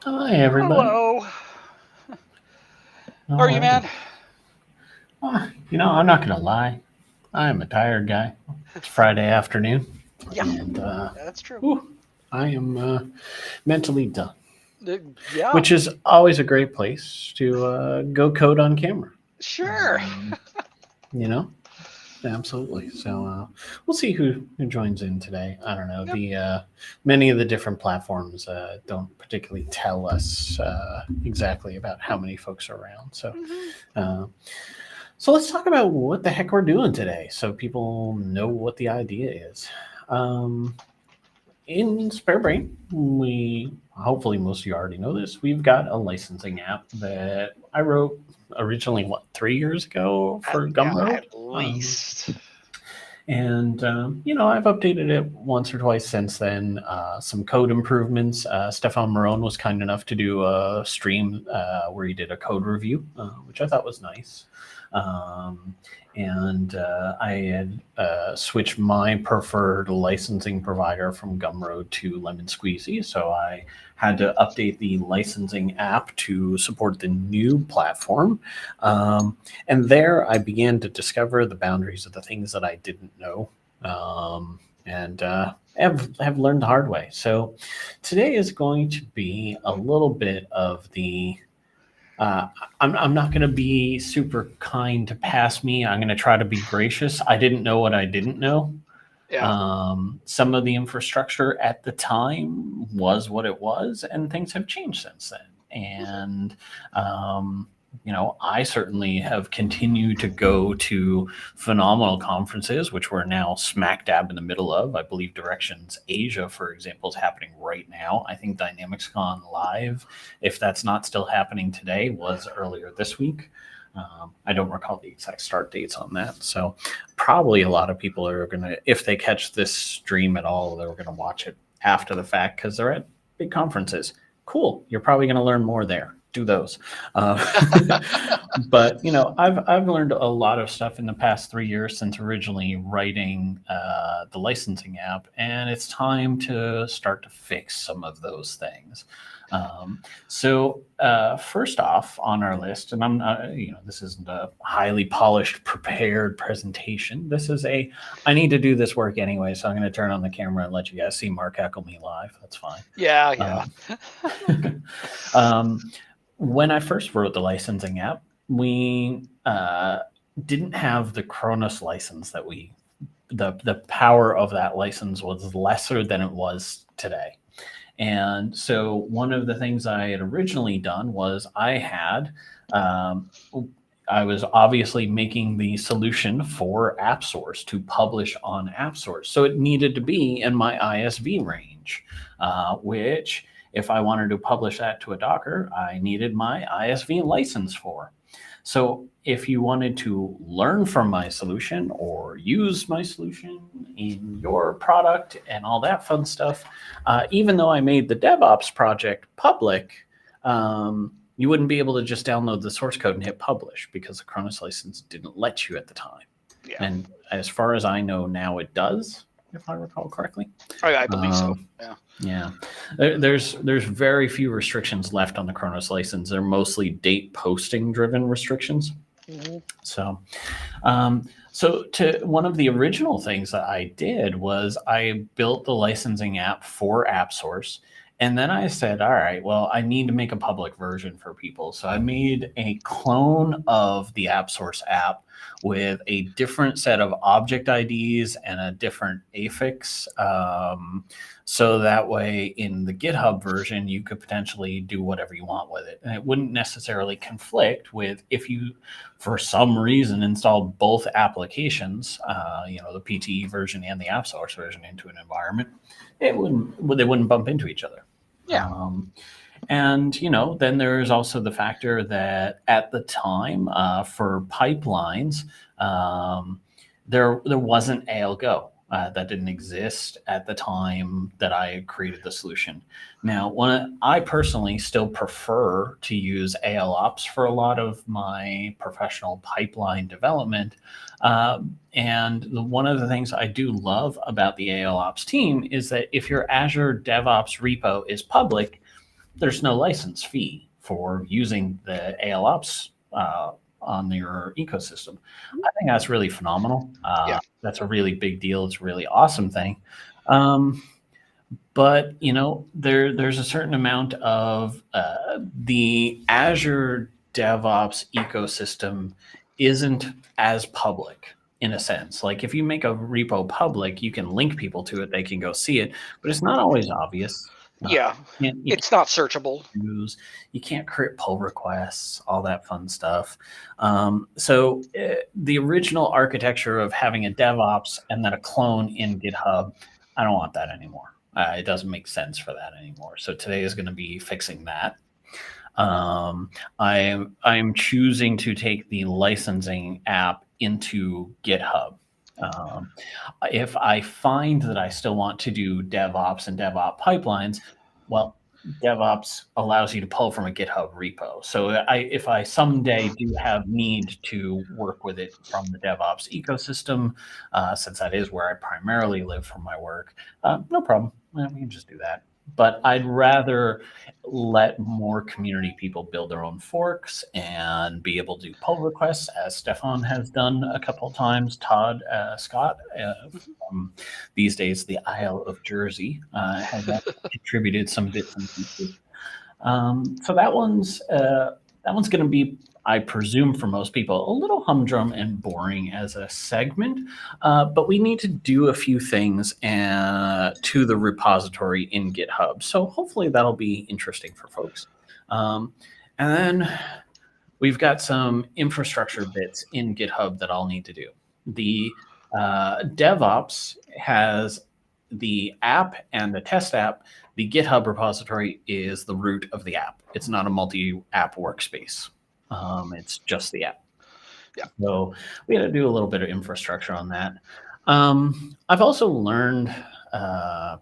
Hi, everybody. Hello. How are you, man? Alrighty. I'm not going to lie. I am a tired guy. It's Friday afternoon, Yeah, and that's true. whew, I am mentally done, Uh, yeah, which is always a great place to go code on camera. sure. Um, you know, absolutely. So we'll see who joins in today. I don't know. Yep. The many of the different platforms don't particularly tell us exactly about how many folks are around. So. Hmm. Uh, So let's talk about what the heck we're doing today so people know what the idea is. Um, in Spare Brain, we hopefully most of you already know this. We've got a licensing app that I wrote originally, 3 years ago for Yeah, Gumroad. at Um, least. and I've updated it once or twice since then. Some code improvements. Stefan Marone was kind enough to do a stream where he did a code review, which I thought was nice. Um, and I had switched my preferred licensing provider from Gumroad to Lemon Squeezy, so I had to update the licensing app to support the new platform. And there I began to discover the boundaries of the things that I didn't know, and have learned the hard way. So today is going to be a little bit of the uh, I'm not going to be super kind to pass me. I'm going to try to be gracious. I didn't know what I didn't know. Yeah. Some of the infrastructure at the time was what it was, and things have changed since then. And um, I certainly have continued to go to phenomenal conferences, which we're now smack dab in the middle of. I believe Directions Asia, for example, is happening right now. I think DynamicsCon Live, if that's not still happening today, was earlier this week. I don't recall the exact start dates on that. So probably a lot of people are going to, if they catch this stream at all, they're going to watch it after the fact because they're at big conferences. Cool. You're probably going to learn more there. Do those. Uh, but I've learned a lot of stuff in the past 3 years since originally writing the licensing app, and it's time to start to fix some of those things. So first off on our list, and I'm not, this isn't a highly polished, prepared presentation. This is I need to do this work anyway, so I'm going to turn on the camera and let you guys see Mark heckle me live. That's fine. Yeah, yeah. Uh, um, when I first wrote the licensing app, we didn't have the Kronos license that the power of that license was lesser than it was today. And so one of the things I had originally done was um, I was obviously making the solution for AppSource to publish on AppSource. So it needed to be in my ISV range, which if I wanted to publish that to a Docker, I needed my ISV license for. So if you wanted to learn from my solution or use my solution in your product and all that fun stuff, even though I made the DevOps project public, you wouldn't be able to just download the source code and hit publish because the Cronus license didn't let you at the time. Yeah. And as far as I know now, it does, if I recall correctly. I believe so. Um, Yeah. yeah, there's very few restrictions left on the Kronos license. They're mostly date posting driven restrictions. Hmm. So, so one of the original things that I did was I built the licensing app for AppSource, and then I said, all right, well, I need to make a public version for people. So I made a clone of the AppSource app with a different set of object IDs and a different affix. So that way, in the GitHub version, you could potentially do whatever you want with it. And it wouldn't necessarily conflict with if you, for some reason, installed both applications, the PTE version and the app source version into an environment. They wouldn't bump into each other. Yeah. And then there's also the factor that at the time for pipelines, there wasn't ALGO. That didn't exist at the time that I created the solution. Now, I personally still prefer to use ALOps for a lot of my professional pipeline development. And one of the things I do love about the ALOps team is that if your Azure DevOps repo is public, there's no license fee for using the ALOps on your ecosystem. I think that's really phenomenal. Yeah. That's a really big deal. It's a really awesome thing. Um, but there's a certain amount of the Azure DevOps ecosystem isn't as public in a sense. Like if you make a repo public, you can link people to it, they can go see it, but it's not always obvious. Yeah. You It's not searchable. use. You can't create pull requests, all that fun stuff. So the original architecture of having a DevOps and then a clone in GitHub, I don't want that anymore. It doesn't make sense for that anymore. So today is going to be fixing that. I'm choosing to take the licensing app into GitHub. Um, if I find that I still want to do DevOps and DevOps pipelines, well, DevOps allows you to pull from a GitHub repo. So if I someday do have need to work with it from the DevOps ecosystem, since that is where I primarily live for my work, no problem. We can just do that. But I'd rather let more community people build their own forks and be able to do pull requests, as Stefan has done a couple of times. Todd Scott, from these days the Isle of Jersey, has contributed some bits and pieces. So that one's going to be, I presume, for most people, a little humdrum and boring as a segment, but we need to do a few things to the repository in GitHub. So hopefully that'll be interesting for folks. And then we've got some infrastructure bits in GitHub that I'll need to do. The DevOps has the app and the test app. The GitHub repository is the root of the app. It's not a multi-app workspace. It's just the app. Yeah. So we had to do a little bit of infrastructure on that. I've also learned, and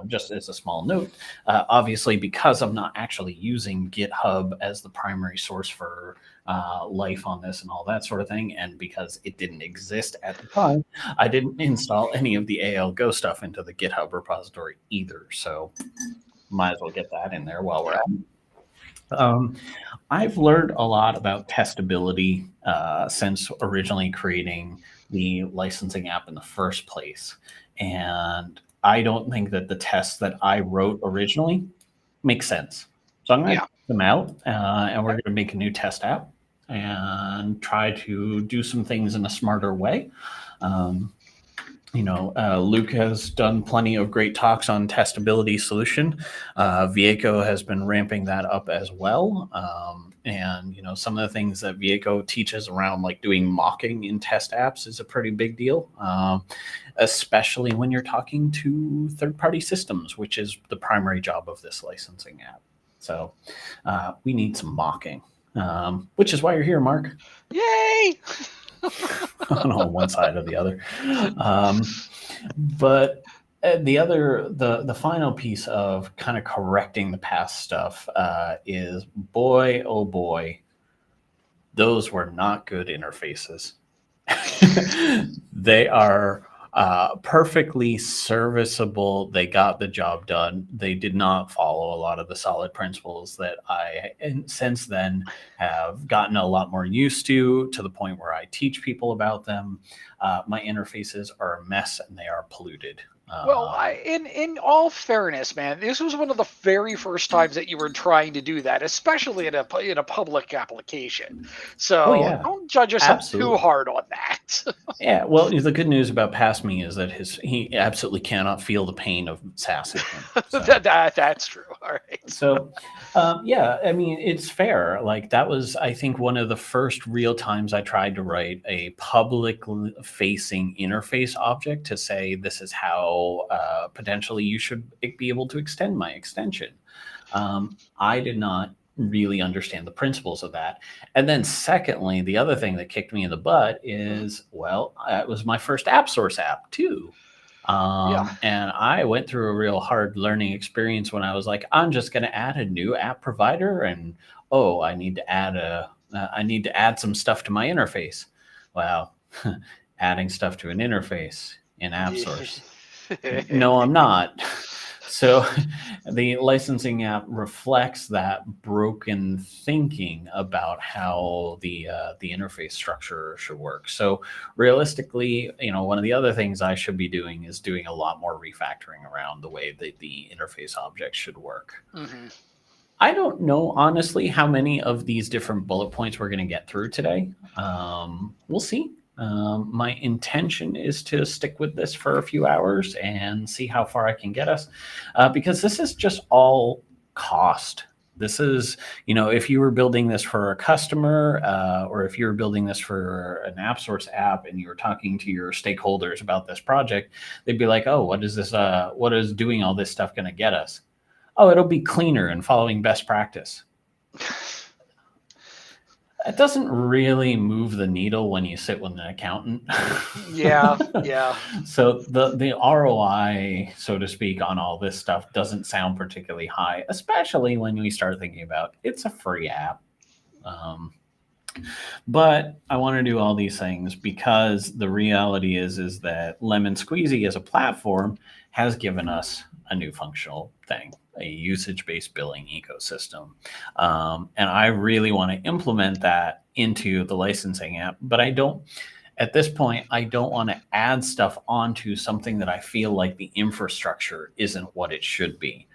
just as a small note, obviously because I'm not actually using GitHub as the primary source for life on this and all that sort of thing, and because it didn't exist at the time, I didn't install any of the ALGo stuff into the GitHub repository either. So might as well get that in there while we're at it. I've learned a lot about testability since originally creating the licensing app in the first place. And I don't think that the tests that I wrote originally make sense. So I'm going to take them out and we're going to make a new test app and try to do some things in a smarter way. Luke has done plenty of great talks on testability solution. Vieco has been ramping that up as well. And some of the things that Vieco teaches around like doing mocking in test apps is a pretty big deal, especially when you're talking to third-party systems, which is the primary job of this licensing app. So we need some mocking, which is why you're here, Mark. Yay! On one side or the other. But the final piece of kind of correcting the past stuff is, boy, oh boy, those were not good interfaces. They are perfectly serviceable. They got the job done. They did not follow a lot of the solid principles that I, and since then, have gotten a lot more used to the point where I teach people about them. My interfaces are a mess and they are polluted. Well, in all fairness, man, this was one of the very first times that you were trying to do that, especially in a public application. So don't judge yourself too hard on that. Yeah, well, the good news about Past Me is that he absolutely cannot feel the pain of sassing him. So. That's true. All right. So, I mean, it's fair. Like that was, I think, one of the first real times I tried to write a public-facing interface object to say this is how potentially you should be able to extend my extension. I did not really understand the principles of that. And then secondly, the other thing that kicked me in the butt is, it was my first app source app too. And I went through a real hard learning experience when I was like, I'm just going to add a new app provider and, I need to add some stuff to my interface. Well, adding stuff to an interface in app source. No, I'm not. So the licensing app reflects that broken thinking about how the interface structure should work. So realistically, one of the other things I should be doing is doing a lot more refactoring around the way that the interface objects should work. Mm-hmm. I don't know, honestly, how many of these different bullet points we're going to get through today. We'll see. My intention is to stick with this for a few hours and see how far I can get us, because this is just all cost. This is, if you were building this for a customer, or if you were building this for an AppSource app and you were talking to your stakeholders about this project, they'd be like, oh, what is this? What is doing all this stuff going to get us? Oh, it'll be cleaner and following best practice. It doesn't really move the needle when you sit with an accountant. Yeah. So the ROI, so to speak, on all this stuff doesn't sound particularly high, especially when we start thinking about it's a free app. But I want to do all these things because the reality is that Lemon Squeezy as a platform has given us a new functional thing, a usage-based billing ecosystem. And I really want to implement that into the licensing app, but at this point, I don't want to add stuff onto something that I feel like the infrastructure isn't what it should be.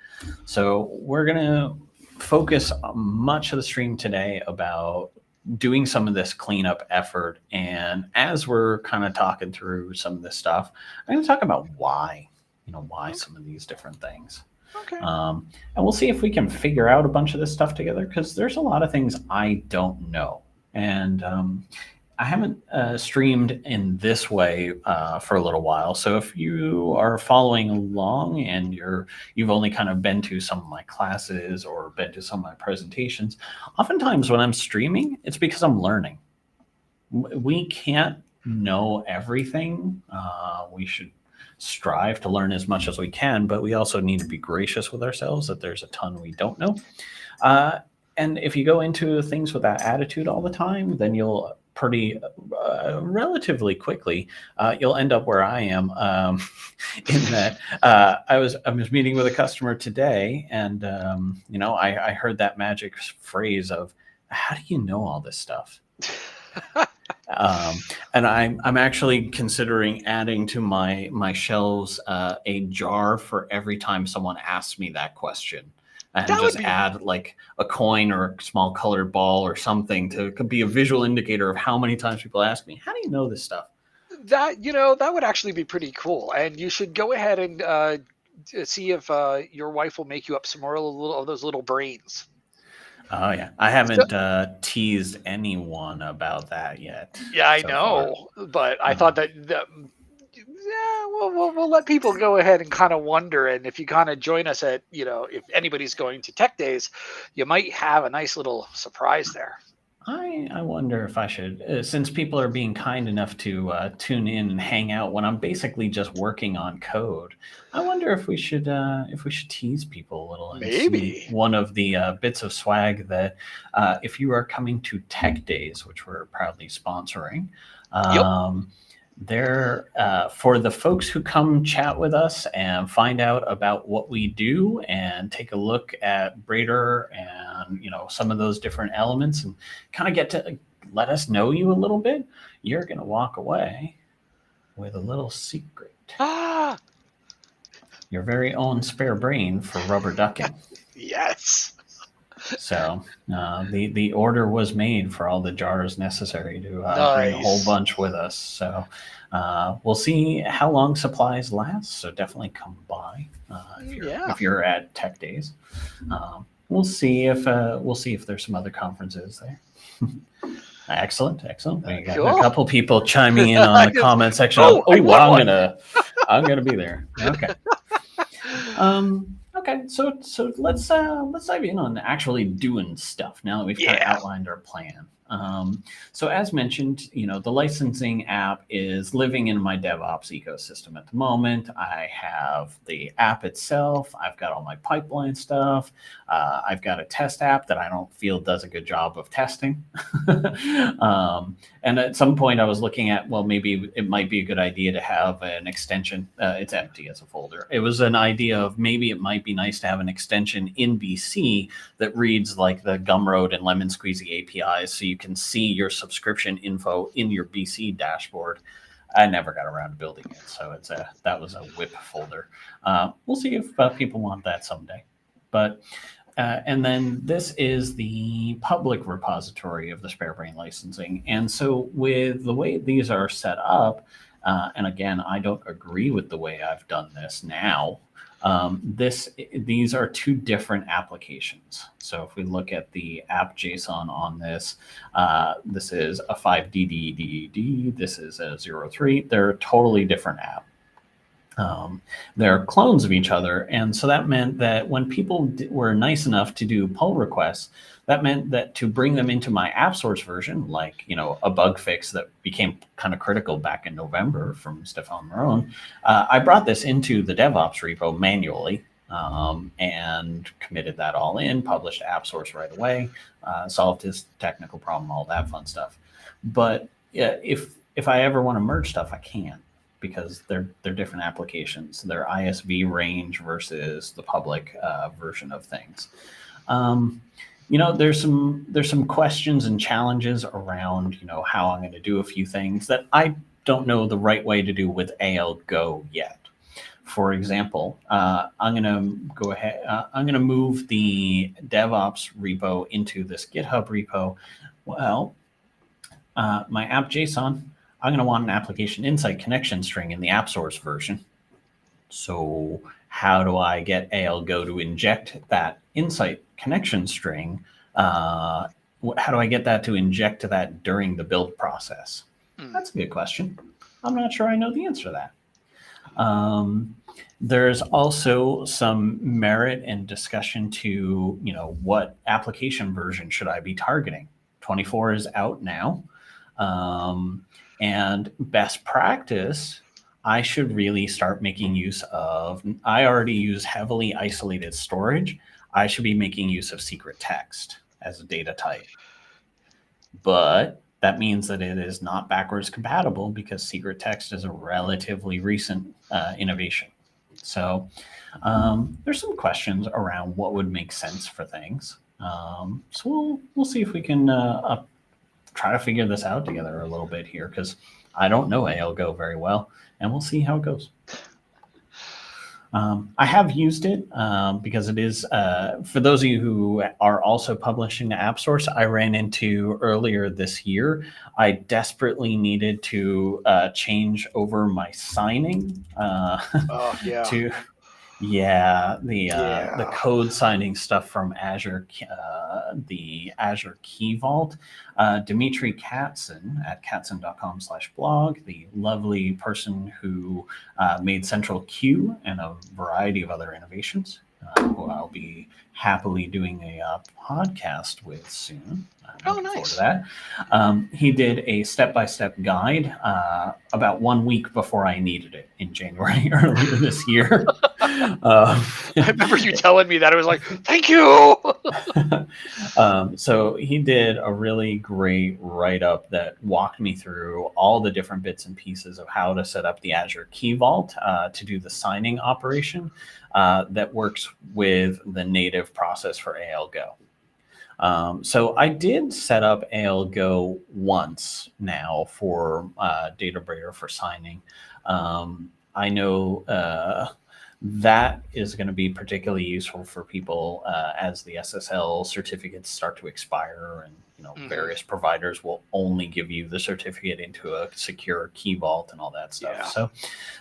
So we're going to focus much of the stream today about doing some of this cleanup effort. And as we're kind of talking through some of this stuff, I'm going to talk about why some of these different things. Okay. And we'll see if we can figure out a bunch of this stuff together, because there's a lot of things I don't know. And I haven't streamed in this way for a little while. So if you are following along and you've only kind of been to some of my classes or been to some of my presentations, oftentimes when I'm streaming, it's because I'm learning. We can't know everything. We should strive to learn as much as we can, but we also need to be gracious with ourselves that there's a ton we don't know. And if you go into things with that attitude all the time, then you'll relatively quickly, you'll end up where I am, in that I was meeting with a customer today, and I heard that magic phrase of, "How do you know all this stuff?" And I'm actually considering adding to my shelves a jar for every time someone asks me that question. And just add like a coin or a small colored ball or something to be a visual indicator of how many times people ask me, how do you know this stuff? That would actually be pretty cool. And you should go ahead and see if your wife will make you up some more of those little brains. Oh, yeah. I haven't teased anyone about that yet. Yeah, I know. Far. But I thought that we'll let people go ahead and kind of wonder. And if you kind of join us at, if anybody's going to Tech Days, you might have a nice little surprise there. I wonder if I should, since people are being kind enough to tune in and hang out when I'm basically just working on code, I wonder if we should tease people a little. And maybe one of the bits of swag that if you are coming to Tech Days, which we're proudly sponsoring, there for the folks who come chat with us and find out about what we do and take a look at Brader and some of those different elements and kind of get to let us know you a little bit, you're going to walk away with a little secret. Your very own spare brain for rubber ducking. Yes. So the order was made for all the jars necessary to bring a whole bunch with us. So we'll see how long supplies last. So definitely come by if you're at Tech Days. We'll see if there's some other conferences there. Excellent. We got a couple people chiming in on the comment section. I'm gonna be there. Okay. Okay, so let's dive in on actually doing stuff now that we've kind of outlined our plan. So as mentioned, the licensing app is living in my DevOps ecosystem at the moment. I have the app itself. I've got all my pipeline stuff. I've got a test app that I don't feel does a good job of testing. And at some point I was looking at, well, maybe it might be a good idea to have an extension. It's empty as a folder. It was an idea of maybe it might be nice to have an extension in BC that reads like the Gumroad and Lemon Squeezy APIs, so you can see your subscription info in your BC dashboard. I never got around to building it, so that was a WIP folder. We'll see if people want that someday. But and then this is the public repository of the SpareBrain licensing. And so with the way these are set up, and again, I don't agree with the way I've done this now. These are two different applications. So if we look at the app JSON on this, this is a 5DDDD, this is a 03. They're a totally different app. They're clones of each other. And so that meant that when people were nice enough to do pull requests, that meant that to bring them into my app source version, like, a bug fix that became kind of critical back in November from Stefan Marone, I brought this into the DevOps repo manually and committed that all in, published app source right away, solved his technical problem, all that fun stuff. But if I ever want to merge stuff, I can't, because they're different applications. They're ISV range versus the public version of things. There's some questions and challenges around, how I'm going to do a few things that I don't know the right way to do with ALGo yet. For example, I'm going to go ahead. I'm going to move the DevOps repo into this GitHub repo. Well, my app JSON, I'm going to want an application insight connection string in the app source version. So how do I get ALGo to inject that insight connection string? How do I get that to inject that during the build process? That's a good question. I'm not sure I know the answer to that. There's also some merit and discussion to, what application version should I be targeting? 24 is out now. And best practice, I should really start making use of, I already use heavily isolated storage. I should be making use of secret text as a data type. But that means that it is not backwards compatible, because secret text is a relatively recent innovation. So there's some questions around what would make sense for things. So we'll see if we can try to figure this out together a little bit here, because I don't know ALGo very well, and we'll see how it goes. I have used it because it is, for those of you who are also publishing the app source, I ran into earlier this year, I desperately needed to change over my signing to the code signing stuff from Azure, the Azure Key Vault. Dimitri Katzen at katzen.com/blog, the lovely person who made Central Q and a variety of other innovations, who I'll be happily doing a podcast with soon. Oh, nice. Forward to that. He did a step-by-step guide about 1 week before I needed it in January earlier this year. I remember you telling me that. I was like, thank you. So he did a really great write-up that walked me through all the different bits and pieces of how to set up the Azure Key Vault to do the signing operation that works with the native process for ALGo. So I did set up ALGo once now for Databricks for signing. I know that is going to be particularly useful for people as the SSL certificates start to expire, and various providers will only give you the certificate into a secure key vault and all that stuff. Yeah.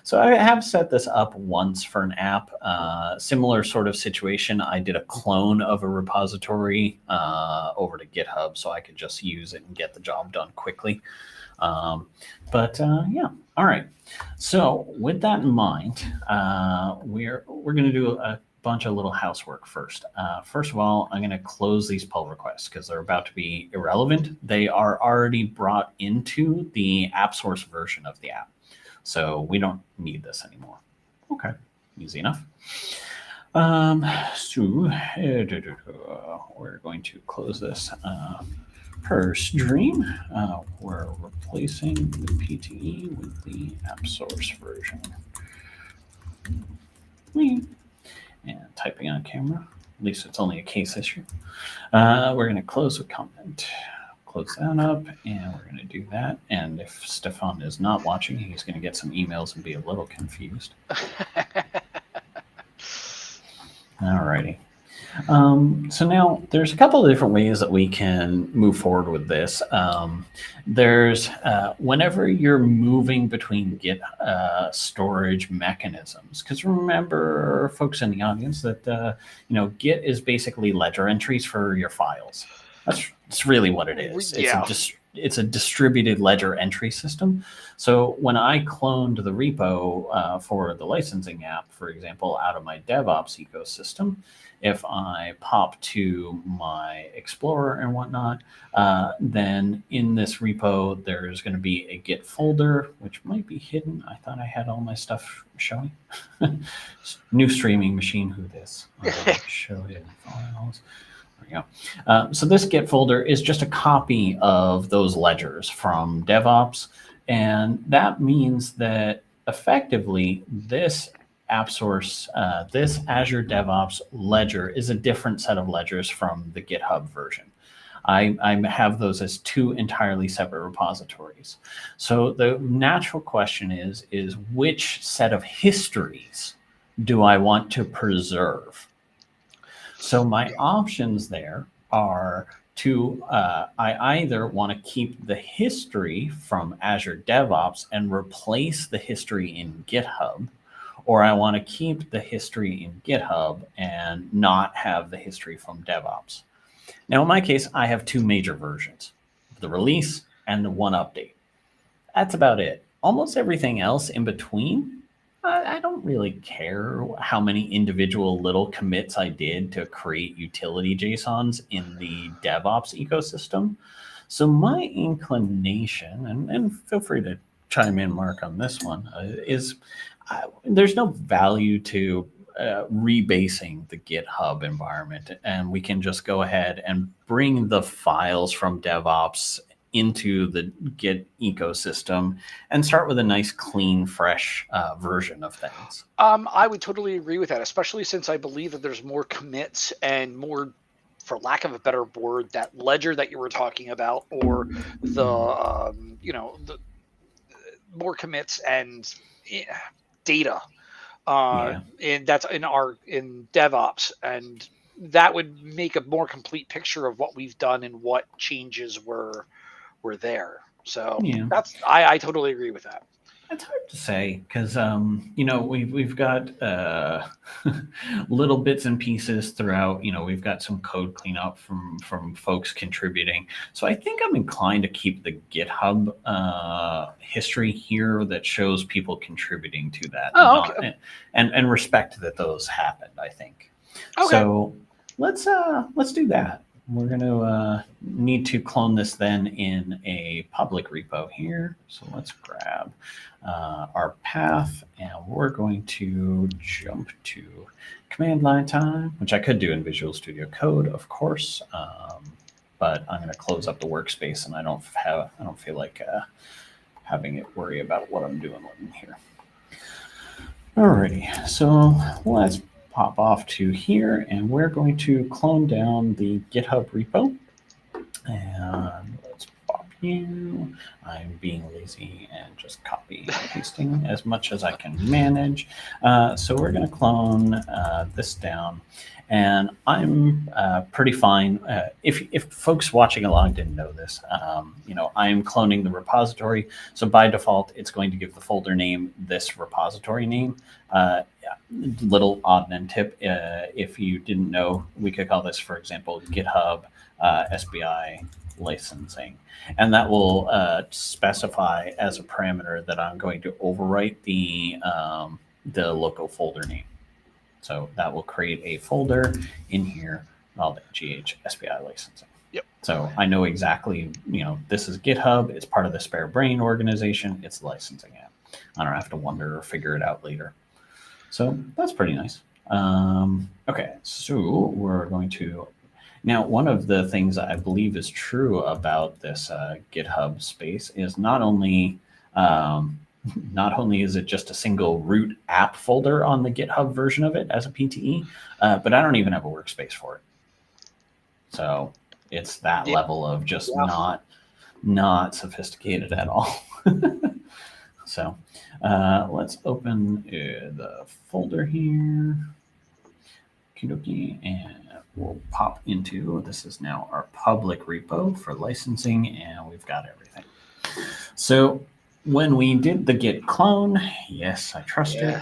So I have set this up once for an app. Similar sort of situation. I did a clone of a repository over to GitHub, so I could just use it and get the job done quickly. Yeah. All right. So with that in mind, we're going to do a bunch of little housework first. First of all, I'm going to close these pull requests because they're about to be irrelevant. They are already brought into the app source version of the app. So we don't need this anymore. Okay, easy enough. So we're going to close this per stream. We're replacing the PTE with the app source version. And typing on camera, at least it's only a case issue. We're going to close with comment. Close that up, and we're going to do that. And if Stefan is not watching, he's going to get some emails and be a little confused. Alrighty. So now there's a couple of different ways that we can move forward with this. There's whenever you're moving between Git storage mechanisms, because remember, folks in the audience, that Git is basically ledger entries for your files. That's really what it is. Yeah. It's a distributed ledger entry system. So when I cloned the repo for the licensing app, for example, out of my DevOps ecosystem, if I pop to my Explorer and whatnot, then in this repo, there's going to be a Git folder, which might be hidden. I thought I had all my stuff showing. New streaming machine, who this? Show hidden files. There we go. So this Git folder is just a copy of those ledgers from DevOps. And that means that effectively this app source, this Azure DevOps ledger is a different set of ledgers from the GitHub version. I have those as two entirely separate repositories. So the natural question is which set of histories do I want to preserve? So my options there are to, I either want to keep the history from Azure DevOps and replace the history in GitHub, or I want to keep the history in GitHub and not have the history from DevOps. Now, in my case, I have two major versions, the release and the one update. That's about it. Almost everything else in between, I don't really care how many individual little commits I did to create utility JSONs in the DevOps ecosystem. So my inclination, and feel free to chime in, Mark, on this one, is there's no value to rebasing the GitHub environment, and we can just go ahead and bring the files from DevOps into the Git ecosystem and start with a nice, clean, fresh version of things. I would totally agree with that, especially since I believe that there's more commits and more, for lack of a better word, that ledger that you were talking about, or the the more commits and data, and that's in DevOps, and that would make a more complete picture of what we've done and what changes were there. So that's I totally agree with that. It's hard to say because we've got little bits and pieces throughout. We've got some code cleanup from folks contributing. So I think I'm inclined to keep the GitHub history here that shows people contributing to that. Okay. And respect that those happened, I think. Okay. So let's do that. We're going to need to clone this then in a public repo here. So let's grab our path, and we're going to jump to command line time, which I could do in Visual Studio Code, of course, but I'm going to close up the workspace, and I don't feel like having it worry about what I'm doing in here. Alrighty, so let's pop off to here, and we're going to clone down the GitHub repo. And let's pop you. I'm being lazy and just copy and pasting as much as I can manage. So we're going to clone this down. And I'm pretty fine. If folks watching along didn't know this, I'm cloning the repository. So by default, it's going to give the folder name this repository name. Little odd tip, if you didn't know, we could call this, for example, GitHub SBI licensing. And that will specify as a parameter that I'm going to overwrite the local folder name. So that will create a folder in here called GH SPI licensing. Yep. So I know exactly, this is GitHub. It's part of the Spare Brain organization. It's the licensing app. I don't have to wonder or figure it out later. So that's pretty nice. Okay, so we're going to now. One of the things I believe is true about this GitHub space is not only is it just a single root app folder on the GitHub version of it as a PTE, but I don't even have a workspace for it. So it's that level of just not sophisticated at all. So let's open the folder here. And we'll pop into, this is now our public repo for licensing, and we've got everything. So when we did the git clone, yes, I trust it.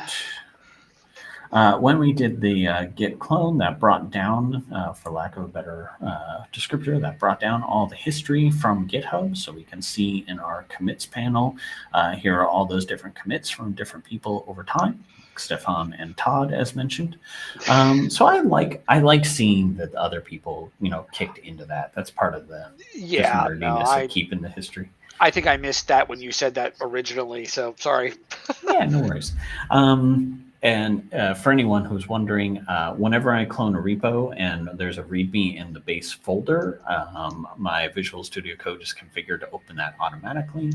When we did the git clone, that brought down, for lack of a better descriptor, that brought down all the history from GitHub. So we can see in our commits panel, here are all those different commits from different people over time, like Stefan and Todd, as mentioned. So I like seeing that other people, kicked into that. That's part of the nerdiness of keeping the history. I think I missed that when you said that originally, so sorry. Yeah, no worries. And for anyone who's wondering, whenever I clone a repo and there's a README in the base folder, my Visual Studio Code is configured to open that automatically.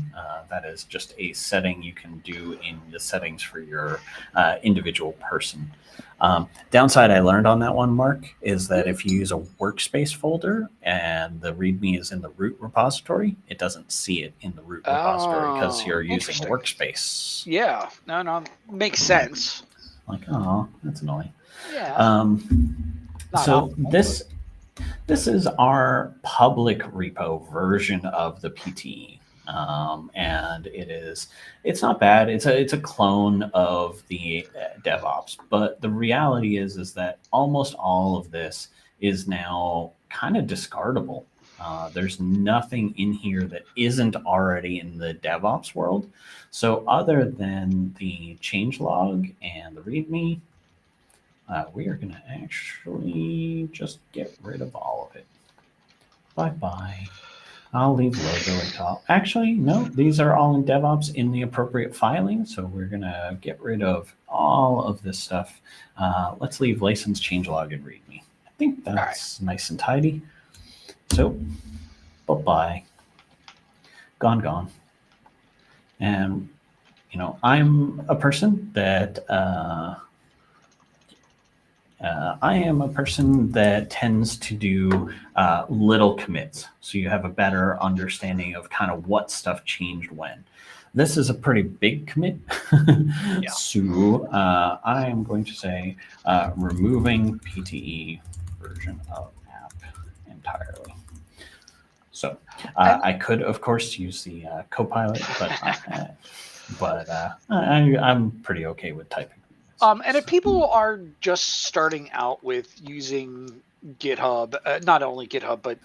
That is just a setting you can do in the settings for your individual person. Downside I learned on that one, Mark, is that if you use a workspace folder and the README is in the root repository, it doesn't see it in the root repository because you're using a workspace. Yeah, no, makes sense. Like, oh, that's annoying. Yeah. So this is our public repo version of the PTE. And it's not bad. It's a clone of the DevOps, but the reality is that almost all of this is now kind of discardable. There's nothing in here that isn't already in the DevOps world. So other than the changelog and the README, we are going to actually just get rid of all of it. Bye-bye. I'll leave logo at top. Actually, no, these are all in DevOps in the appropriate filing. So we're going to get rid of all of this stuff. Let's leave license, changelog, and README. I think that's nice and tidy. So, bye-bye. Gone. And, I'm a person that tends to do little commits. So you have a better understanding of kind of what stuff changed when. This is a pretty big commit. Yeah. So I am going to say removing PTE version of app entirely. So I could, of course, use the Copilot, but I'm pretty okay with typing. And if people are just starting out with using GitHub, not only GitHub, but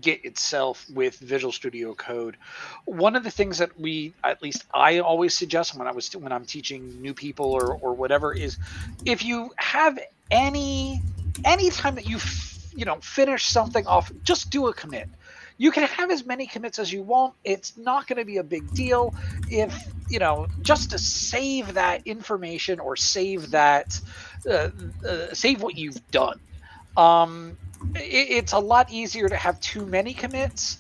Git itself with Visual Studio Code, one of the things that I always suggest when I'm teaching new people or whatever is, if you have any time that you finish something off, just do a commit. You can have as many commits as you want. It's not going to be a big deal if, just to save that information or save that, save what you've done. It's a lot easier to have too many commits,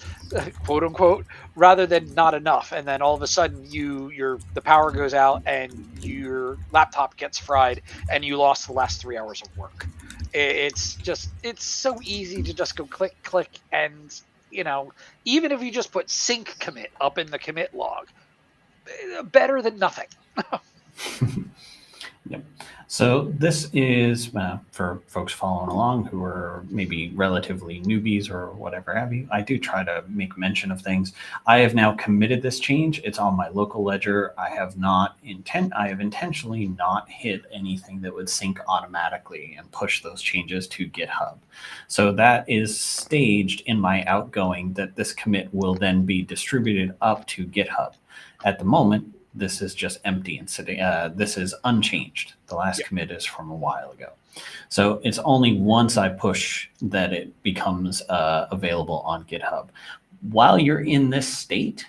quote unquote, rather than not enough. And then all of a sudden the power goes out and your laptop gets fried and you lost the last 3 hours of work. It's so easy to just go click and, even if you just put sync commit up in the commit log, better than nothing. Yep. So this is for folks following along who are maybe relatively newbies or whatever have you. I do try to make mention of things. I have now committed this change. It's on my local ledger. I have intentionally not hit anything that would sync automatically and push those changes to GitHub. So that is staged in my outgoing that this commit will then be distributed up to GitHub. At the moment, this is just empty and sitting. This is unchanged. The last commit is from a while ago. So it's only once I push that it becomes available on GitHub. While you're in this state,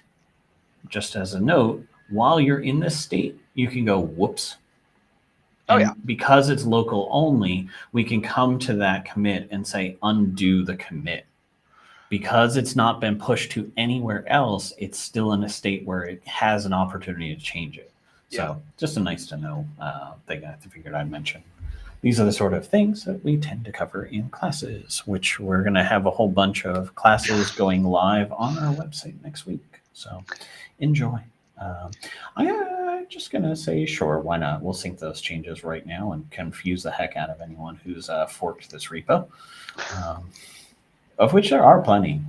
just as a note, while you're in this state, you can go, whoops. And because it's local only, we can come to that commit and say, undo the commit. Because it's not been pushed to anywhere else, it's still in a state where it has an opportunity to change it. So just a nice to know thing I figured I'd mention. These are the sort of things that we tend to cover in classes, which we're going to have a whole bunch of classes going live on our website next week. So enjoy. I'm just going to say, sure, why not? We'll sync those changes right now and confuse the heck out of anyone who's forked this repo, of which there are plenty.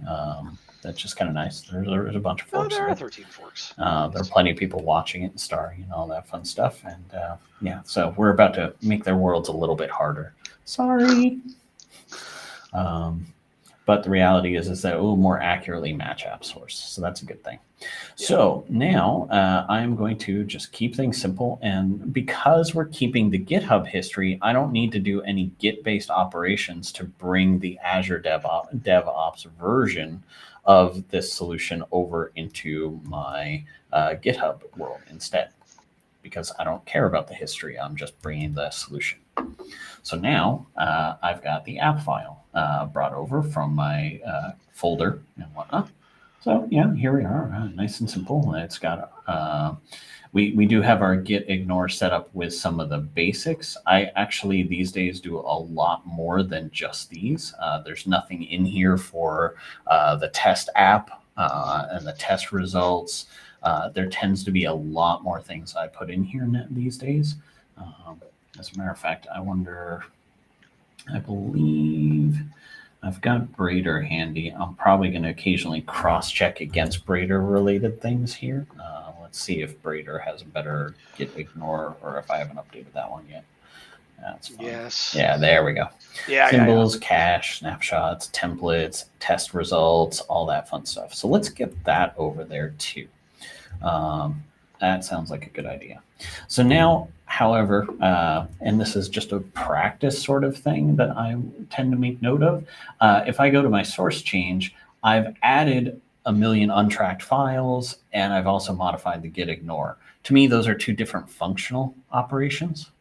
That's just kind of nice. There's a bunch of forks. There are 13 forks. There are plenty of people watching it and starring and all that fun stuff. And so we're about to make their worlds a little bit harder. Sorry. But the reality is that it will more accurately match app source. So that's a good thing. So now I'm going to just keep things simple. And because we're keeping the GitHub history, I don't need to do any Git-based operations to bring the Azure DevOps version of this solution over into my GitHub world instead, because I don't care about the history. I'm just bringing the solution. So now I've got the app file brought over from my folder and whatnot. So yeah, here we are, nice and simple. It's got we do have our git ignore set up with some of the basics. I actually these days do a lot more than just these. There's nothing in here for the test app and the test results. There tends to be a lot more things I put in here these days. As a matter of fact, I believe I've got Brader handy. I'm probably going to occasionally cross-check against Brader-related things here. Let's see if Brader has a better git ignore or if I haven't updated that one yet. That's fine. Yes. Yeah, there we go. Yeah, Symbols, cache, snapshots, templates, test results, all that fun stuff. So let's get that over there too. That sounds like a good idea. So now, however, and this is just a practice sort of thing that I tend to make note of. If I go to my source change, I've added a million untracked files, and I've also modified the git ignore. To me, those are two different functional operations.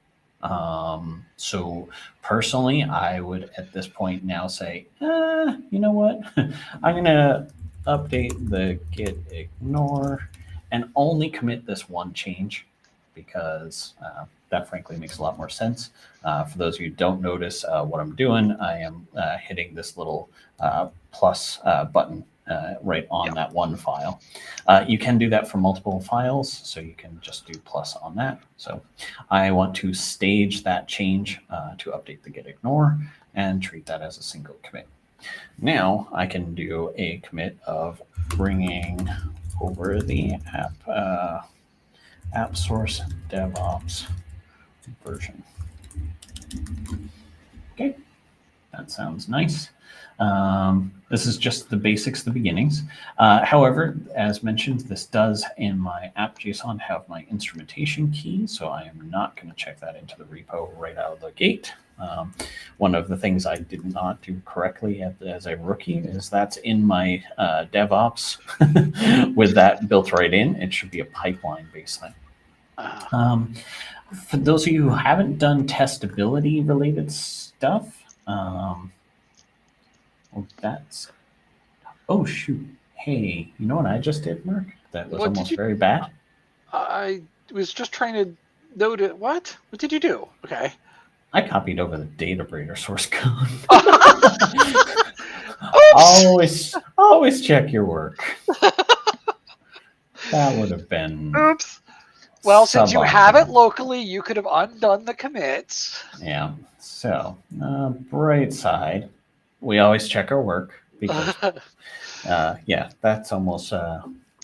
So personally, I would at this point now say, you know what? I'm going to update the git ignore and only commit this one change, because that frankly makes a lot more sense. For those of you who don't notice what I'm doing, I am hitting this little plus button right on that one file. You can do that for multiple files, so you can just do plus on that. So I want to stage that change to update the git ignore and treat that as a single commit. Now I can do a commit of bringing over the app source DevOps version. Okay, that sounds nice. This is just the basics, the beginnings. However, as mentioned, this does in my app.json have my instrumentation key, so I am not going to check that into the repo right out of the gate. One of the things I did not do correctly as a rookie is that's in my DevOps with that built right in. It should be a pipeline-based thing. For those of you who haven't done testability related stuff, well, that's, oh shoot, hey, you know what I just did, Mark? That was almost very bad. I was just trying to note it. What did you do? Okay. I copied over the Databrader source code. always check your work. That would have been. Oops. Well, since you have it locally, you could have undone the commits. Yeah. So, bright side, we always check our work because, yeah, that's almost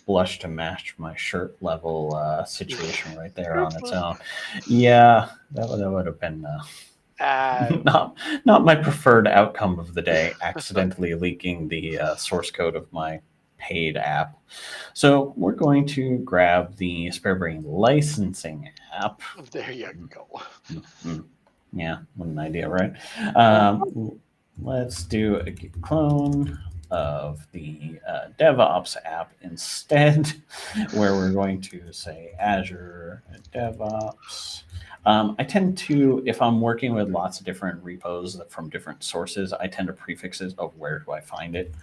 blush to match my shirt level situation right there on its own. Yeah, that would have been not my preferred outcome of the day. Accidentally leaking the source code of my paid app. So we're going to grab the SpareBrain licensing app. There you go. Mm-hmm. Yeah, what an idea, right? Let's do a git clone of the DevOps app instead, where we're going to say Azure DevOps. I tend to, if I'm working with lots of different repos from different sources, I tend to prefix it of where do I find it.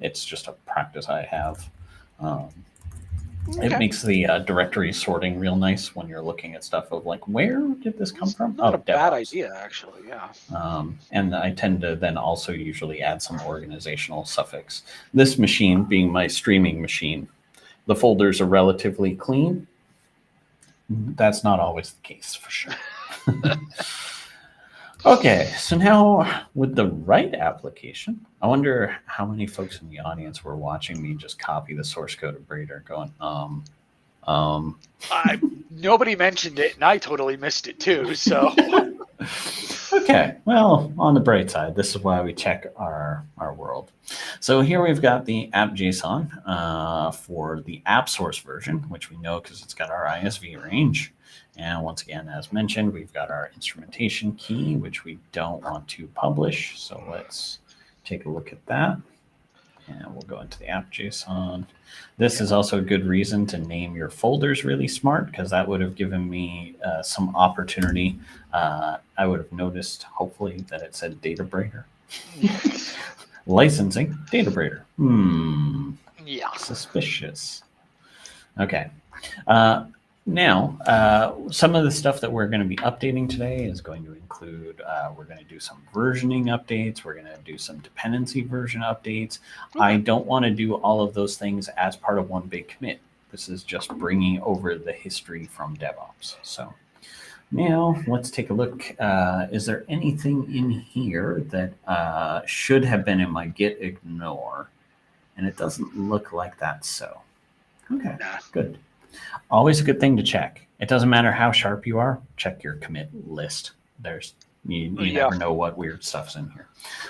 It's just a practice I have. It makes the directory sorting real nice when you're looking at stuff of like, where did this come from? Not a bad idea, actually, yeah. And I tend to then also usually add some organizational suffix. This machine being my streaming machine, the folders are relatively clean. That's not always the case, for sure. Okay, so now with the right application, I wonder how many folks in the audience were watching me just copy the source code of Brader going, nobody mentioned it, and I totally missed it too, so. Okay, well, on the bright side, this is why we check our world. So here we've got the app.json for the app source version, which we know because it's got our ISV range. And once again, as mentioned, we've got our instrumentation key, which we don't want to publish. So let's take a look at that. And we'll go into the app.json. This is also a good reason to name your folders really smart, because that would have given me some opportunity. I would have noticed, hopefully, that it said Data Brader. Licensing, Data Brader. Yeah. Suspicious. Okay. Now, some of the stuff that we're going to be updating today is going to include, we're going to do some versioning updates. We're going to do some dependency version updates. I don't want to do all of those things as part of one big commit. This is just bringing over the history from DevOps. So now let's take a look. Is there anything in here that should have been in my git ignore? And it doesn't look like that. So, okay, good. Always a good thing to check. It doesn't matter how sharp you are. Check your commit list. You never know what weird stuff's in here.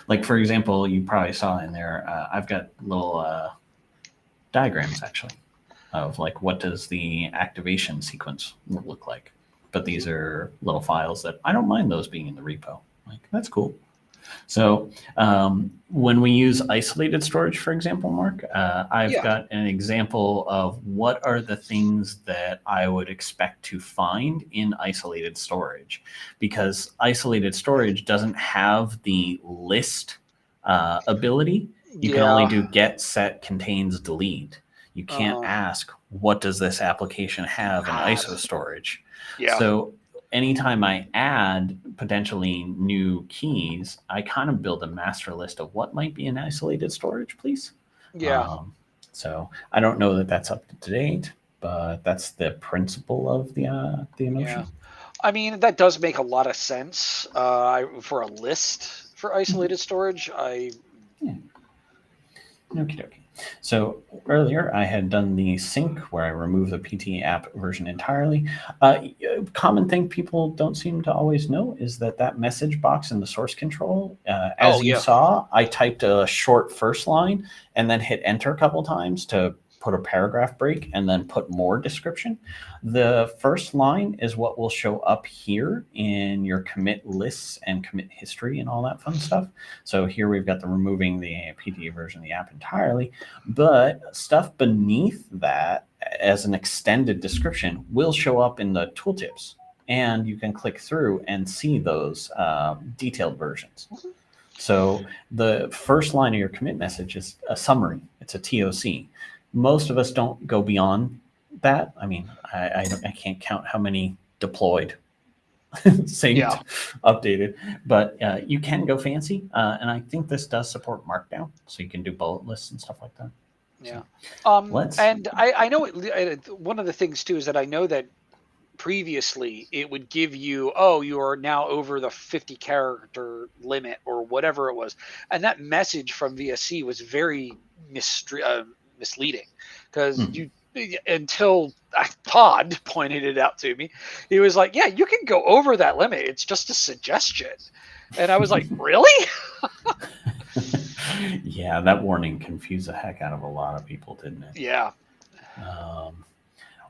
Like, for example, you probably saw in there, I've got little diagrams actually of like what does the activation sequence look like. But these are little files that I don't mind those being in the repo. Like, that's cool. So when we use isolated storage, for example, Mark, I've got an example of what are the things that I would expect to find in isolated storage, because isolated storage doesn't have the list ability. You can only do get, set, contains, delete. You can't ask, what does this application have in ISO storage? So anytime I add potentially new keys, I kind of build a master list of what might be in isolated storage, please. So I don't know that that's up to date, but that's the principle of the notion. Yeah. I mean, that does make a lot of sense for a list for isolated storage. Okie dokie. So earlier I had done the sync where I removed the PT app version entirely. Common thing people don't seem to always know is that message box in the source control, as you saw, I typed a short first line and then hit enter a couple times to put a paragraph break and then put more description. The first line is what will show up here in your commit lists and commit history and all that fun stuff. So here we've got the removing the PTA version of the app entirely, but stuff beneath that as an extended description will show up in the tooltips, and you can click through and see those detailed versions. So the first line of your commit message is a summary. It's a TOC. Most of us don't go beyond that. I mean, I can't count how many deployed, synced, updated, but you can go fancy. And I think this does support Markdown, so you can do bullet lists and stuff like that. Yeah. And I know one of the things too is that I know that previously it would give you, you are now over the 50 character limit or whatever it was. And that message from VSC was very misleading, because until Todd pointed it out to me, he was like, yeah, you can go over that limit. It's just a suggestion. And I was like, really? Yeah, that warning confused the heck out of a lot of people, didn't it? Yeah.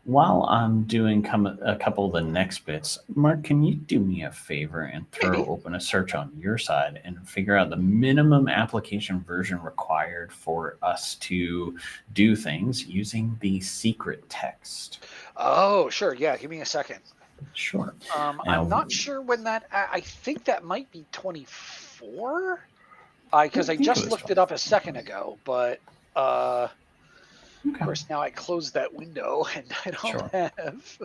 While I'm doing a couple of the next bits, Mark, can you do me a favor and throw Maybe. open a search on your side and figure out the minimum application version required for us to do things using the secret text? Oh, sure. Yeah. Give me a second. Sure. I'm Now, not sure when that. I think that might be 24. I Because I think it just was looked it up a 24. second ago, but of Okay. course now I closed that window and I don't Sure. have.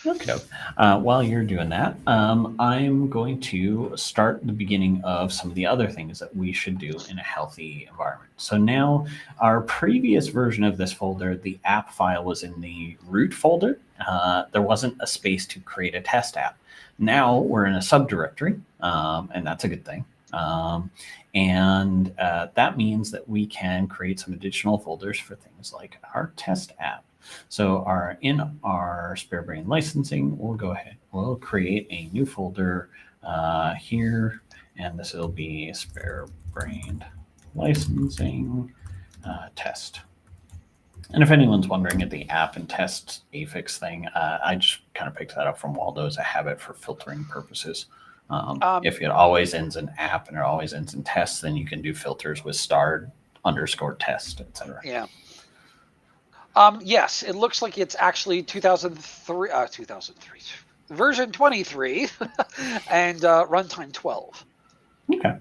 Okay. While you're doing that, I'm going to start the beginning of some of the other things that we should do in a healthy environment. So now, our previous version of this folder, the app file was in the root folder. There wasn't a space to create a test app. Now we're in a subdirectory, and that's a good thing. And that means that we can create some additional folders for things like our test app. So in our spare brain licensing, we'll go ahead, we'll create a new folder here, and this will be spare brain licensing test. And if anyone's wondering at the app and test affix thing, I just kind of picked that up from Waldo as a habit for filtering purposes. If it always ends in app and it always ends in test, then you can do filters with *_test, etc. Yeah. Yes, it looks like it's actually 2003, version 23, and runtime 12. Okay.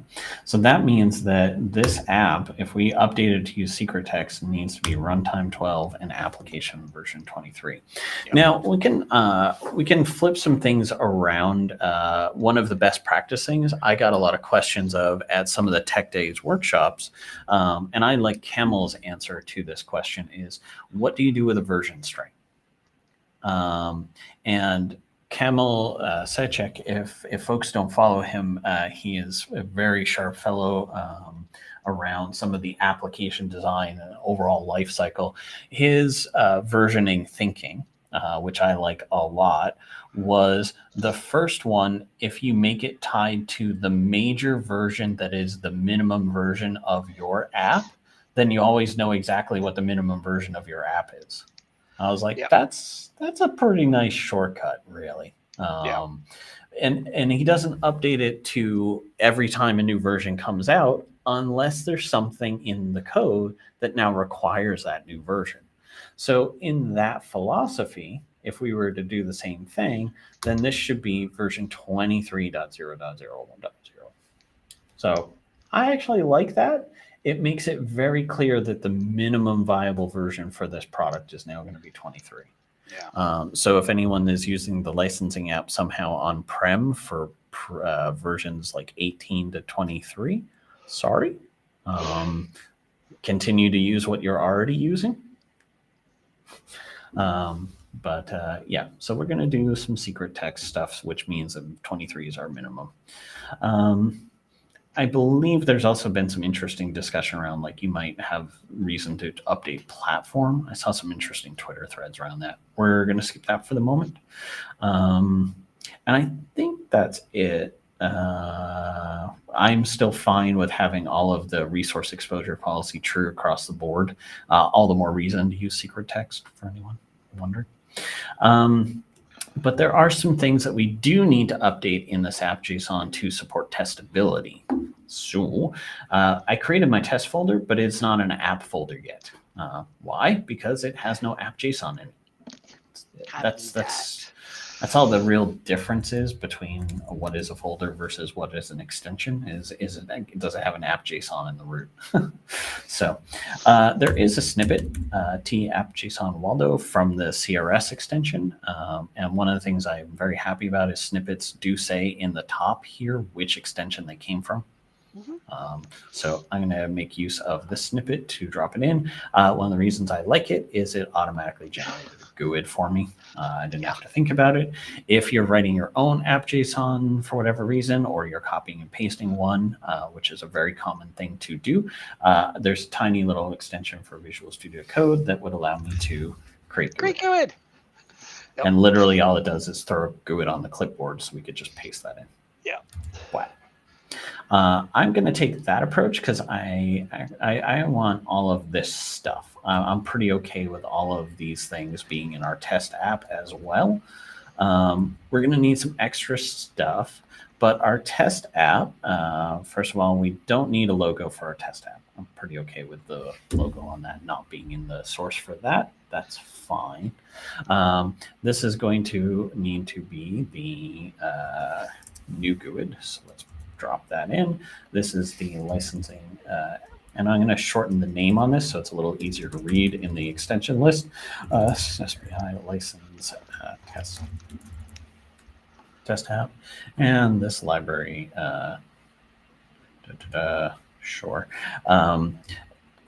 So that means that this app, if we update it to use secret text, needs to be runtime 12 and application version 23. Yep. Now we can flip some things around. One of the best practice things I got a lot of questions of at some of the Tech Days workshops, and I like Camel's answer to this question is, what do you do with a version string? And Kamil Secek, if folks don't follow him, he is a very sharp fellow around some of the application design and overall life cycle. His versioning thinking, which I like a lot, was the first one. If you make it tied to the major version that is the minimum version of your app, then you always know exactly what the minimum version of your app is. I was like, yep. That's a pretty nice shortcut, really. And he doesn't update it to every time a new version comes out unless there's something in the code that now requires that new version. So in that philosophy, if we were to do the same thing, then this should be version 23.0.01.0. So I actually like that. It makes it very clear that the minimum viable version for this product is now going to be 23. Yeah. So if anyone is using the licensing app somehow on-prem for versions like 18 to 23, sorry. Continue to use what you're already using. Yeah, so we're going to do some secret text stuff, which means that 23 is our minimum. I believe there's also been some interesting discussion around, like, you might have reason to update platform. I saw some interesting Twitter threads around that. We're going to skip that for the moment. And I think that's it. I'm still fine with having all of the resource exposure policy true across the board. All the more reason to use secret text for anyone wondering. But there are some things that we do need to update in this app.json to support testability. So I created my test folder, but it's not an app folder yet. Why? Because it has no app.json in it. That's all the real difference is between what is a folder versus what is an extension. Does it have an app.json in the root? So there is a snippet, t app.json Waldo, from the CRS extension. And one of the things I'm very happy about is snippets do say in the top here which extension they came from. So I'm going to make use of this snippet to drop it in. One of the reasons I like it is it automatically generated a GUID for me. I didn't have to think about it. If you're writing your own app.json for whatever reason, or you're copying and pasting one, which is a very common thing to do, there's a tiny little extension for Visual Studio Code that would allow me to create GUID. Yep. And literally all it does is throw a GUID on the clipboard, so we could just paste that in. Yeah. Wow. I'm going to take that approach because I want all of this stuff. I'm pretty okay with all of these things being in our test app as well. We're going to need some extra stuff, but our test app, first of all, we don't need a logo for our test app. I'm pretty okay with the logo on that not being in the source for that. That's fine. This is going to need to be the new GUID. So let's drop that in. This is the licensing, and I'm going to shorten the name on this so it's a little easier to read in the extension list. SBI license test app, and this library. Sure.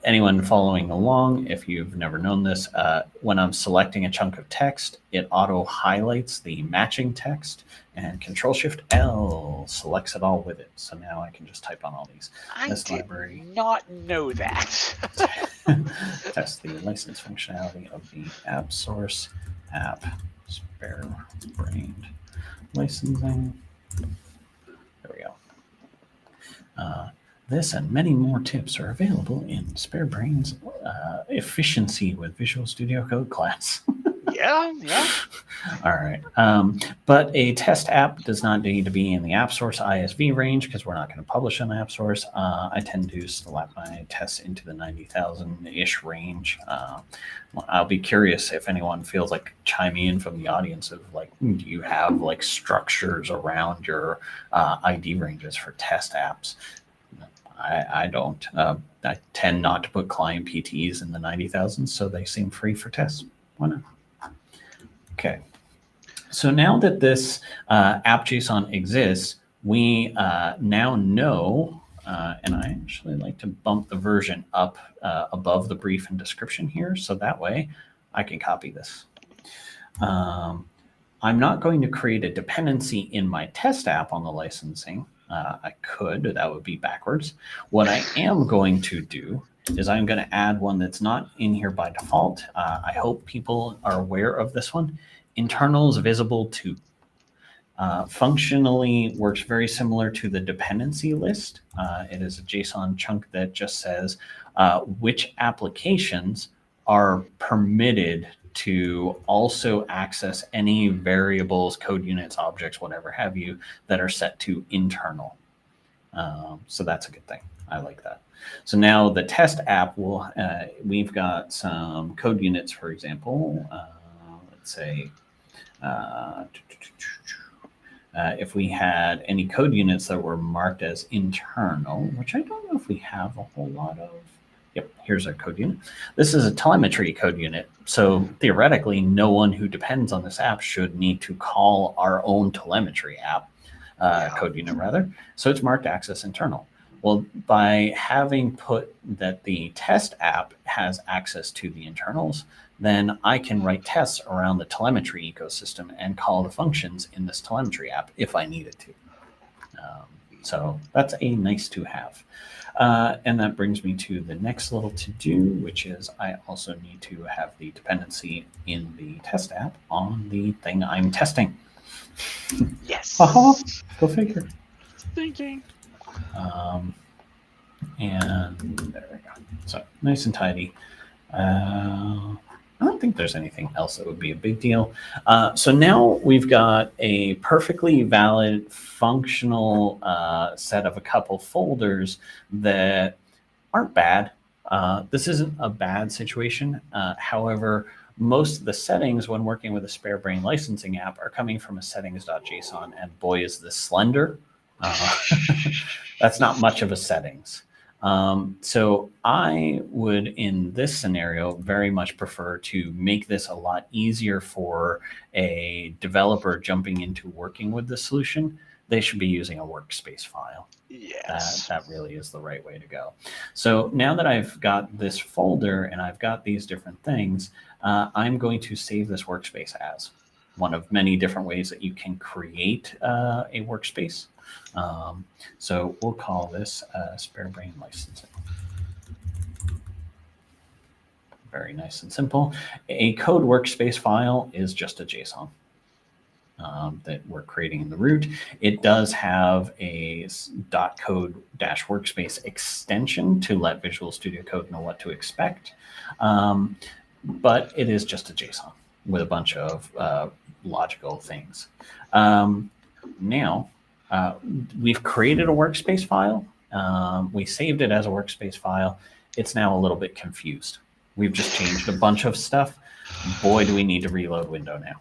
Anyone following along, if you've never known this, when I'm selecting a chunk of text, it auto highlights the matching text, and Control-Shift-L selects it all with it. So now I can just type on all these. I did not know that. Test the license functionality of the app source app spare-brained licensing. There we go. This and many more tips are available in SpareBrain's efficiency with Visual Studio Code class. Yeah. All right. But a test app does not need to be in the app source ISV range because we're not going to publish on the app source. I tend to slap my tests into the 90,000-ish range. I'll be curious if anyone feels like chiming in from the audience of like, do you have like structures around your ID ranges for test apps? I don't. I tend not to put client PTs in the 90,000, so they seem free for tests. Why not? Okay. So now that this app.json exists, we now know, and I actually like to bump the version up above the brief and description here, so that way I can copy this. I'm not going to create a dependency in my test app on the licensing. I could, that would be backwards. What I am going to do is I'm going to add one that's not in here by default. I hope people are aware of this one. Internals visible to. Functionally works very similar to the dependency list. It is a JSON chunk that just says which applications are permitted to also access any variables, code units, objects, whatever have you, that are set to internal. So that's a good thing. I like that. So now the test app will, we've got some code units, for example. Let's say, if we had any code units that were marked as internal, which I don't know if we have a whole lot of. Yep, here's our code unit. This is a telemetry code unit. So theoretically, no one who depends on this app should need to call our own telemetry app, code unit rather. So it's marked access internal. Well, by having put that the test app has access to the internals, then I can write tests around the telemetry ecosystem and call the functions in this telemetry app if I needed to. So that's a nice to have. And that brings me to the next little to do, which is I also need to have the dependency in the test app on the thing I'm testing. Yes. Go figure. Thinking. And there we go. So nice and tidy. I don't think there's anything else that would be a big deal. So now we've got a perfectly valid functional set of a couple folders that aren't bad. This isn't a bad situation. However, most of the settings when working with a SpareBrain licensing app are coming from a settings.json, and boy, is this slender. That's not much of a settings. So I would, in this scenario, very much prefer to make this a lot easier for a developer jumping into working with the solution. They should be using a workspace file. Yes. That really is the right way to go. So now that I've got this folder and I've got these different things, I'm going to save this workspace as one of many different ways that you can create a workspace. So we'll call this SpareBrain licensing. Very nice and simple. A code workspace file is just a JSON. that we're creating in the root. It does have a .code-workspace extension to let Visual Studio Code know what to expect. But it is just a JSON with a bunch of logical things. Now, we've created a workspace file. We saved it as a workspace file. It's now a little bit confused. We've just changed a bunch of stuff. Boy, do we need to reload window now,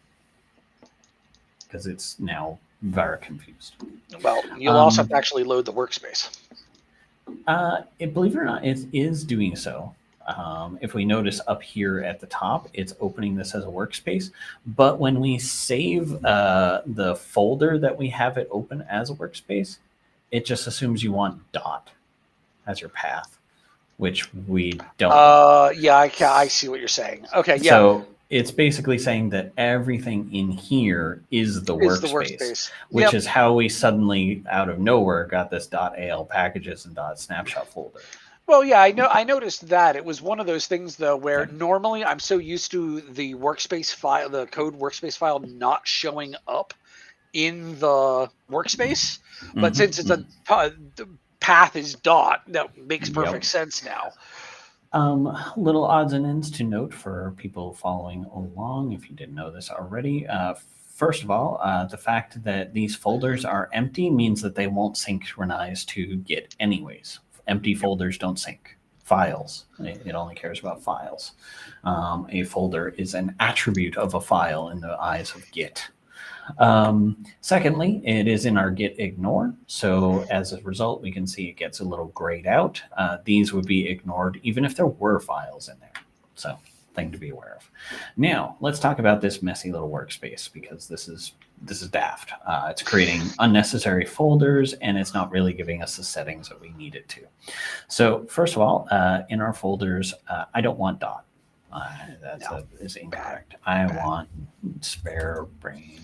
because it's now very confused. Well, you'll also have to actually load the workspace. Believe it or not, it is doing so. If we notice up here at the top, it's opening this as a workspace. But when we save the folder that we have it open as a workspace, it just assumes you want dot as your path, which we don't. Yeah, I see what you're saying. Okay, yeah. So it's basically saying that everything in here is the workspace, which is how we suddenly, out of nowhere, got this .al packages and .snapshot folder. Well, yeah, I noticed that. It was one of those things, though, where normally I'm so used to the workspace file, the code workspace file not showing up in the workspace. But since it's the path is dot, that makes perfect sense now. Little odds and ends to note for people following along, if you didn't know this already. First of all, the fact that these folders are empty means that they won't synchronize to Git anyways. Empty folders don't sync. Files, it only cares about files. A folder is an attribute of a file in the eyes of Git. Secondly, it is in our git ignore. So as a result, we can see it gets a little grayed out. These would be ignored even if there were files in there. So thing to be aware of. Now let's talk about this messy little workspace, because this is daft. It's creating unnecessary folders, and it's not really giving us the settings that we need it to. So first of all, in our folders, I don't want dot. Is incorrect. I want spare brain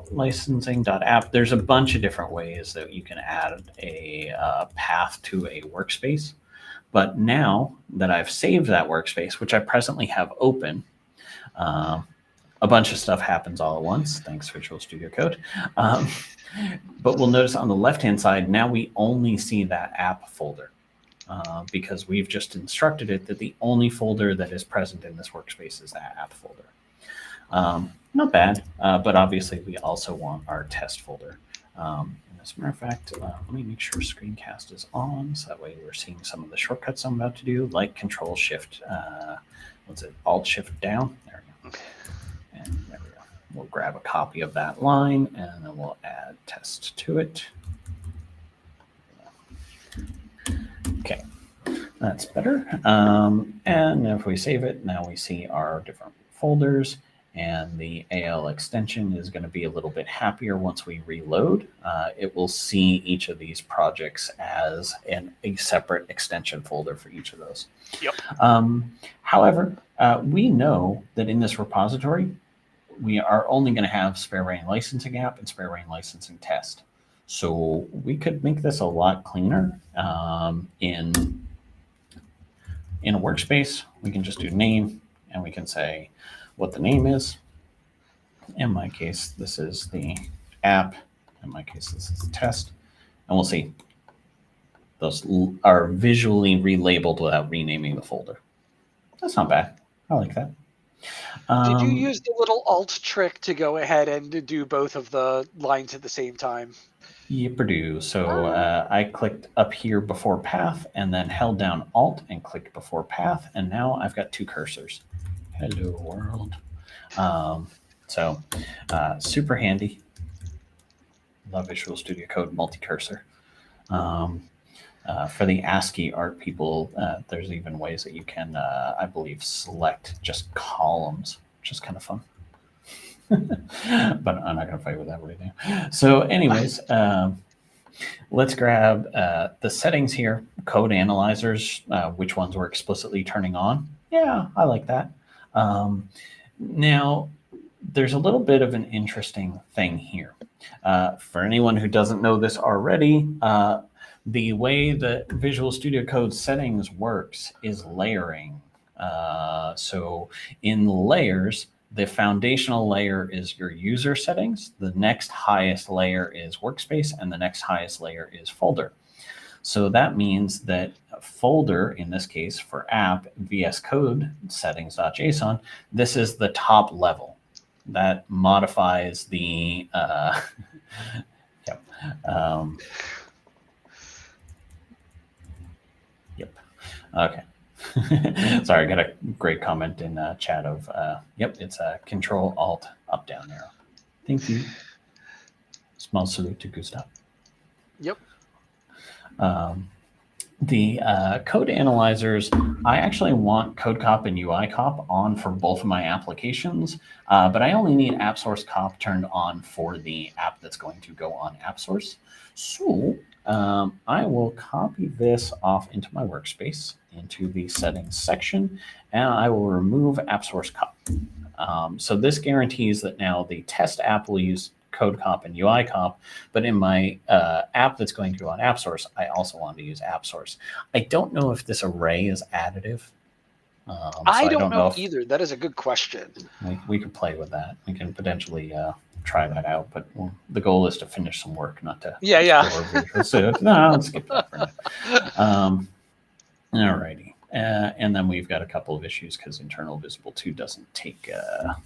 licensing.app. There's a bunch of different ways that you can add a path to a workspace. But now that I've saved that workspace, which I presently have open, a bunch of stuff happens all at once. Thanks, Visual Studio Code. But we'll notice on the left-hand side, now we only see that app folder. Because we've just instructed it that the only folder that is present in this workspace is that app folder. Not bad, but obviously we also want our test folder. As a matter of fact, let me make sure screencast is on, so that way we're seeing some of the shortcuts I'm about to do, like Control-Shift, Alt-Shift down. There we go. And there we go. We'll grab a copy of that line, and then we'll add test to it. Okay, that's better. And if we save it, now we see our different folders, and the AL extension is going to be a little bit happier once we reload. It will see each of these projects as a separate extension folder for each of those. Yep. However, we know that in this repository, we are only going to have spare brain licensing app and spare brain licensing test. So we could make this a lot cleaner. In a workspace, we can just do name, and we can say what the name is. In my case, this is the app. In my case, this is the test. And we'll see. Those are visually relabeled without renaming the folder. That's not bad. I like that. Did you use the little alt trick to go ahead and do both of the lines at the same time? Yep, I do. So I clicked up here before path, and then held down Alt and clicked before path, and now I've got two cursors. Hello world. Super handy. Love Visual Studio Code multi-cursor. For the ASCII art people, there's even ways that you can, I believe, select just columns, which is kind of fun. But I'm not going to fight with that right now. So anyways, let's grab the settings here, code analyzers, which ones we're explicitly turning on. Yeah, I like that. Now, there's a little bit of an interesting thing here. For anyone who doesn't know this already, the way that Visual Studio Code settings works is layering. So in layers, the foundational layer is your user settings. The next highest layer is workspace, and the next highest layer is folder. So that means that a folder, in this case for app, VS Code settings.json, this is the top level. That modifies the, yep. Yep. Okay. Sorry, I got a great comment in chat of, yep, it's a Control Alt up down arrow. Thank you. Small salute to Gustav. Yep. The code analyzers, I actually want code cop and UI cop on for both of my applications, but I only need app source cop turned on for the app that's going to go on app source. So I will copy this off into my workspace, into the settings section, and I will remove app source cop. So this guarantees that now the test app will use code cop and UI cop, but in my app that's going to go on app source, I also want to use app source. I don't know if this array is additive. I don't know either. That is a good question. We could play with that. We can potentially try that out, but the goal is to finish some work, not to explore no, let's skip that for now. All righty. And then we've got a couple of issues because internal visible 2 doesn't take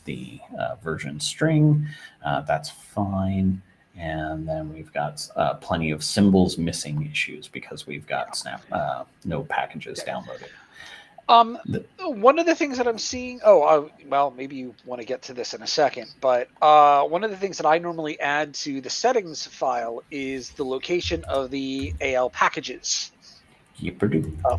the version string. That's fine. And then we've got plenty of symbols missing issues because we've got no packages downloaded. One of the things that I'm seeing, well, maybe you want to get to this in a second, but one of the things that I normally add to the settings file is the location of the AL packages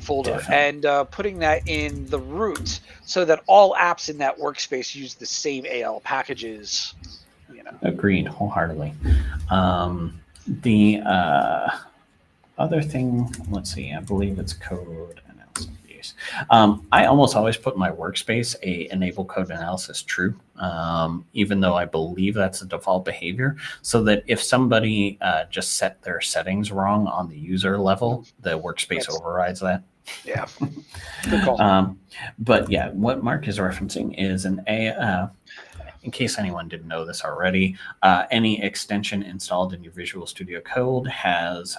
folder. Definitely. And putting that in the root so that all apps in that workspace use the same AL packages. Agreed wholeheartedly. The other thing, let's see, I believe it's code analysis. I almost always put in my workspace a enable code analysis true, even though I believe that's the default behavior, so that if somebody just set their settings wrong on the user level, the workspace overrides that. Yeah. Good call. But yeah, what Mark is referencing is in case anyone didn't know this already, any extension installed in your Visual Studio Code has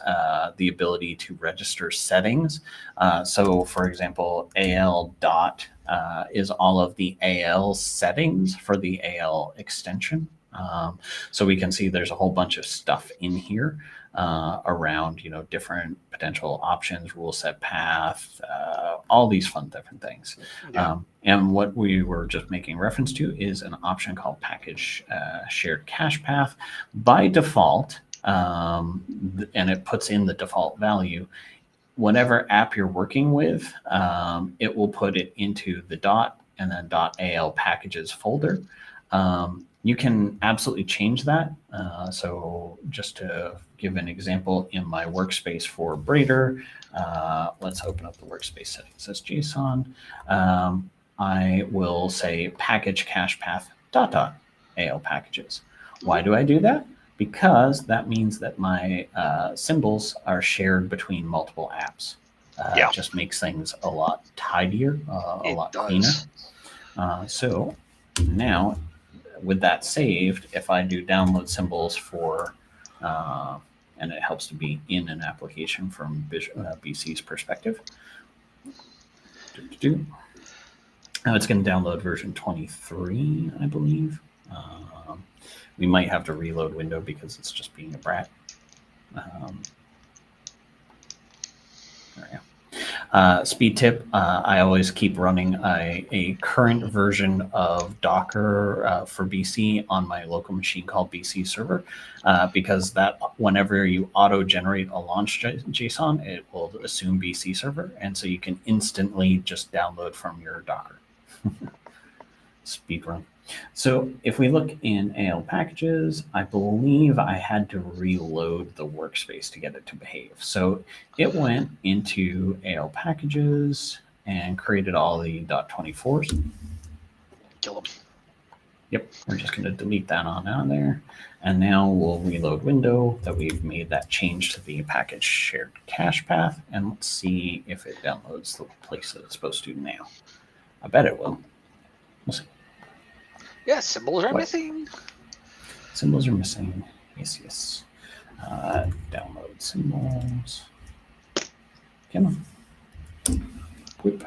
the ability to register settings. So for example, AL dot is all of the AL settings for the AL extension. So we can see there's a whole bunch of stuff in here around, different potential options, rule set path, all these fun different things. Yeah. And what we were just making reference to is an option called package shared cache path. By default, and it puts in the default value, whatever app you're working with, it will put it into the dot and then .al packages folder. You can absolutely change that. So just to give an example, in my workspace for Brader, let's open up the workspace settings as JSON. I will say package cache path .al packages. Why do I do that? Because that means that my symbols are shared between multiple apps. It just makes things a lot tidier, a lot cleaner. So now, with that saved, if I do download symbols for, and it helps to be in an application from BC's perspective. Now it's going to download version 23, I believe. We might have to reload window because it's just being a brat. There we go. Speed tip, I always keep running a current version of Docker for BC on my local machine called BC server, because that whenever you auto-generate a launch JSON, it will assume BC server, and so you can instantly just download from your Docker. Speed run. So if we look in AL packages, I believe I had to reload the workspace to get it to behave. So it went into AL packages and created all the .24s. Kill them. Yep, we're just going to delete that on out there. And now we'll reload window that we've made that change to the package shared cache path. And let's see if it downloads the place that it's supposed to now. I bet it will. We'll see. Yeah, symbols are missing. Symbols are missing. Yes. Download symbols. Come on. Whoop.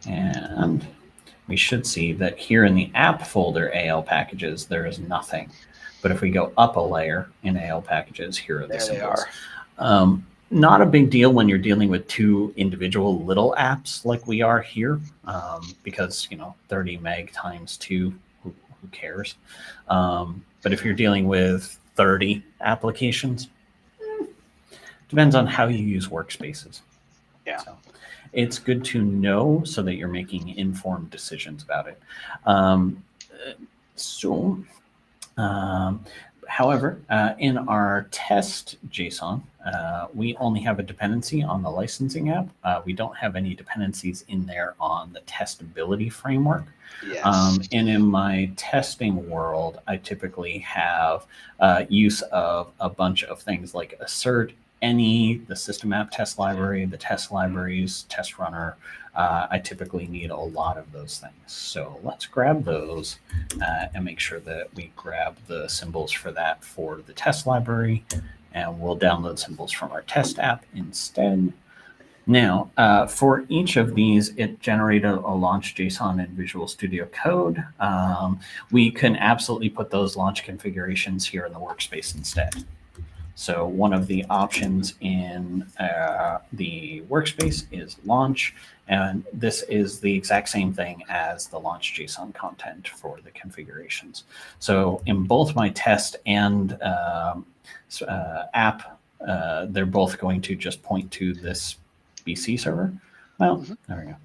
And we should see that here in the app folder AL packages, there is nothing. But if we go up a layer in AL packages, here are the symbols. Not a big deal when you're dealing with two individual little apps like we are here, because 30 meg times 2, who cares? But if you're dealing with 30 applications, depends on how you use workspaces. Yeah. So it's good to know so that you're making informed decisions about it. However, in our test JSON, we only have a dependency on the licensing app. We don't have any dependencies in there on the testability framework. Yes. And in my testing world, I typically have use of a bunch of things like assert, any, the system app test library, the test libraries, test runner. I typically need a lot of those things. So let's grab those and make sure that we grab the symbols for that for the test library, and we'll download symbols from our test app instead. Now, for each of these, it generated a launch JSON in Visual Studio Code. We can absolutely put those launch configurations here in the workspace instead. So one of the options in the workspace is launch, and this is the exact same thing as the launch JSON content for the configurations. So in both my test and app, they're both going to just point to this BC server. Well, there we go.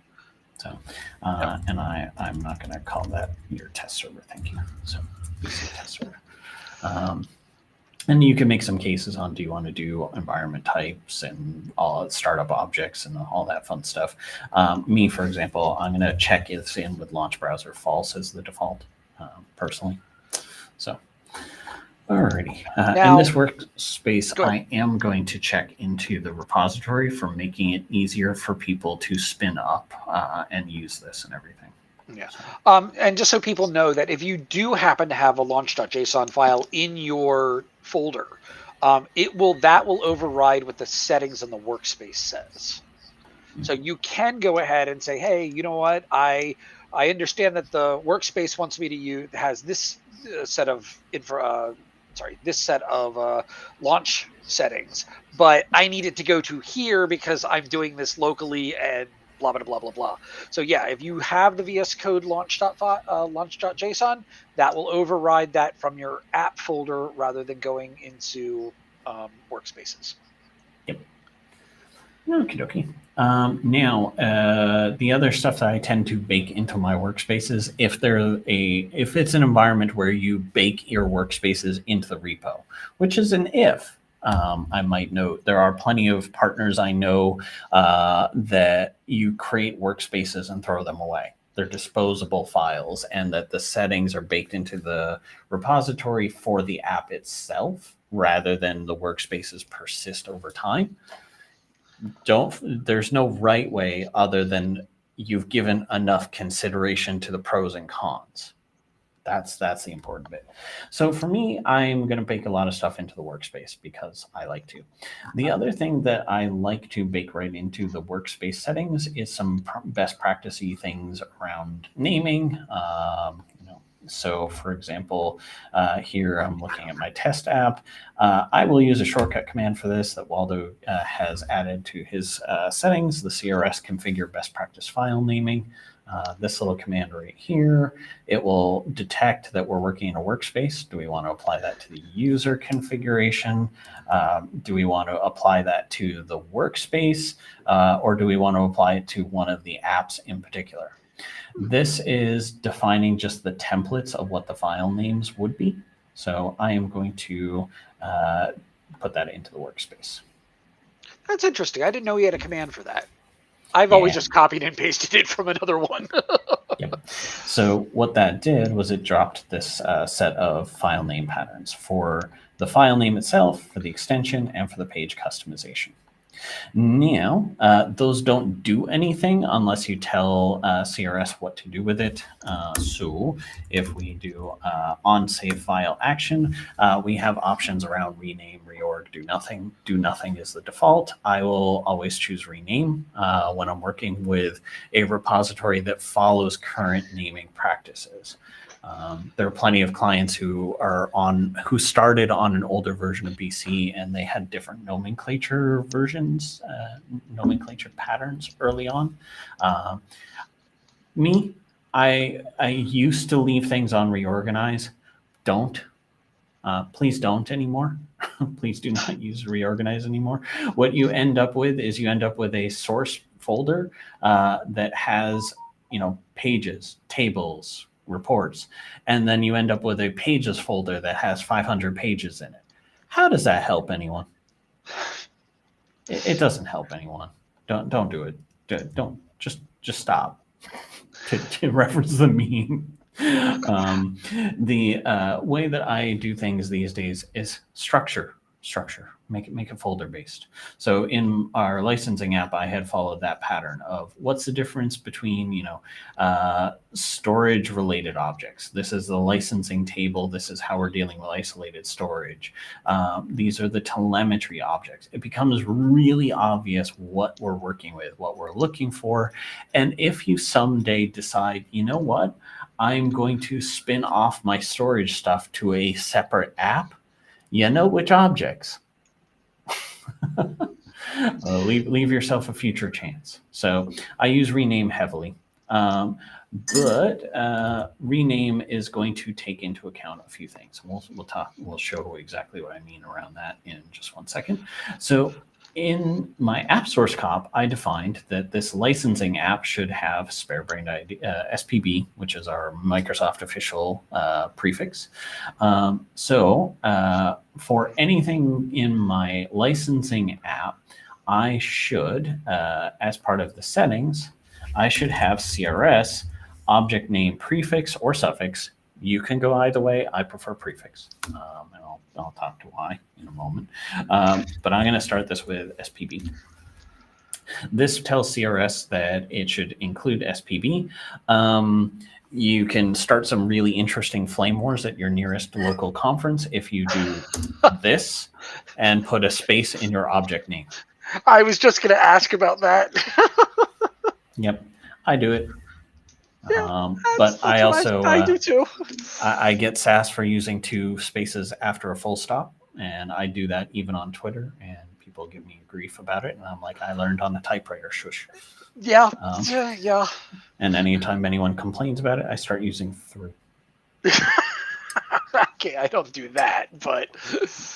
So, and I'm not going to call that your test server. Thank you. So BC test server. And you can make some cases on, do you want to do environment types and all startup objects and all that fun stuff. Me, for example, I'm going to check it's in with launch browser false as the default, personally. So, alrighty. In this workspace, I am going to check into the repository for making it easier for people to spin up and use this and everything. Yeah. And just so people know that if you do happen to have a launch.json file in your folder, that will override what the settings in the workspace says. So you can go ahead and say, hey, you know what? I understand that the workspace wants me to use, has this set of launch settings, but I need it to go to here because I'm doing this locally and blah, blah, blah, blah, blah. So yeah, if you have the VS Code launch.json, that will override that from your app folder rather than going into workspaces. Yep. Okie dokie. Now, the other stuff that I tend to bake into my workspaces, if it's an environment where you bake your workspaces into the repo, which is an if. I might note there are plenty of partners I know that you create workspaces and throw them away. They're disposable files, and that the settings are baked into the repository for the app itself rather than the workspaces persist over time. There's no right way other than you've given enough consideration to the pros and cons. That's the important bit. So for me, I'm going to bake a lot of stuff into the workspace because I like to. The other thing that I like to bake right into the workspace settings is some best practice-y things around naming. So for example, here I'm looking at my test app. I will use a shortcut command for this that Waldo has added to his settings, the CRS configure best practice file naming. This little command right here, it will detect that we're working in a workspace. Do we want to apply that to the user configuration? Do we want to apply that to the workspace? Or do we want to apply it to one of the apps in particular? This is defining just the templates of what the file names would be. So I am going to put that into the workspace. That's interesting. I didn't know he had a command for that. I've always just copied and pasted it from another one. Yep. So what that did was it dropped this set of file name patterns for the file name itself, for the extension, and for the page customization. Now, those don't do anything unless you tell CRS what to do with it. So if we do on save file action, we have options around rename, reorg, do nothing. Do nothing is the default. I will always choose rename when I'm working with a repository that follows current naming practices. There are plenty of clients who started on an older version of BC and they had different nomenclature versions, nomenclature patterns early on. Me, I used to leave things on reorganize. Don't. Please don't anymore. Please do not use reorganize anymore. What you end up with is a source folder that has, pages, tables, reports, and then you end up with a pages folder that has 500 pages in it. How does that help anyone? It doesn't help anyone. Don't do it. Don't just stop. To reference the meme. The way that I do things these days is structure. Make it folder based. So in our licensing app, I had followed that pattern of what's the difference between storage related objects. This is the licensing table. This is how we're dealing with isolated storage. These are the telemetry objects. It becomes really obvious what we're working with, what we're looking for, and if you someday decide, you know what, I'm going to spin off my storage stuff to a separate app, you know which objects. Leave yourself a future chance. So I use rename heavily, but rename is going to take into account a few things. We'll show exactly what I mean around that in just one second. So in my app source comp, I defined that this licensing app should have spare brain ID, SPB, which is our Microsoft official prefix. So for anything in my licensing app, I should, as part of the settings, I should have CRS object name prefix or suffix. You can go either way. I prefer prefix. And I'll talk to why in a moment. But I'm going to start this with SPB. This tells CRS that it should include SPB. You can start some really interesting flame wars at your nearest local conference if you do this and put a space in your object name. I was just going to ask about that. Yep, I do it. Yeah, but I also I do too. I get sass for using 2 spaces after a full stop, and I do that even on Twitter, and people give me grief about it, and I'm like, I learned on a typewriter, shush. Yeah, yeah. And anytime anyone complains about it, I start using 3. Okay, I don't do that, but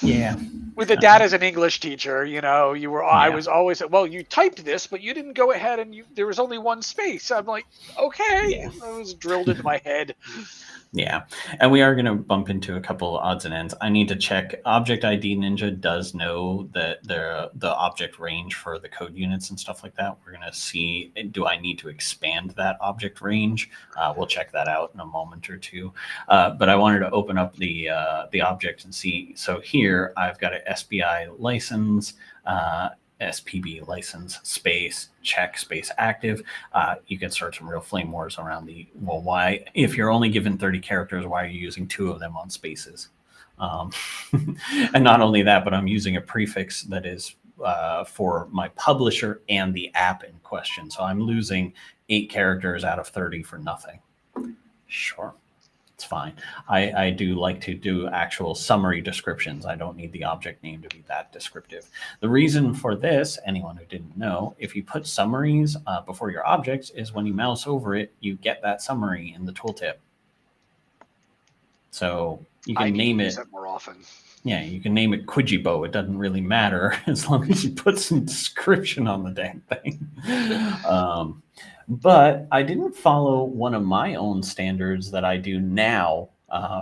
yeah. With the dad as an English teacher, I was always, well, you typed this, but you didn't go ahead and there was only 1 space. I'm like, okay, yeah. That was drilled into my head. Yeah, and we are going to bump into a couple odds and ends. I need to check. Object ID Ninja does know that the object range for the code units and stuff like that. We're going to see, do I need to expand that object range? We'll check that out in a moment or two. But I wanted to open up the object and see. So here I've got an SBI license, SPB license, space, check, space, active. You can start some real flame wars around why, if you're only given 30 characters, why are you using 2 of them on spaces? And not only that, but I'm using a prefix that is for my publisher and the app in question. So I'm losing 8 characters out of 30 for nothing. Sure. It's fine. I do like to do actual summary descriptions. I don't need the object name to be that descriptive. The reason for this, anyone who didn't know, if you put summaries before your objects, is when you mouse over it, you get that summary in the tooltip. So you can name it more often. Yeah, you can name it Quijibo. It doesn't really matter as long as you put some description on the dang thing. But I didn't follow one of my own standards that I do now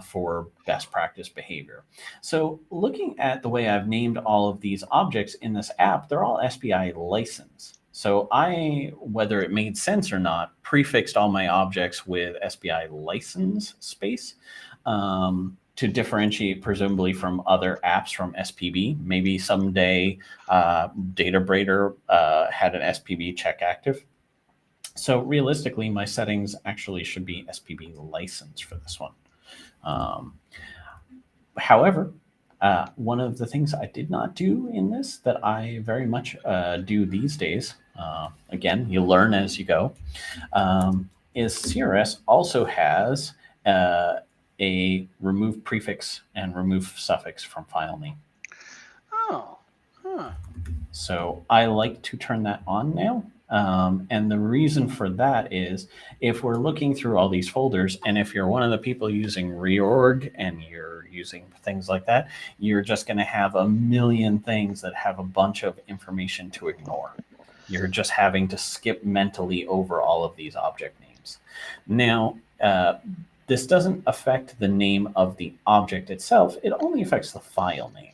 for best practice behavior. So looking at the way I've named all of these objects in this app, they're all SBI license. So I, whether it made sense or not, prefixed all my objects with SBI license space. to differentiate presumably from other apps from SPB. Maybe someday DataBrader had an SPB check active. So realistically, my settings actually should be SPB license for this one. However, one of the things I did not do in this that I very much do these days, again, you learn as you go, is CRS also has a remove prefix and remove suffix from file name. Oh, huh. So I like to turn that on now. And the reason for that is if we're looking through all these folders, and if you're one of the people using reorg and you're using things like that, you're just going to have a million things that have a bunch of information to ignore. You're just having to skip mentally over all of these object names. Now, this doesn't affect the name of the object itself. It only affects the file name.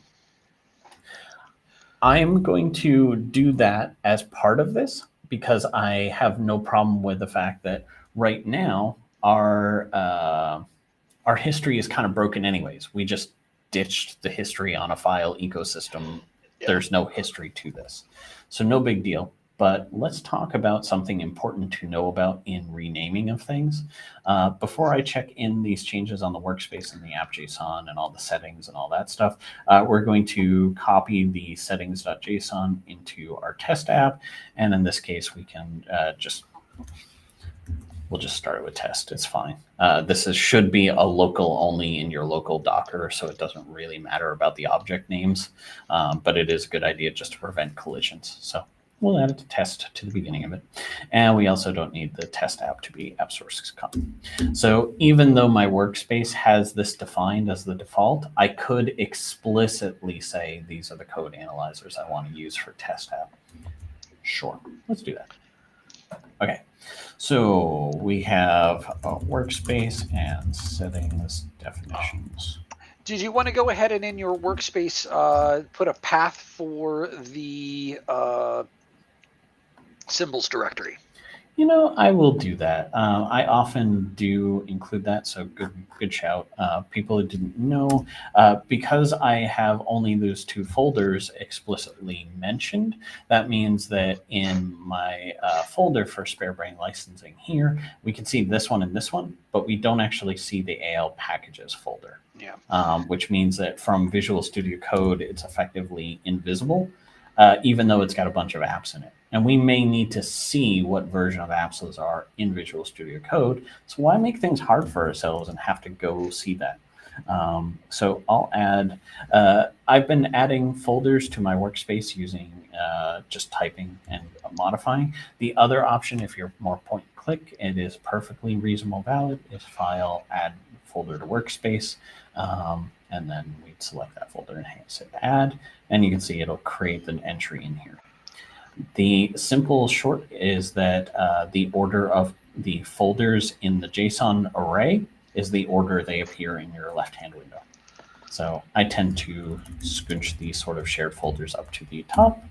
I'm going to do that as part of this because I have no problem with the fact that right now our history is kind of broken anyways. We just ditched the history on a file ecosystem. Yeah. There's no history to this. So no big deal. But let's talk about something important to know about in renaming of things. Before I check in these changes on the workspace and the app.json and all the settings and all that stuff, we're going to copy the settings.json into our test app. And in this case, we can we'll just start with test. It's fine. This should be a local only in your local Docker, so it doesn't really matter about the object names. But it is a good idea just to prevent collisions. So we'll add it to test to the beginning of it. And we also don't need the test app to be app source common. So even though my workspace has this defined as the default, I could explicitly say these are the code analyzers I want to use for test app. Sure, let's do that. Okay, so we have a workspace and settings definitions. Did you want to go ahead and in your workspace put a path for the symbols directory? You know, I will do that. I often do include that, so good shout. People who didn't know, because I have only those two folders explicitly mentioned, that means that in my folder for Spare Brain licensing here, we can see this one and this one, but we don't actually see the AL packages folder. Yeah. Which means that from Visual Studio Code, it's effectively invisible, even though it's got a bunch of apps in it. And we may need to see what version of apps those are in Visual Studio Code. So why make things hard for ourselves and have to go see that? So I'll add, I've been adding folders to my workspace using just typing and modifying. The other option, if you're more point and click, it is perfectly reasonable valid, is file, add folder to workspace. And then we'd select that folder and hit add. And you can see it'll create an entry in here. The simple short is that the order of the folders in the JSON array is the order they appear in your left-hand window. So I tend to scooch these sort of shared folders up to the top.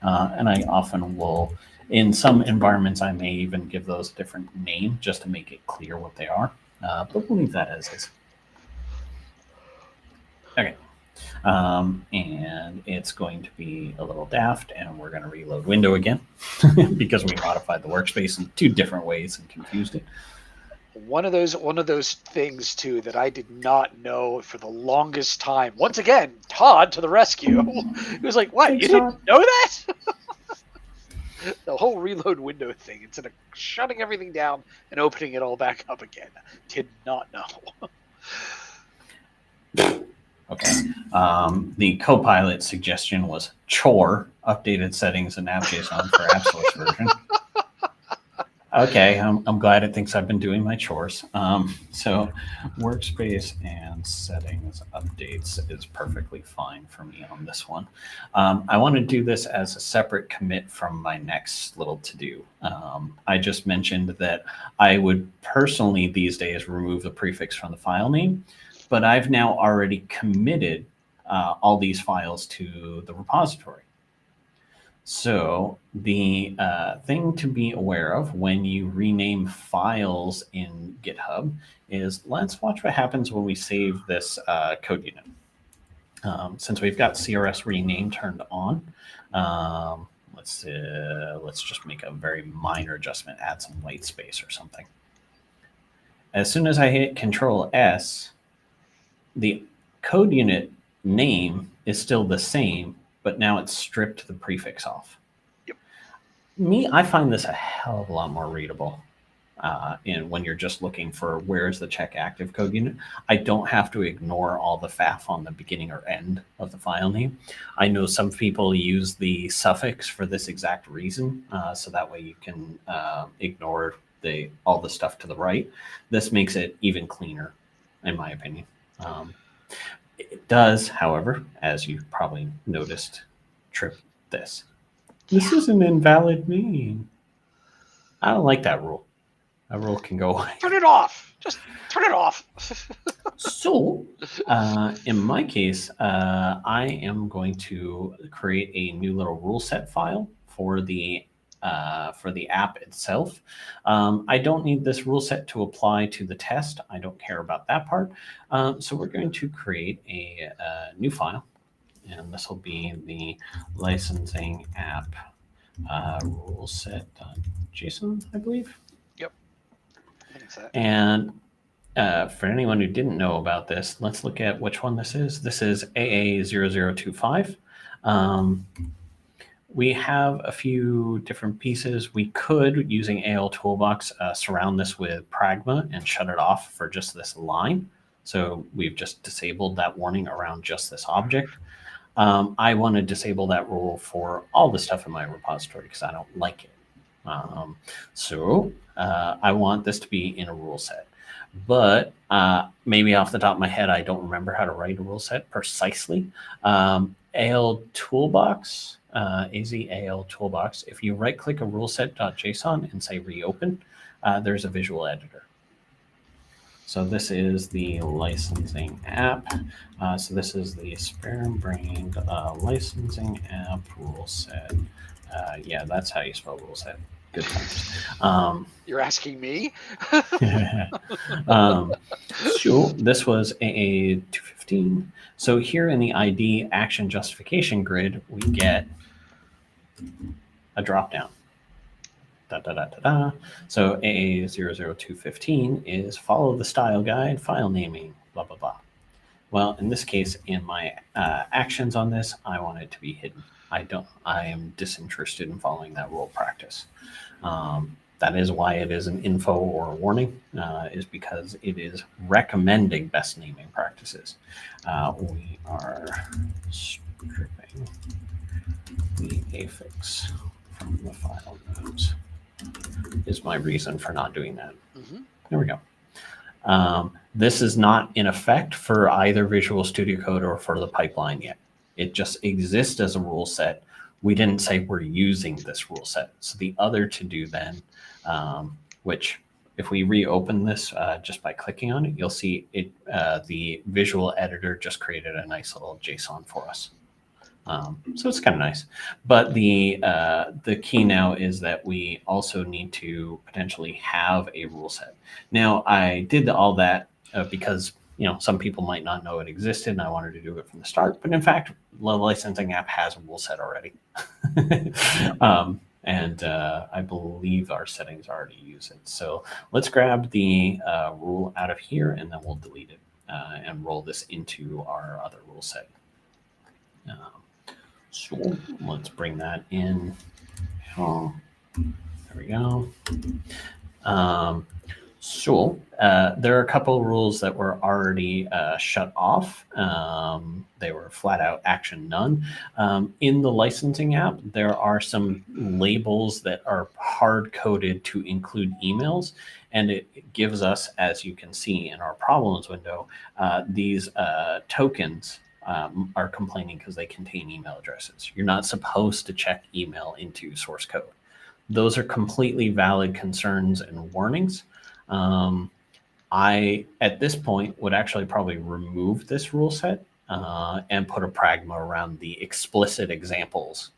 And I often will, in some environments, I may even give those a different name just to make it clear what they are. But we'll leave that as is. Okay. And it's going to be a little daft, and we're going to reload window again because we modified the workspace in two different ways and confused it. One of those things too that I did not know for the longest time. Once again, Todd to the rescue. He was like, "What? You didn't know that?" The whole reload window thing. Instead of shutting everything down and opening it all back up again. Did not know. Okay. The Copilot suggestion was chore, updated settings in app.json for app source version. Okay, I'm glad it thinks I've been doing my chores. So workspace and settings updates is perfectly fine for me on this one. I want to do this as a separate commit from my next little to-do. I just mentioned that I would personally these days remove the prefix from the file name, but I've now already committed all these files to the repository. So the thing to be aware of when you rename files in GitHub is, let's watch what happens when we save this code unit. Since we've got CRS rename turned on, let's just make a very minor adjustment, add some white space or something. As soon as I hit Control S, the code unit name is still the same, but now it's stripped the prefix off. Yep. I find this a hell of a lot more readable. When you're just looking for where's the check active code unit, I don't have to ignore all the faff on the beginning or end of the file name. I know some people use the suffix for this exact reason, so that way you can ignore all the stuff to the right. This makes it even cleaner, in my opinion. It does, however, as you probably noticed, trip this. This is an invalid name. I don't like that rule. That rule can go away. Turn it off. Just turn it off. So, in my case, I am going to create a new little rule set file for the app itself. I don't need this rule set to apply to the test. I don't care about that part. So we're going to create a new file, and this will be the licensing app rule set.json, I believe. Yep. I think so. And for anyone who didn't know about this, let's look at which one this is. This is AA0025. We have a few different pieces. We could, using AL Toolbox, surround this with Pragma and shut it off for just this line. So we've just disabled that warning around just this object. I want to disable that rule for all the stuff in my repository because I don't like it. So I want this to be in a rule set. But maybe off the top of my head, I don't remember how to write a rule set precisely. AL Toolbox, AL Toolbox, if you right-click a rule set.json and say reopen, there's a visual editor. So this is the licensing app. So this is the spare-brained licensing app rule set. Yeah, that's how you spell rule set. Good times. You're asking me? So this was AA215. So here in the ID action justification grid, we get a dropdown. So AA00215 is follow the style guide, file naming, blah, blah, blah. Well, in this case, in my actions on this, I want it to be hidden. I am disinterested in following that rule practice. That is why it is an info or a warning, is because it is recommending best naming practices. We are stripping the affix from the file names is my reason for not doing that. Mm-hmm. There we go. This is not in effect for either Visual Studio Code or for the pipeline yet. It just exists as a rule set. We didn't say we're using this rule set. So the other to do then, which if we reopen this just by clicking on it, you'll see it. The visual editor just created a nice little JSON for us. So it's kind of nice. But the key now is that we also need to potentially have a rule set. Now, I did all that because some people might not know it existed, and I wanted to do it from the start. But in fact, the licensing app has a rule set already. And I believe our settings already use it. So let's grab the rule out of here, and then we'll delete it and roll this into our other rule set. So let's bring that in. Oh, there we go. So there are a couple of rules that were already shut off. They were flat out action none. In the licensing app, there are some labels that are hard coded to include emails. And it gives us, as you can see in our problems window, these tokens are complaining because they contain email addresses. You're not supposed to check email into source code. Those are completely valid concerns and warnings. I, at this point, would actually probably remove this rule set and put a pragma around the explicit examples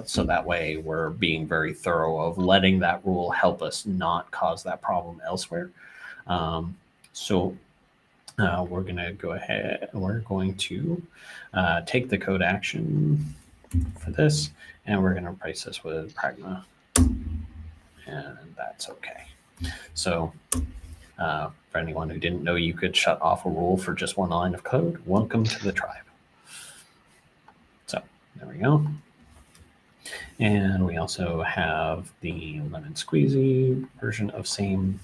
So that way we're being very thorough of letting that rule help us not cause that problem elsewhere. So we're going to go ahead. We're going to take the code action for this, and we're going to replace this with pragma. And that's okay. So for anyone who didn't know you could shut off a rule for just one line of code, welcome to the tribe. So there we go. And we also have the lemon squeezy version of same.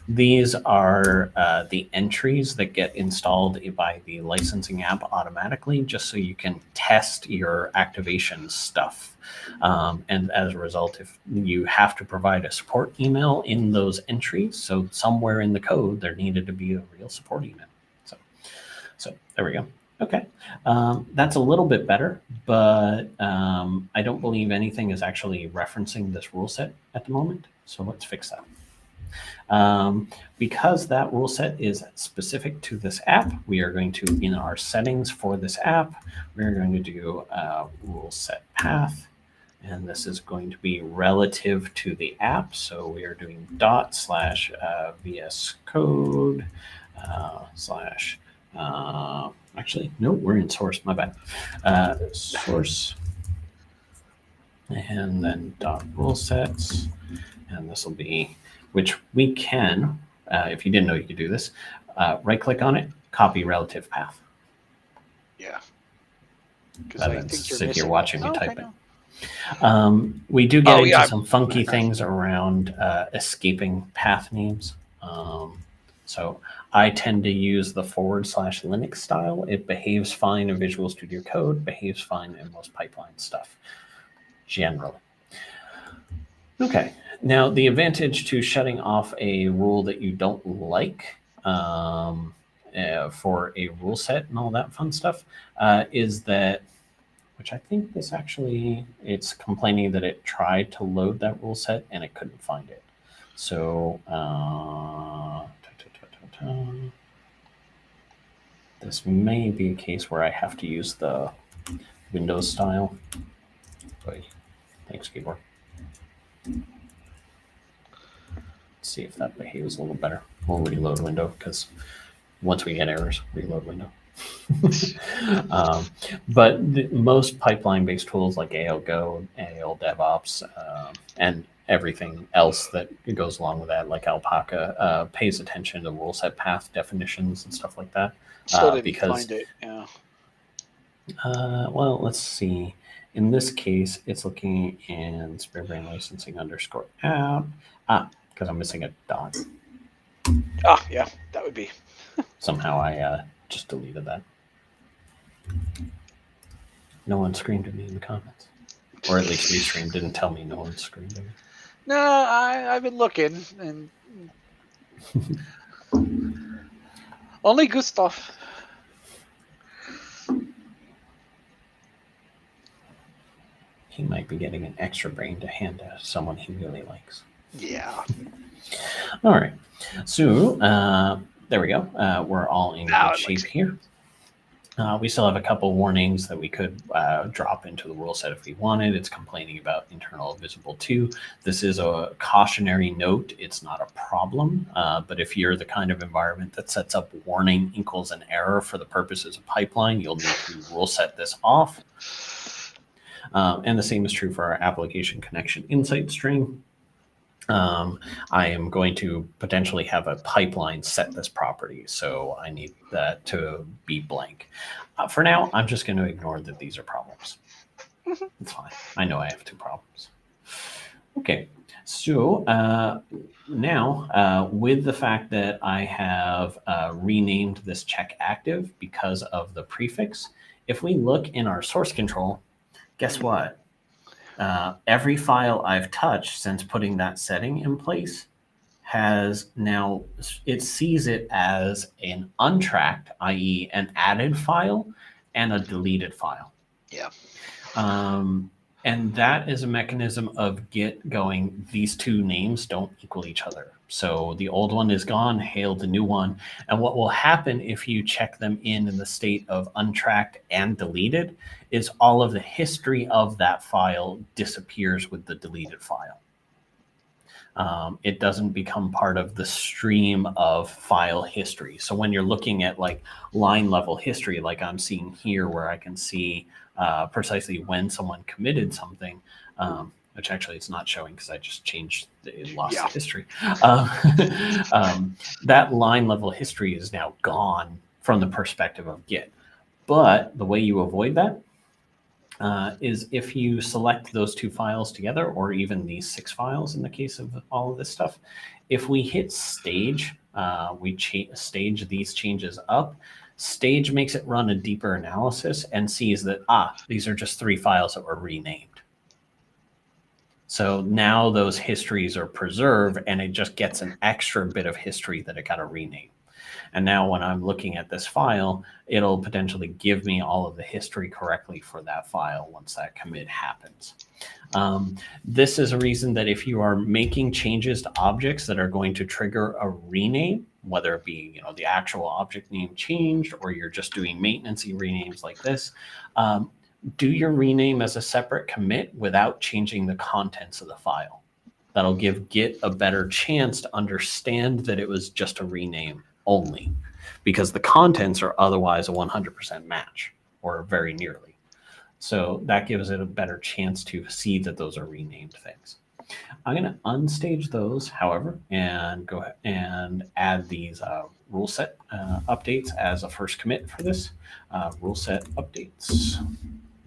These are the entries that get installed by the licensing app automatically, just so you can test your activation stuff. And as a result, if you have to provide a support email in those entries, so somewhere in the code, there needed to be a real support email. So there we go. Okay, that's a little bit better, but I don't believe anything is actually referencing this rule set at the moment. So let's fix that. Because that rule set is specific to this app, we are going to, in our settings for this app, we're going to do rule set path. And this is going to be relative to the app. So we are doing ./VS Code / actually, no, we're in source, my bad. Source, and then .rule sets, and this will be, which we can, if you didn't know you could do this, right click on it, copy relative path. Yeah. I think sit here watching me type it. No. We do get into some funky things around escaping path names. So I tend to use the / Linux style. It behaves fine in Visual Studio Code, behaves fine in most pipeline stuff, generally. Okay, now the advantage to shutting off a rule that you don't like for a rule set and all that fun stuff is that, which I think this actually, it's complaining that it tried to load that rule set and it couldn't find it. So this may be a case where I have to use the Windows style. Boy, thanks, keyboard. Let's see if that behaves a little better. We'll reload window, because once we get errors, reload window. But most pipeline-based tools like ALGo, AL DevOps, and everything else that goes along with that, like Alpaca, pays attention to rule set path definitions and stuff like that. Still didn't find it, yeah. Well, let's see. In this case, it's looking in SpareBrain licensing _app. Because I'm missing a dot. Yeah, that would be. Somehow I just deleted that. No one screamed at me in the comments. Or at least Restream didn't tell me no one screamed at me. No, I've been looking, and only good stuff. He might be getting an extra brain to hand to someone he really likes. Yeah. All right. So there we go. We're all in good shape here. We still have a couple warnings that we could drop into the rule set if we wanted. It's complaining about internal visible to. This is a cautionary note. It's not a problem. But if you're the kind of environment that sets up warning equals an error for the purposes of pipeline, you'll need to rule set this off. And the same is true for our application connection insight string. I am going to potentially have a pipeline set this property, so I need that to be blank. For now, I'm just going to ignore that these are problems. It's fine. I know I have 2 problems. Okay, so now with the fact that I have renamed this check active because of the prefix, if we look in our source control, guess what? Every file I've touched since putting that setting in place has now, it sees it as an untracked, i.e. an added file, and a deleted file. Yeah. And that is a mechanism of Git going, these two names don't equal each other. So the old one is gone, hail the new one. And what will happen if you check them in the state of untracked and deleted is all of the history of that file disappears with the deleted file. It doesn't become part of the stream of file history. So when you're looking at like line level history, like I'm seeing here, where I can see precisely when someone committed something, which actually it's not showing because I just changed it, lost the history. That line level history is now gone from the perspective of Git. But the way you avoid that is if you select those two files together, or even these 6 files in the case of all of this stuff, if we hit stage, we stage these changes up, stage makes it run a deeper analysis and sees that, these are just 3 files that were renamed. So now those histories are preserved, and it just gets an extra bit of history that it got to rename. And now when I'm looking at this file, it'll potentially give me all of the history correctly for that file once that commit happens. This is a reason that if you are making changes to objects that are going to trigger a rename, whether it be the actual object name changed, or you're just doing maintenance-y renames like this, do your rename as a separate commit without changing the contents of the file. That'll give Git a better chance to understand that it was just a rename only, because the contents are otherwise a 100% match, or very nearly. So that gives it a better chance to see that those are renamed things. I'm going to unstage those, however, and go ahead and add these rule set updates as a first commit for this. Rule set updates,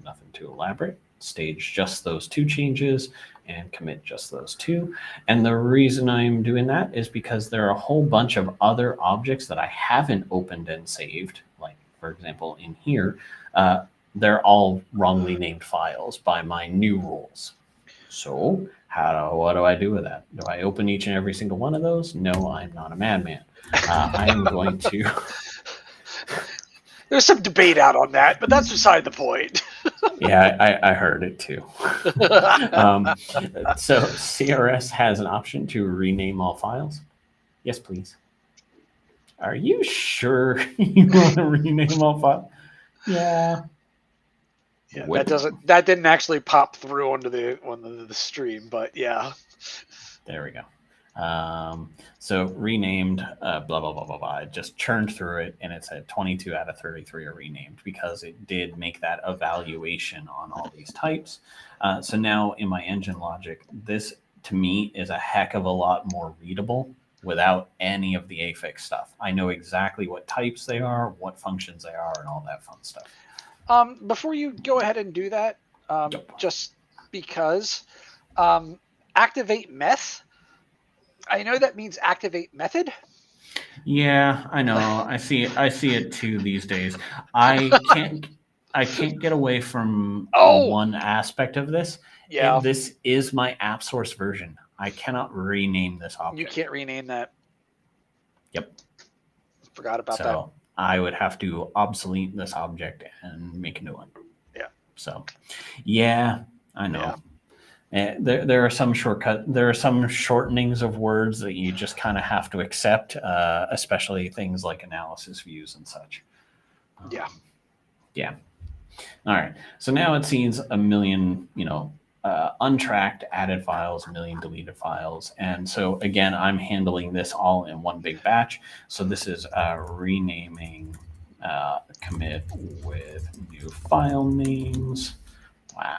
nothing too elaborate. Stage just those 2 changes and commit just those 2. And the reason I'm doing that is because there are a whole bunch of other objects that I haven't opened and saved. Like, for example, in here, they're all wrongly named files by my new rules. So what do I do with that? Do I open each and every single one of those? No, I'm not a madman. I am going to... There's some debate out on that, but that's beside the point. Yeah, I heard it too. So CRS has an option to rename all files. Yes, please. Are you sure you want to rename all files? Yeah. That didn't actually pop through onto the stream, but yeah. There we go. So renamed, blah, blah, blah, blah, blah. It just churned through it, and it said 22 out of 33 are renamed because it did make that evaluation on all these types. So now in my engine logic, this to me is a heck of a lot more readable without any of the affix stuff. I know exactly what types they are, what functions they are, and all that fun stuff. Before you go ahead and do that, just because activate meth, I know that means activate method. Yeah, I know. I see it too these days. I can't get away from one aspect of this. Yeah. This is my app source version. I cannot rename this object. You can't rename that. Yep. Forgot about that. I would have to obsolete this object and make a new one. Yeah. So, yeah, I know. Yeah. There are some there are some shortenings of words that you just kind of have to accept, especially things like analysis views and such. Yeah. All right. So now it sees a million, untracked added files, a million deleted files. And so again, I'm handling this all in one big batch. So this is renaming commit with new file names. Wow.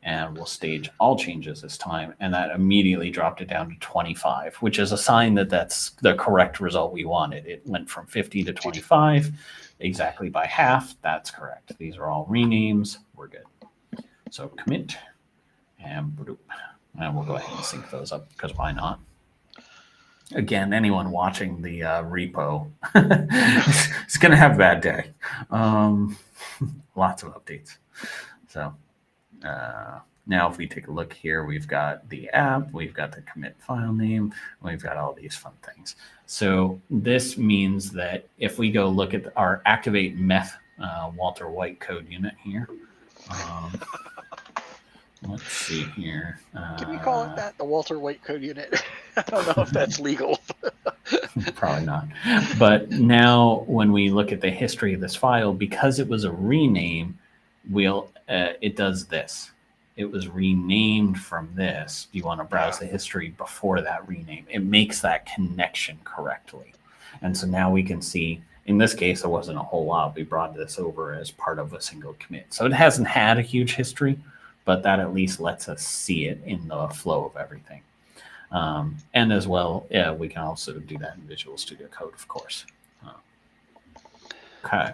And we'll stage all changes this time. And that immediately dropped it down to 25, which is a sign that that's the correct result we wanted. It went from 50 to 25, exactly by half. That's correct. These are all renames. We're good. So commit and we'll go ahead and sync those up because why not? Again, anyone watching the repo is going to have a bad day. Lots of updates. So now if we take a look here, we've got the app, we've got the commit file name, we've got all these fun things. So this means that if we go look at our activate meth Walter White code unit here, let's see here. Can we call it that? The Walter White Code Unit? I don't know if that's legal. Probably not. But now when we look at the history of this file, because it was a rename, it does this. It was renamed from this. Do you want to browse the history before that rename? It makes that connection correctly. And so now we can see, in this case, it wasn't a whole lot. We brought this over as part of a single commit. So it hasn't had a huge history, but that at least lets us see it in the flow of everything. And as well, we can also do that in Visual Studio Code, of course. Okay.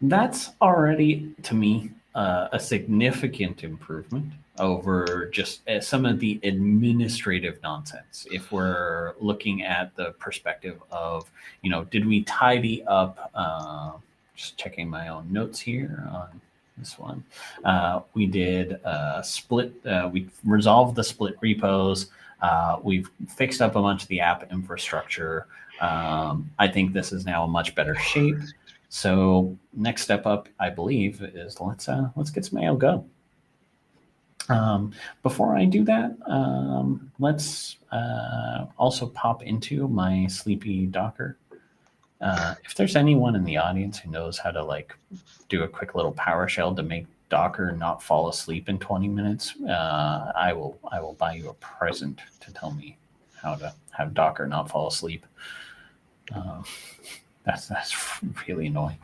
That's already, to me, a significant improvement over just some of the administrative nonsense. If we're looking at the perspective of, did we tidy up, just checking my own notes here on this one. We did split, we resolved the split repos. We've fixed up a bunch of the app infrastructure. I think this is now a much better shape. So next step up, I believe, is let's get some ALGO. Before I do that, let's also pop into my sleepy Docker. If there's anyone in the audience who knows how to do a quick little PowerShell to make Docker not fall asleep in 20 minutes, I will buy you a present to tell me how to have Docker not fall asleep. That's really annoying.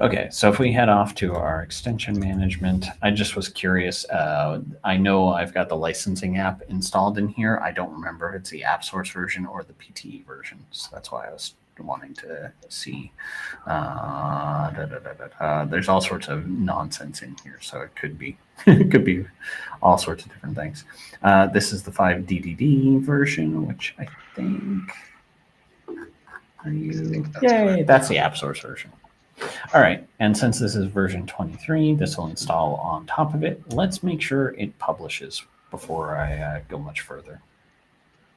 Okay, so if we head off to our extension management, I just was curious. I know I've got the licensing app installed in here. I don't remember if it's the app source version or the PTE version. So that's why I was wanting to see. There's all sorts of nonsense in here, so it could be all sorts of different things. This is the 5DDD version, which I think. That's the app source version. All right, and since this is version 23, this will install on top of it. Let's make sure it publishes before I go much further.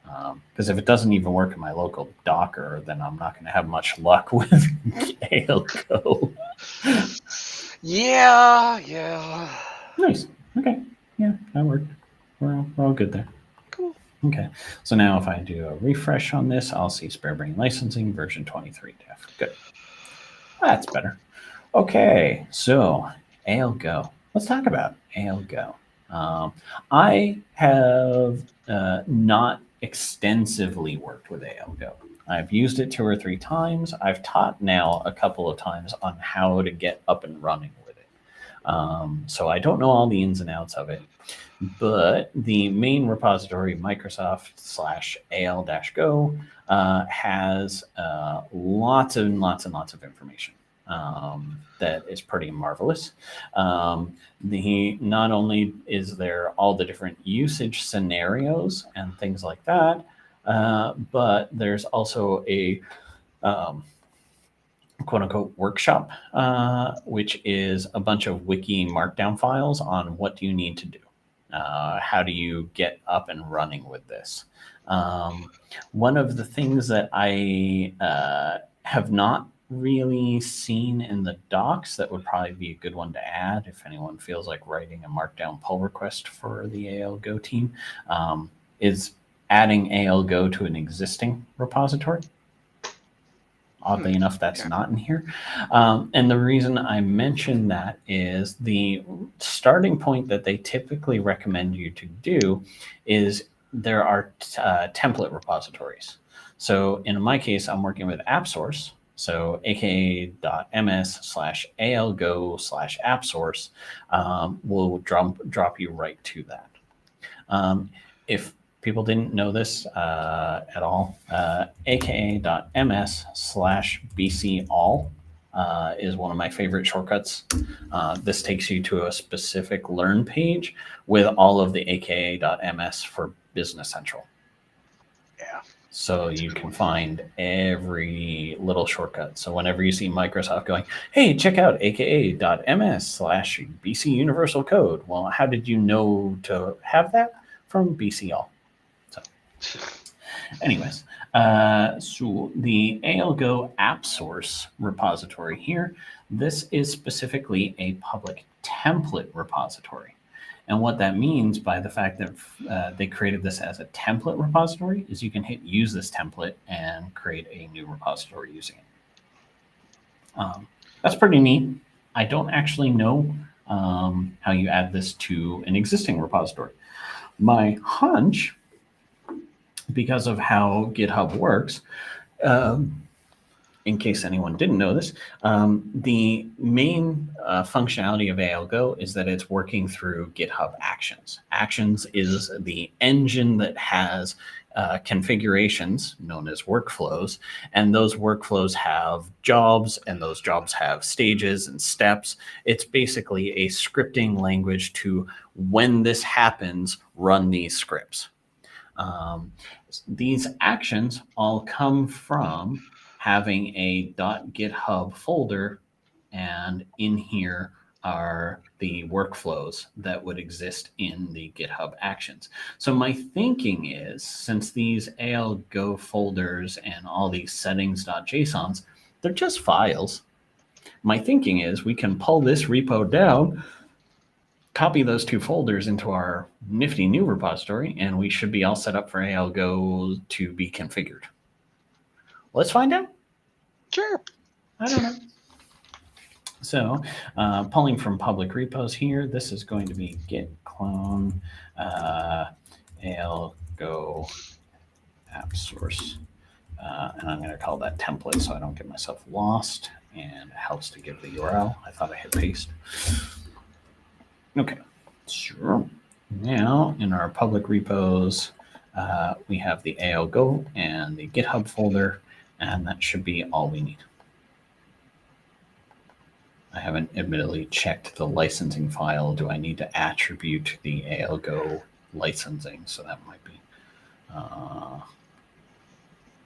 Because if it doesn't even work in my local Docker, then I'm not going to have much luck with ALGO. Yeah. Nice. Okay. Yeah, that worked. We're all good there. Okay, so now if I do a refresh on this, I'll see Spare Brain Licensing version 23 def. Good. That's better. Okay, so ALGO. Let's talk about ALGO. I have not extensively worked with ALGO. I've used it 2 or 3 times. I've taught now a couple of times on how to get up and running with it. So I don't know all the ins and outs of it. But the main repository, Microsoft/AL-Go, has lots and lots of information that is pretty marvelous. Not only is there all the different usage scenarios and things like that, but there's also a quote-unquote workshop, which is a bunch of wiki markdown files on what do you need to do. How do you get up and running with this? One of the things that I have not really seen in the docs that would probably be a good one to add if anyone feels like writing a markdown pull request for the ALGO team, is adding ALGO to an existing repository. Oddly enough, that's not in here. And the reason I mention that is the starting point that they typically recommend you to do is there are template repositories. So in my case, I'm working with AppSource. So aka.ms/algo/appsource will drop you right to that. If people didn't know this at all, aka.ms/bcall is one of my favorite shortcuts. This takes you to a specific learn page with all of the aka.ms for Business Central. Yeah. So you can find every little shortcut. So whenever you see Microsoft going, hey, check out aka.ms/BC Universal Code. Well, how did you know to have that? From BCall. So anyways, so the ALGO app source repository here, This is specifically a public template repository. And what that means by the fact that they created this as a template repository is you can hit use this template and create a new repository using it. That's pretty neat. I don't actually know how you add this to an existing repository. My hunch, because of how GitHub works, in case anyone didn't know this, the main functionality of ALGO is that it's working through GitHub Actions. Actions is the engine that has configurations known as workflows, and those workflows have jobs, and those jobs have stages and steps. It's basically a scripting language to, when this happens, run these scripts. These actions all come from having a .github folder, and in here are the workflows that would exist in the GitHub Actions. So my thinking is, since these ALGO folders and all these settings.jsons, they're just files. My thinking is we can pull this repo down, copy those two folders into our nifty new repository, and we should be all set up for ALGO to be configured. Let's find out. Sure. I don't know. So pulling from public repos here, this is going to be git clone ALGO app source. And I'm going to call that template so I don't get myself lost, and it helps to give the URL. I thought I hit paste. Okay, sure. Now in our public repos, we have the ALGO and the GitHub folder, and that should be all we need. I haven't admittedly checked the licensing file. Do I need to attribute the ALGO licensing? So that might be, I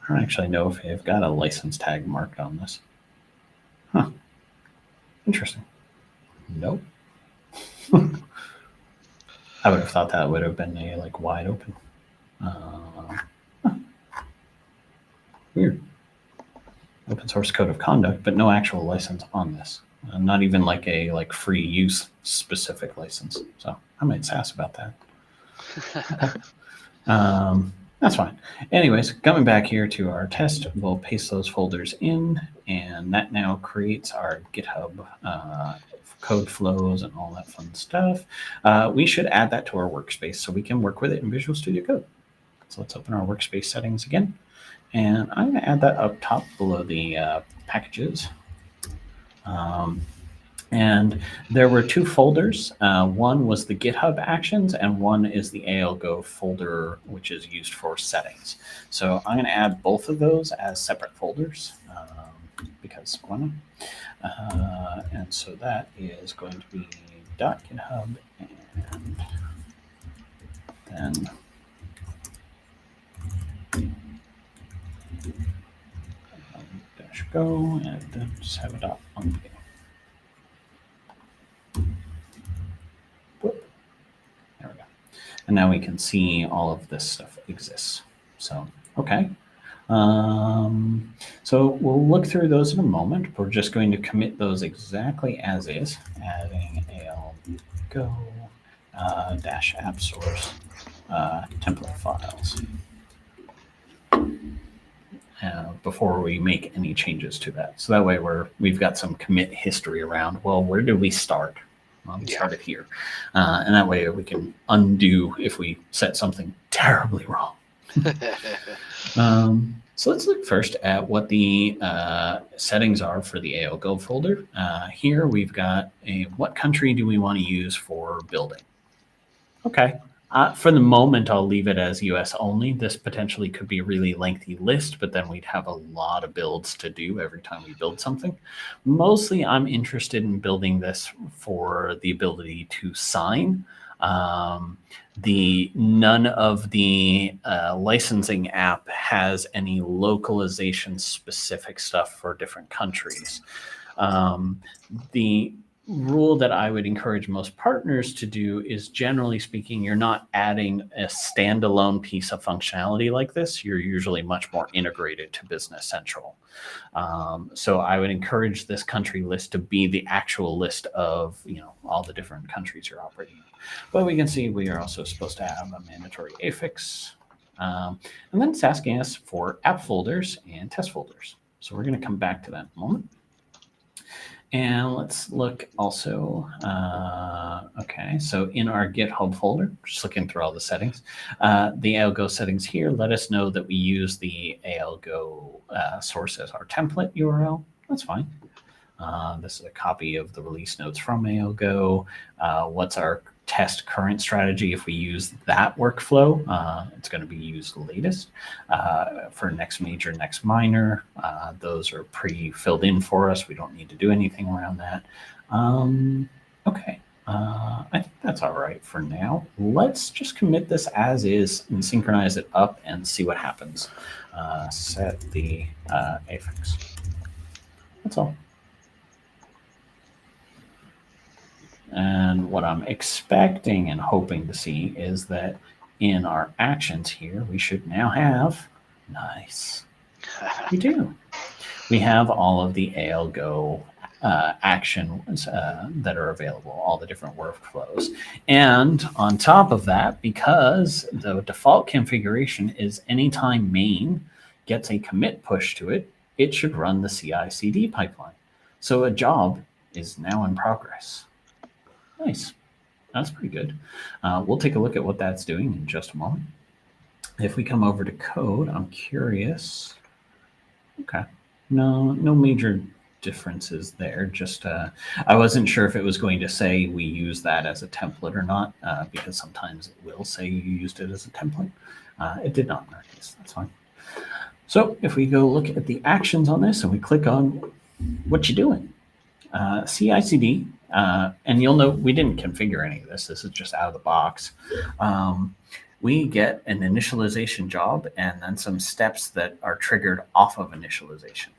don't actually know if they've got a license tag marked on this. Huh, interesting. Nope. I would have thought that would have been a wide open. Weird. Open source code of conduct, but no actual license on this. Not even a free use specific license. So I might sass about that. Okay. That's fine. Anyways, coming back here to our test, we'll paste those folders in, and that now creates our GitHub code flows and all that fun stuff. We should add that to our workspace so we can work with it in Visual Studio Code. So let's open our workspace settings again. And I'm going to add that up top below the packages. And there were two folders. One was the GitHub Actions, and one is the ALGO folder, which is used for settings. So I'm going to add both of those as separate folders because why not? And so that is going to be .github and then -go, and then just have a dot on the beginning. Whoop. There we go. And now we can see all of this stuff exists. So, okay. So we'll look through those in a moment. We're just going to commit those exactly as is, adding ALGO -app source template files. Before we make any changes to that. So that way we've got some commit history around, well, where do we start? Well, we started here. And that way we can undo if we set something terribly wrong. So let's look first at what the settings are for the ALGO folder. Here we've got what country do we want to use for building? Okay. For the moment, I'll leave it as US only. This potentially could be a really lengthy list, but then we'd have a lot of builds to do every time we build something. Mostly, I'm interested in building this for the ability to sign. None of the licensing app has any localization specific stuff for different countries. The rule that I would encourage most partners to do is, generally speaking, you're not adding a standalone piece of functionality like this. You're usually much more integrated to Business Central. So I would encourage this country list to be the actual list of, all the different countries you're operating in. But we can see we are also supposed to have a mandatory affix. And then it's asking us for app folders and test folders. So we're going to come back to that in a moment. And let's look also, okay, so in our GitHub folder, just looking through all the settings, the ALGO settings here let us know that we use the ALGO source as our template URL. That's fine. This is a copy of the release notes from ALGO. What's our test current strategy? If we use that workflow, it's going to be used latest. For next major, next minor, those are pre-filled in for us. We don't need to do anything around that. Okay, I think that's all right for now. Let's just commit this as is and synchronize it up and see what happens. Set the affix. That's all. And what I'm expecting and hoping to see is that in our actions here, we should now have, nice, we do. We have all of the ALGO actions that are available, all the different workflows. And on top of that, because the default configuration is anytime main gets a commit push to it, it should run the CI/CD pipeline. So a job is now in progress. Nice. That's pretty good. We'll take a look at what that's doing in just a moment. If we come over to code, I'm curious. Okay. No major differences there. Just I wasn't sure if it was going to say we use that as a template or not, because sometimes it will say you used it as a template. It did not in our case. That's fine. So if we go look at the actions on this and we click on what you doing, CI/CD. And you'll note we didn't configure any of this. This is just out of the box. We get an initialization job and then some steps that are triggered off of initialization.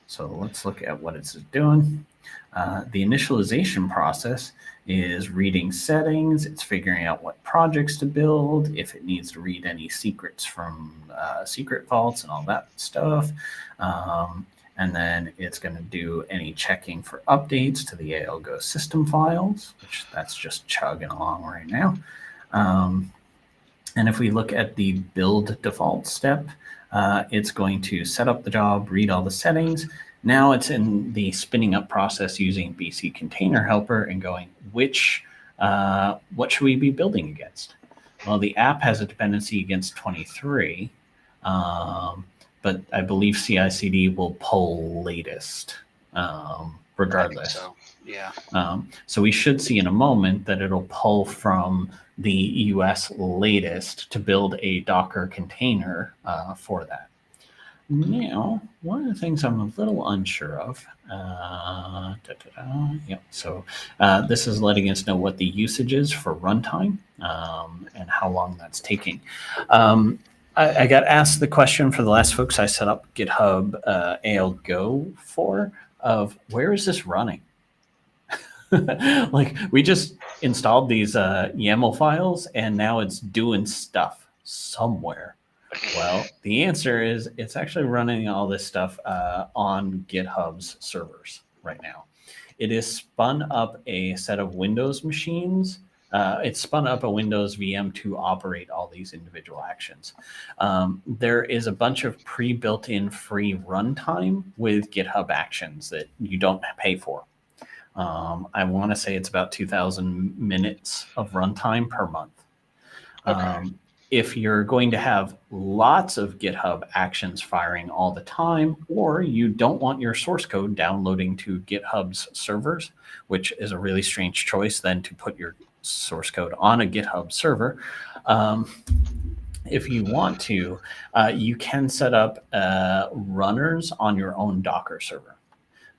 So let's look at what it's doing. The initialization process is reading settings. It's figuring out what projects to build, if it needs to read any secrets from secret vaults and all that stuff. And then it's going to do any checking for updates to the ALGO system files, which that's just chugging along right now. And if we look at the build default step, it's going to set up the job, read all the settings. Now it's in the spinning up process using BC Container Helper and going, what should we be building against? Well, the app has a dependency against 23. But I believe CI/CD will pull latest, regardless. I think so. Yeah. So we should see in a moment that it'll pull from the US latest to build a Docker container for that. Now, one of the things I'm a little unsure of, so this is letting us know what the usage is for runtime and how long that's taking. I got asked the question for the last folks I set up GitHub ALGO for of where is this running? Like we just installed these YAML files and now it's doing stuff somewhere. Well, the answer is it's actually running all this stuff on GitHub's servers right now. It is spun up a set of Windows machines. It's spun up a Windows VM to operate all these individual actions. There is a bunch of pre-built-in free runtime with GitHub Actions that you don't pay for. I want to say it's about 2,000 minutes of runtime per month. Okay. If you're going to have lots of GitHub Actions firing all the time, or you don't want your source code downloading to GitHub's servers, which is a really strange choice then to put your source code on a GitHub server. If you want to, you can set up runners on your own Docker server.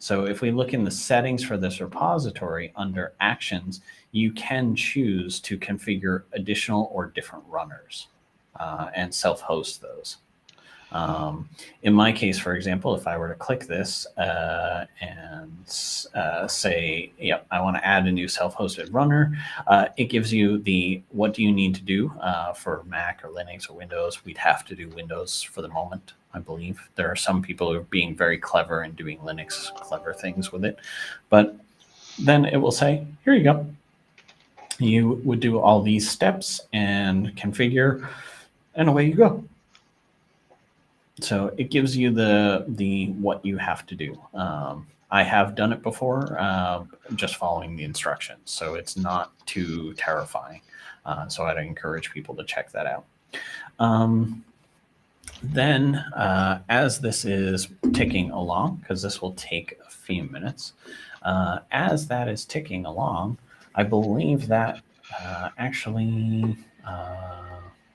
So if we look in the settings for this repository under actions, you can choose to configure additional or different runners and self-host those. In my case, for example, if I were to click this and say, yep, I want to add a new self-hosted runner, it gives you the what do you need to do for Mac or Linux or Windows. We'd have to do Windows for the moment, I believe. There are some people who are being very clever and doing Linux clever things with it. But then it will say, here you go. You would do all these steps and configure, and away you go. So it gives you the what you have to do. I have done it before, just following the instructions, so it's not too terrifying. So I'd encourage people to check that out. Then, as this is ticking along, because this will take a few minutes, as that is ticking along, I believe that actually,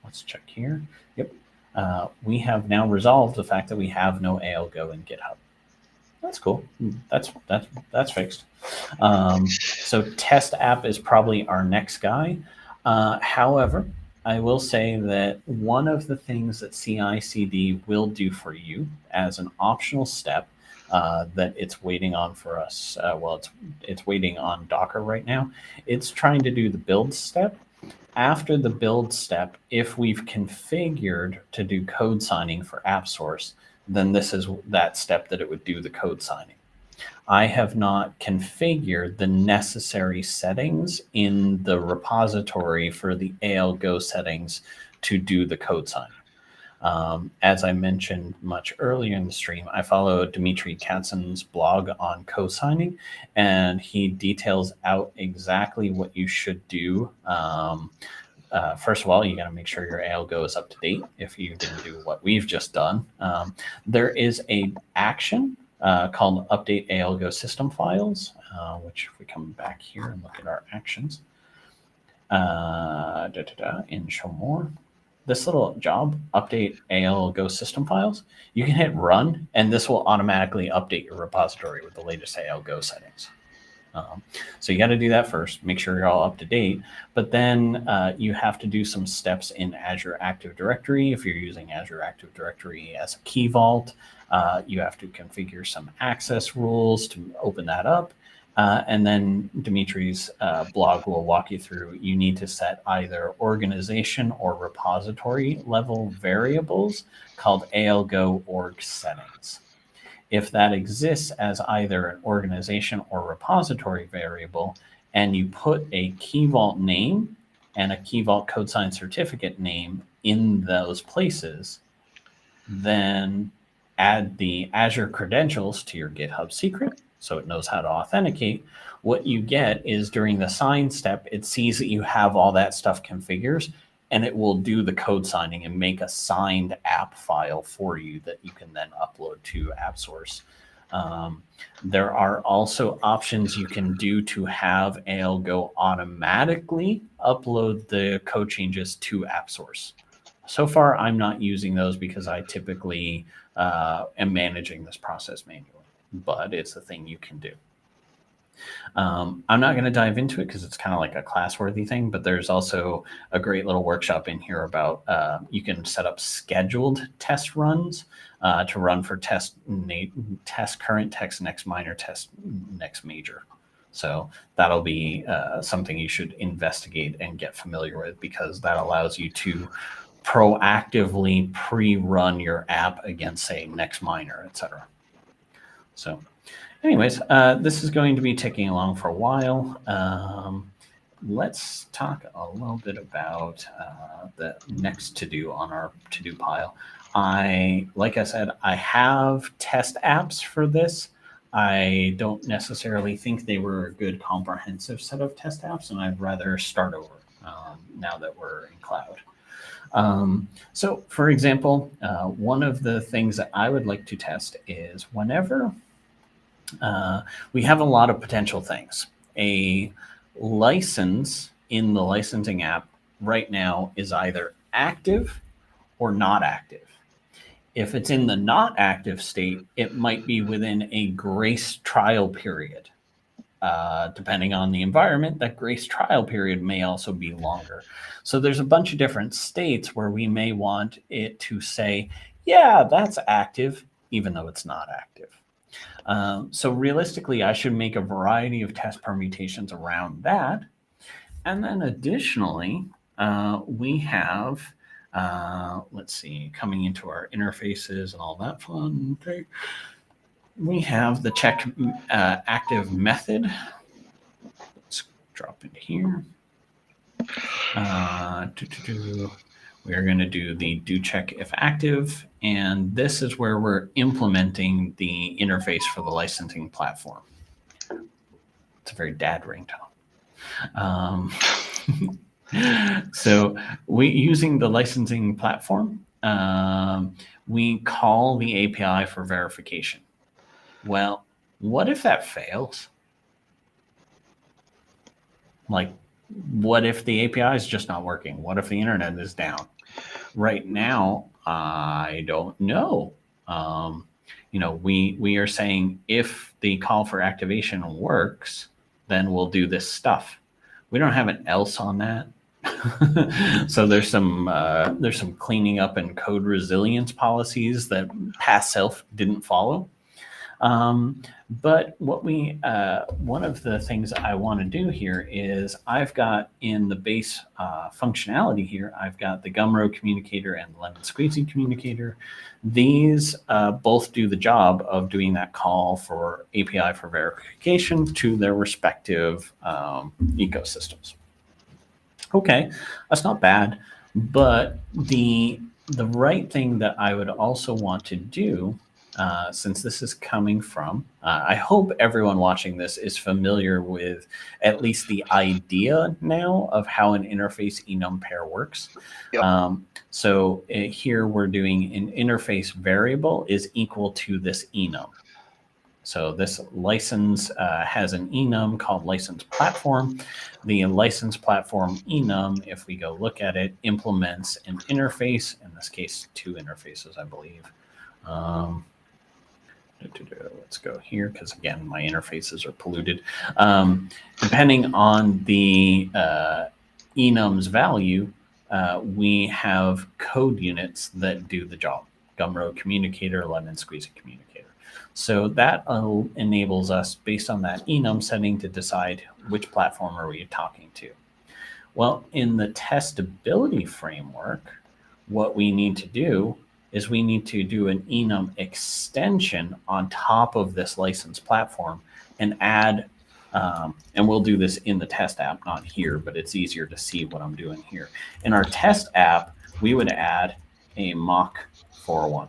let's check here. Yep. We have now resolved the fact that we have no ALGO in GitHub. That's cool. That's fixed. So test app is probably our next guy. However, I will say that one of the things that CI/CD will do for you as an optional step that it's waiting on for us. It's waiting on Docker right now. It's trying to do the build step. After the build step, if we've configured to do code signing for AppSource, then this is that step that it would do the code signing. I have not configured the necessary settings in the repository for the ALGO settings to do the code signing. As I mentioned much earlier in the stream, I follow Dmitry Katzin's blog on co-signing, and he details out exactly what you should do. First of all, you got to make sure your ALGO is up to date if you didn't do what we've just done. There is a action called Update ALGO System Files, which if we come back here and look at our actions, in Show More, this little job, Update ALGO System Files, you can hit Run, and this will automatically update your repository with the latest ALGO settings. So you got to do that first, make sure you're all up to date, but then you have to do some steps in Azure Active Directory. If you're using Azure Active Directory as a key vault, you have to configure some access rules to open that up. And then Dimitri's blog will walk you through. You need to set either organization or repository level variables called ALGO org settings. If that exists as either an organization or repository variable, and you put a key vault name and a key vault code sign certificate name in those places, then add the Azure credentials to your GitHub secret so it knows how to authenticate. What you get is during the sign step, it sees that you have all that stuff configured, and it will do the code signing and make a signed app file for you that you can then upload to AppSource. There are also options you can do to have ALGO automatically upload the code changes to AppSource. So far, I'm not using those because I typically am managing this process manually, but it's a thing you can do. I'm not going to dive into it because it's kind of like a class-worthy thing, but there's also a great little workshop in here about you can set up scheduled test runs to run for test current, test next minor, test next major. So that'll be something you should investigate and get familiar with, because that allows you to proactively pre-run your app against, say, next minor, etc. So anyways, this is going to be ticking along for a while. Let's talk a little bit about the next to-do on our to-do pile. Like I said, I have test apps for this. I don't necessarily think they were a good comprehensive set of test apps, and I'd rather start over now that we're in cloud. So for example, one of the things that I would like to test is whenever we have a lot of potential things. A license in the licensing app right now is either active or not active. If it's in the not active state, it might be within a grace trial period. Depending on the environment, that grace trial period may also be longer. So there's a bunch of different states where we may want it to say, yeah, that's active, even though it's not active. So realistically, I should make a variety of test permutations around that. And then additionally, we have, let's see, coming into our interfaces and all that fun thing, we have the check active method. Let's drop into here. We are going to do the do check if active, and this is where we're implementing the interface for the licensing platform. It's a very dad ringtone. So we using the licensing platform, we call the API for verification. Well, what if that fails? Like, what if the API is just not working? What if the internet is down? Right now, I don't know. We are saying if the call for activation works, then we'll do this stuff. We don't have an else on that. So there's some cleaning up and code resilience policies that past self didn't follow. But one of the things I want to do here is I've got in the base functionality here, I've got the Gumroad communicator and the Lemon Squeezy communicator. These both do the job of doing that call for API for verification to their respective ecosystems. Okay, that's not bad, but the right thing that I would also want to do, since this is coming from, I hope everyone watching this is familiar with at least the idea now of how an interface enum pair works. Yep. So here we're doing an interface variable is equal to this enum. So this license has an enum called license platform. The license platform enum, if we go look at it, implements an interface, in this case, 2 interfaces, I believe. Let's go here, because again, my interfaces are polluted. Depending on the enum's value, we have code units that do the job. Gumroad communicator, Lemon Squeezy communicator. So that enables us, based on that enum setting, to decide which platform are we talking to. Well, in the testability framework, what we need to do is we need to do an enum extension on top of this license platform and add, and we'll do this in the test app, not here, but it's easier to see what I'm doing here. In our test app, we would add a mock 401.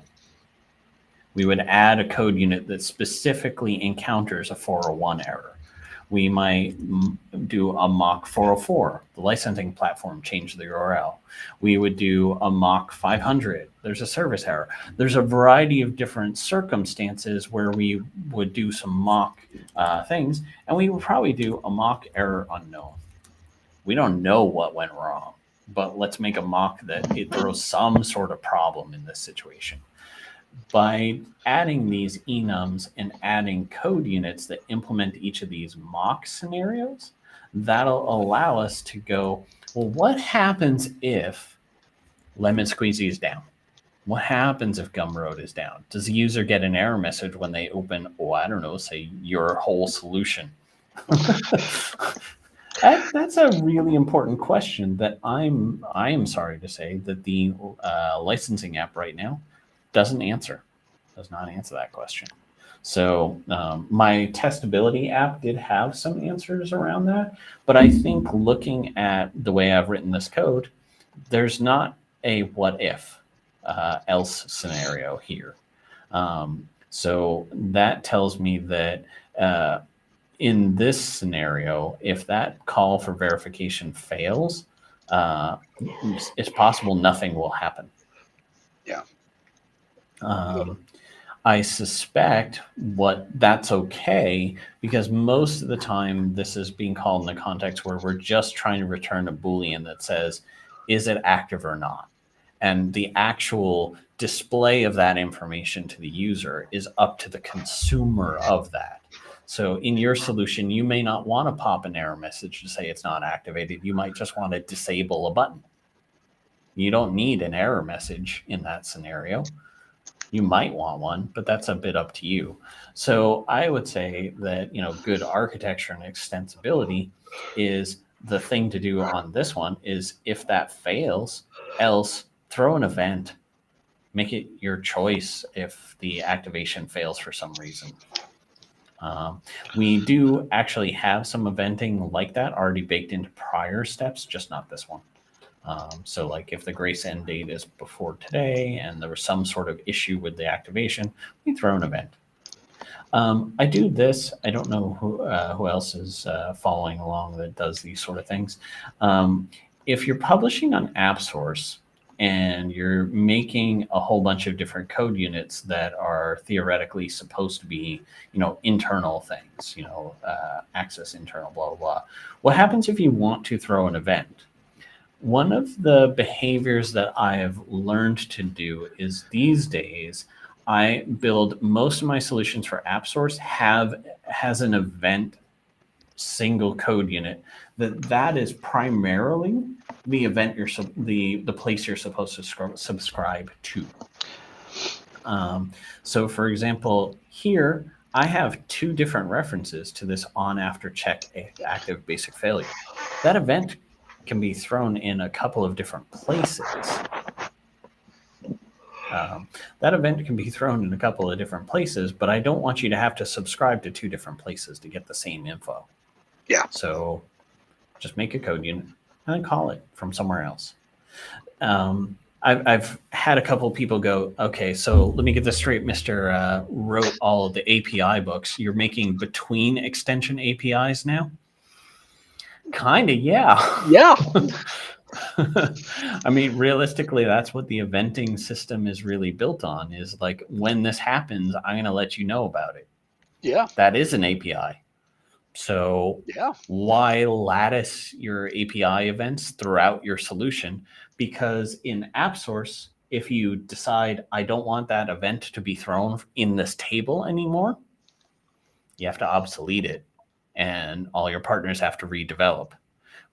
We would add a code unit that specifically encounters a 401 error. We might do a mock 404, the licensing platform changed the URL. We would do a mock 500, there's a service error. There's a variety of different circumstances where we would do some mock things, and we would probably do a mock error unknown. We don't know what went wrong, but let's make a mock that it throws some sort of problem in this situation. By adding these enums and adding code units that implement each of these mock scenarios, that'll allow us to go, well, what happens if Lemon Squeezy is down? What happens if Gumroad is down? Does the user get an error message when they open, I don't know, say your whole solution? That's a really important question that I am sorry to say that the licensing app right now does not answer that question. So my testability app did have some answers around that, but I think looking at the way I've written this code, there's not a what if else scenario here. So that tells me that in this scenario, if that call for verification fails, it's possible nothing will happen. Yeah. I suspect that's okay, because most of the time this is being called in the context where we're just trying to return a Boolean that says, is it active or not? And the actual display of that information to the user is up to the consumer of that. So in your solution, you may not want to pop an error message to say it's not activated. You might just want to disable a button. You don't need an error message in that scenario. You might want one, but that's a bit up to you. So I would say that, good architecture and extensibility is the thing to do on this one is if that fails, else throw an event. Make it your choice if the activation fails for some reason. We do actually have some eventing like that already baked into prior steps, just not this one. So like if the grace end date is before today and there was some sort of issue with the activation, we throw an event. I do this. I don't know who else is following along that does these sort of things. If you're publishing on AppSource and you're making a whole bunch of different code units that are theoretically supposed to be, internal things, access internal, blah, blah, blah. What happens if you want to throw an event? One of the behaviors that I have learned to do is these days, I build most of my solutions for AppSource has an event single code unit that is primarily the event the place you're supposed to subscribe to. So for example, here I have two different references to this on after check active basic failure. That event can be thrown in a couple of different places. That event can be thrown in a couple of different places, but I don't want you to have to subscribe to two different places to get the same info. Yeah. So just make a code unit and then call it from somewhere else. I've had a couple of people go, okay, so let me get this straight. Mr. Wrote all of the API books. You're making between extension APIs now? Kind of, yeah. Yeah. I mean, realistically, that's what the eventing system is really built on, is like when this happens, I'm going to let you know about it. Yeah. That is an API. So why lattice your API events throughout your solution? Because in AppSource, if you decide I don't want that event to be thrown in this table anymore, you have to obsolete it and all your partners have to redevelop.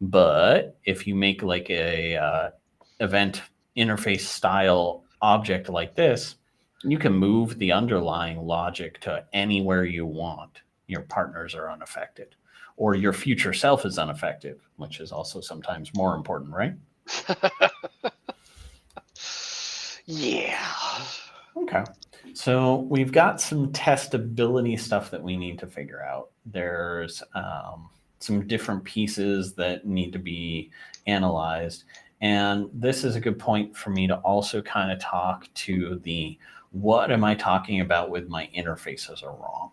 But if you make like a event interface style object like this, you can move the underlying logic to anywhere you want. Your partners are unaffected, or your future self is unaffected, which is also sometimes more important, right? Yeah. Okay. So we've got some testability stuff that we need to figure out. There's some different pieces that need to be analyzed. And this is a good point for me to also kind of talk to the what am I talking about with my interfaces are wrong.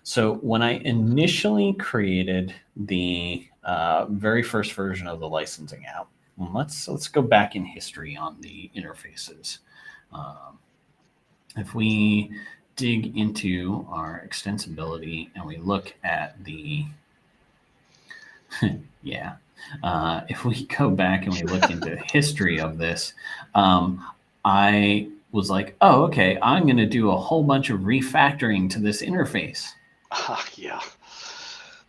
So when I initially created the very first version of the licensing app, let's go back in history on the interfaces. If we dig into our extensibility and we look at the if we go back and we look into the history of this, I was like, oh, okay, I'm going to do a whole bunch of refactoring to this interface. Yeah.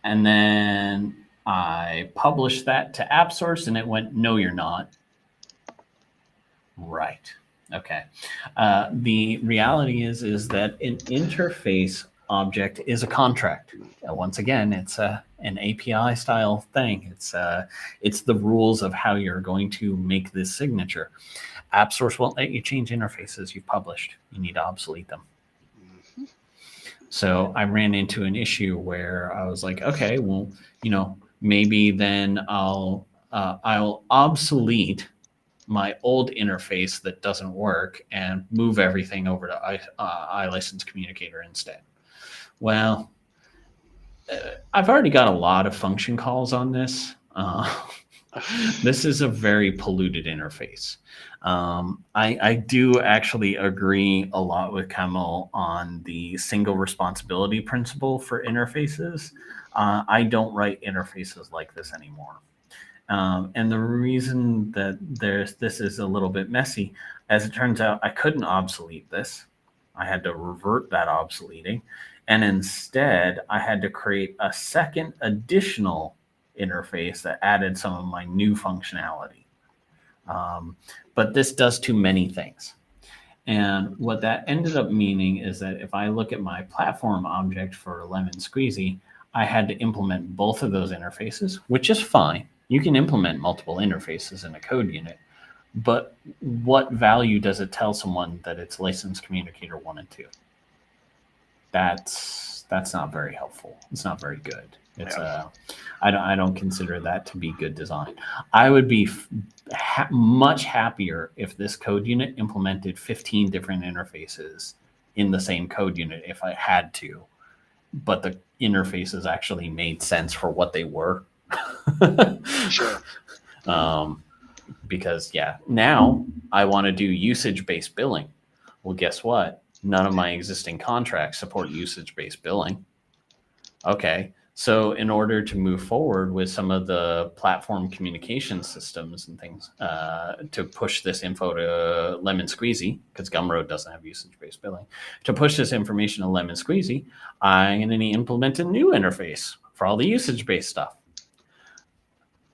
And then I published that to AppSource and it went, no, you're not. Right. Okay. The reality is that an interface object is a contract. Once again, it's an API style thing. It's the rules of how you're going to make this signature. AppSource won't let you change interfaces you've published. You need to obsolete them. Mm-hmm. So I ran into an issue where I was like, okay, well, maybe then I'll obsolete my old interface that doesn't work and move everything over to iLicense Communicator instead. Well, I've already got a lot of function calls on this. This is a very polluted interface. I do actually agree a lot with Kamal on the single responsibility principle for interfaces. I don't write interfaces like this anymore. And the reason that this is a little bit messy, as it turns out, I couldn't obsolete this. I had to revert that obsoleting. And instead, I had to create a second additional interface that added some of my new functionality. But this does too many things. And what that ended up meaning is that if I look at my platform object for Lemon Squeezy, I had to implement both of those interfaces, which is fine. You can implement multiple interfaces in a code unit, but what value does it tell someone that it's license communicator 1 and 2? That's not very helpful. It's not very good. I don't consider that to be good design. I would be much happier if this code unit implemented 15 different interfaces in the same code unit if I had to, but the interfaces actually made sense for what they were. Sure. Because now I want to do usage-based billing. Well, guess what? None of my existing contracts support usage-based billing. Okay, so in order to move forward with some of the platform communication systems and things to push this info to Lemon Squeezy, because Gumroad doesn't have usage-based billing, to push this information to Lemon Squeezy, I'm going to implement a new interface for all the usage-based stuff.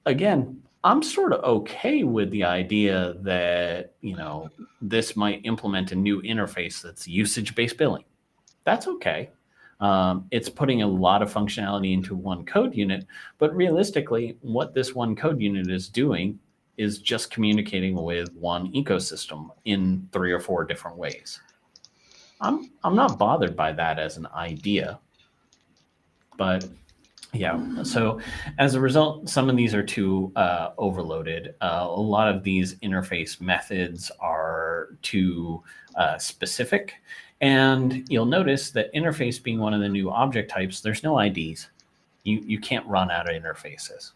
Again, I'm sort of okay with the idea that, this might implement a new interface that's usage-based billing. That's okay. It's putting a lot of functionality into one code unit, but realistically, what this one code unit is doing is just communicating with one ecosystem in 3 or 4 different ways. I'm not bothered by that as an idea, but so as a result, some of these are too overloaded. A lot of these interface methods are too specific. And you'll notice that interface being one of the new object types, there's no IDs. You can't run out of interfaces.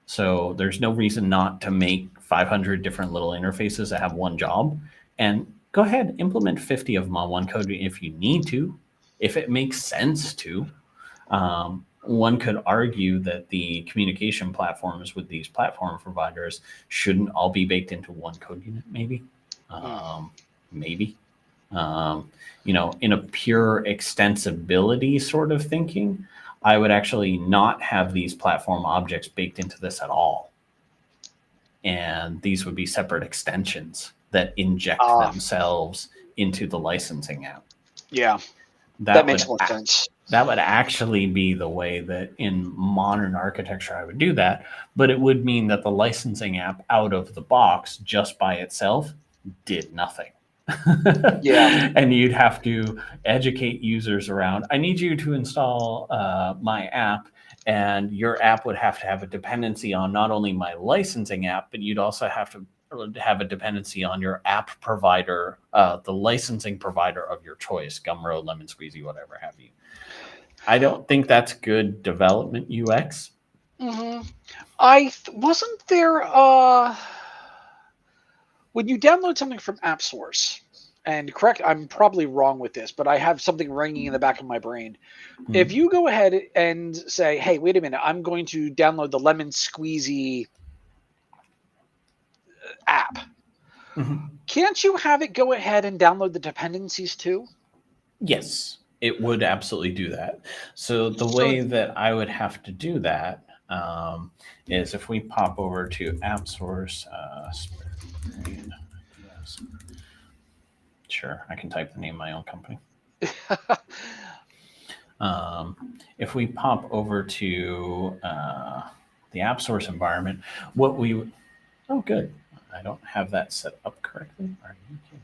So there's no reason not to make 500 different little interfaces that have one job. And go ahead, implement 50 of them on one code if you need to, if it makes sense to. One could argue that the communication platforms with these platform providers shouldn't all be baked into one code unit, maybe. Maybe. In a pure extensibility sort of thinking, I would actually not have these platform objects baked into this at all. And these would be separate extensions that inject themselves into the licensing app. Yeah, that makes more sense. That would actually be the way that in modern architecture I would do that, but it would mean that the licensing app out of the box just by itself did nothing. And you'd have to educate users around, I need you to install my app, and your app would have to have a dependency on not only my licensing app, but you'd also have to have a dependency on your app provider, the licensing provider of your choice, Gumroad, Lemon Squeezy, whatever have you. I don't think that's good development UX. Wasn't there when you download something from App Source, and correct, I'm probably wrong with this, but I have something ringing in the back of my brain. If you go ahead and say, hey, wait a minute, I'm going to download the Lemon Squeezy app, can't you have it go ahead and download the dependencies too? Yes, it would absolutely do that. So the way that I would have to do that is if we pop over to App Source, sure, I can type the name of my own company. If we pop over to the App Source environment, oh, good. I don't have that set up correctly. Are you kidding?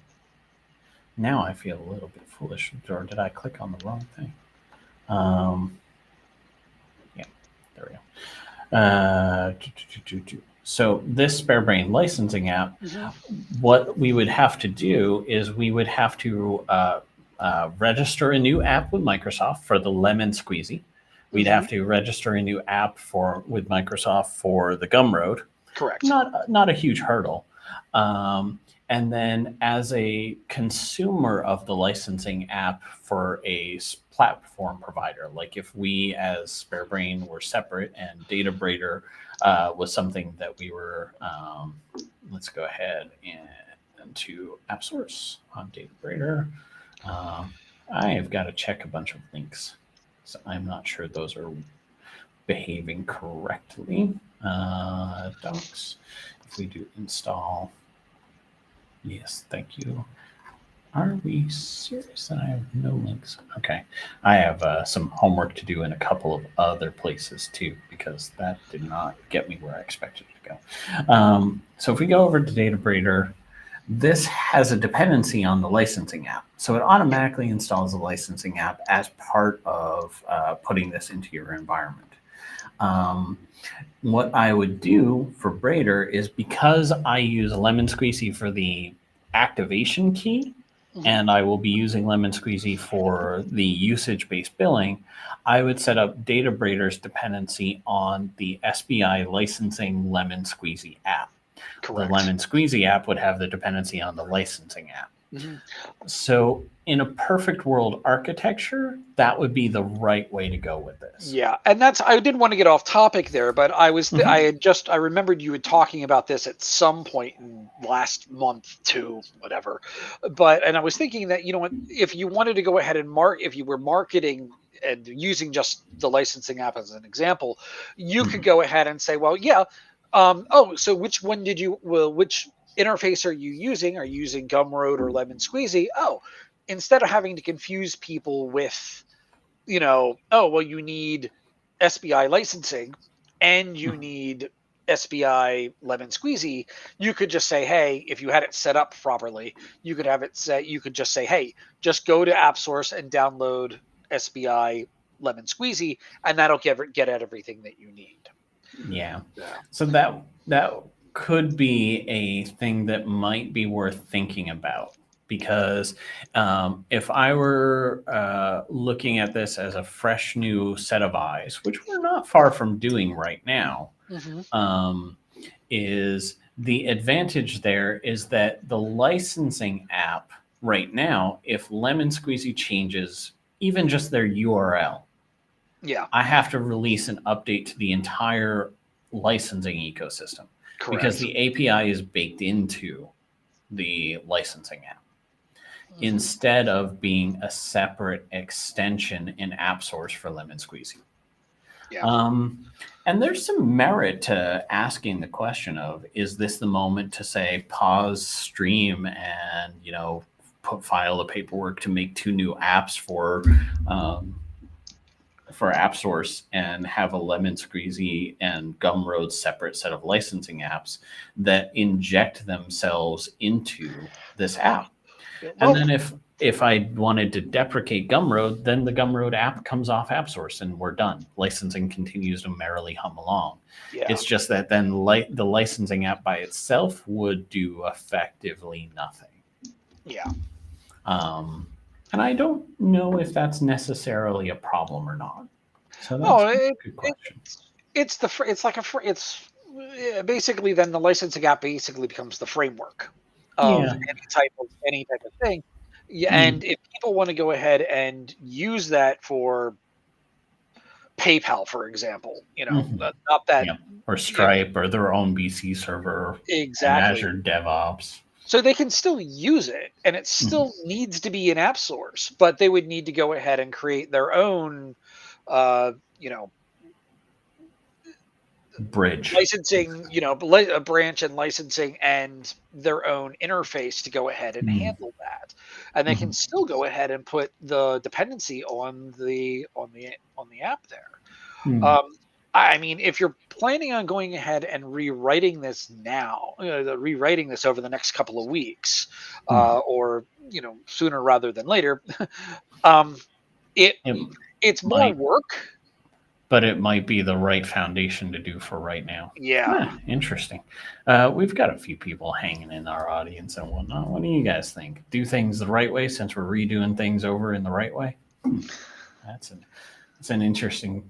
Now I feel a little bit foolish. Or did I click on the wrong thing? Yeah, there we go. So this SpareBrain licensing app, what we would have to do is we would have to register a new app with Microsoft for the Lemon Squeezy. We'd have to register a new app with Microsoft for the Gumroad. Correct. Not a huge hurdle. And then as a consumer of the licensing app for a platform provider, like if we as SpareBrain were separate and DataBrader was something that we were, let's go ahead and to App Source on DataBrader. I have got to check a bunch of links. So I'm not sure those are behaving correctly. Docs, if we do install, yes, thank you. Are we serious that I have no links? Okay. I have some homework to do in a couple of other places too, because that did not get me where I expected it to go. So if we go over to DataBrader, this has a dependency on the licensing app. So it automatically installs the licensing app as part of putting this into your environment. What I would do for Brader is, because I use Lemon Squeezy for the activation key, and I will be using Lemon Squeezy for the usage-based billing, I would set up DataBrader's dependency on the SBI licensing Lemon Squeezy app. Correct. The Lemon Squeezy app would have the dependency on the licensing app. So in a perfect world architecture, that would be the right way to go with this. Yeah, and I didn't want to get off topic there, but I remembered you were talking about this at some point in last month too, whatever. And I was thinking that, if you wanted to go ahead and if you were marketing and using just the licensing app as an example, you could go ahead and say, well, yeah, so which interface are you using? Are you using Gumroad or Lemon Squeezy? Oh, instead of having to confuse people with, you need SBI licensing and you need SBI Lemon Squeezy, you could just say, hey, if you had it set up properly, you could just say, hey, just go to AppSource and download SBI Lemon Squeezy, and that'll get at everything that you need. Yeah. So that could be a thing that might be worth thinking about, because if I were looking at this as a fresh new set of eyes, which we're not far from doing right now, is the advantage there is that the licensing app right now, if Lemon Squeezy changes even just their URL, I have to release an update to the entire licensing ecosystem. Correct. Because the API is baked into the licensing app instead of being a separate extension in AppSource for Lemon Squeezy. And there's some merit to asking the question of, is this the moment to say pause stream and file the paperwork to make 2 new apps for AppSource and have a Lemon Squeezy and Gumroad separate set of licensing apps that inject themselves into this app. And then if I wanted to deprecate Gumroad, then the Gumroad app comes off AppSource and we're done. Licensing continues to merrily hum along. It's just that then the licensing app by itself would do effectively nothing. And I don't know if that's necessarily a problem or not. So that's a good question. It's basically then the licensing app basically becomes the framework of any type of thing. And if people want to go ahead and use that for PayPal, for example, not that, or Stripe or their own BC server, exactly, Azure DevOps. So they can still use it, and it still needs to be in AppSource, but they would need to go ahead and create their own, bridge licensing, a branch and licensing and their own interface to go ahead and handle that. And they can still go ahead and put the dependency on the app there. I mean, if you're planning on going ahead and rewriting this now, rewriting this over the next couple of weeks, or sooner rather than later, it's more work. But it might be the right foundation to do for right now. Interesting. We've got a few people hanging in our audience and whatnot. What do you guys think? Do things the right way since we're redoing things over in the right way? That's an interesting.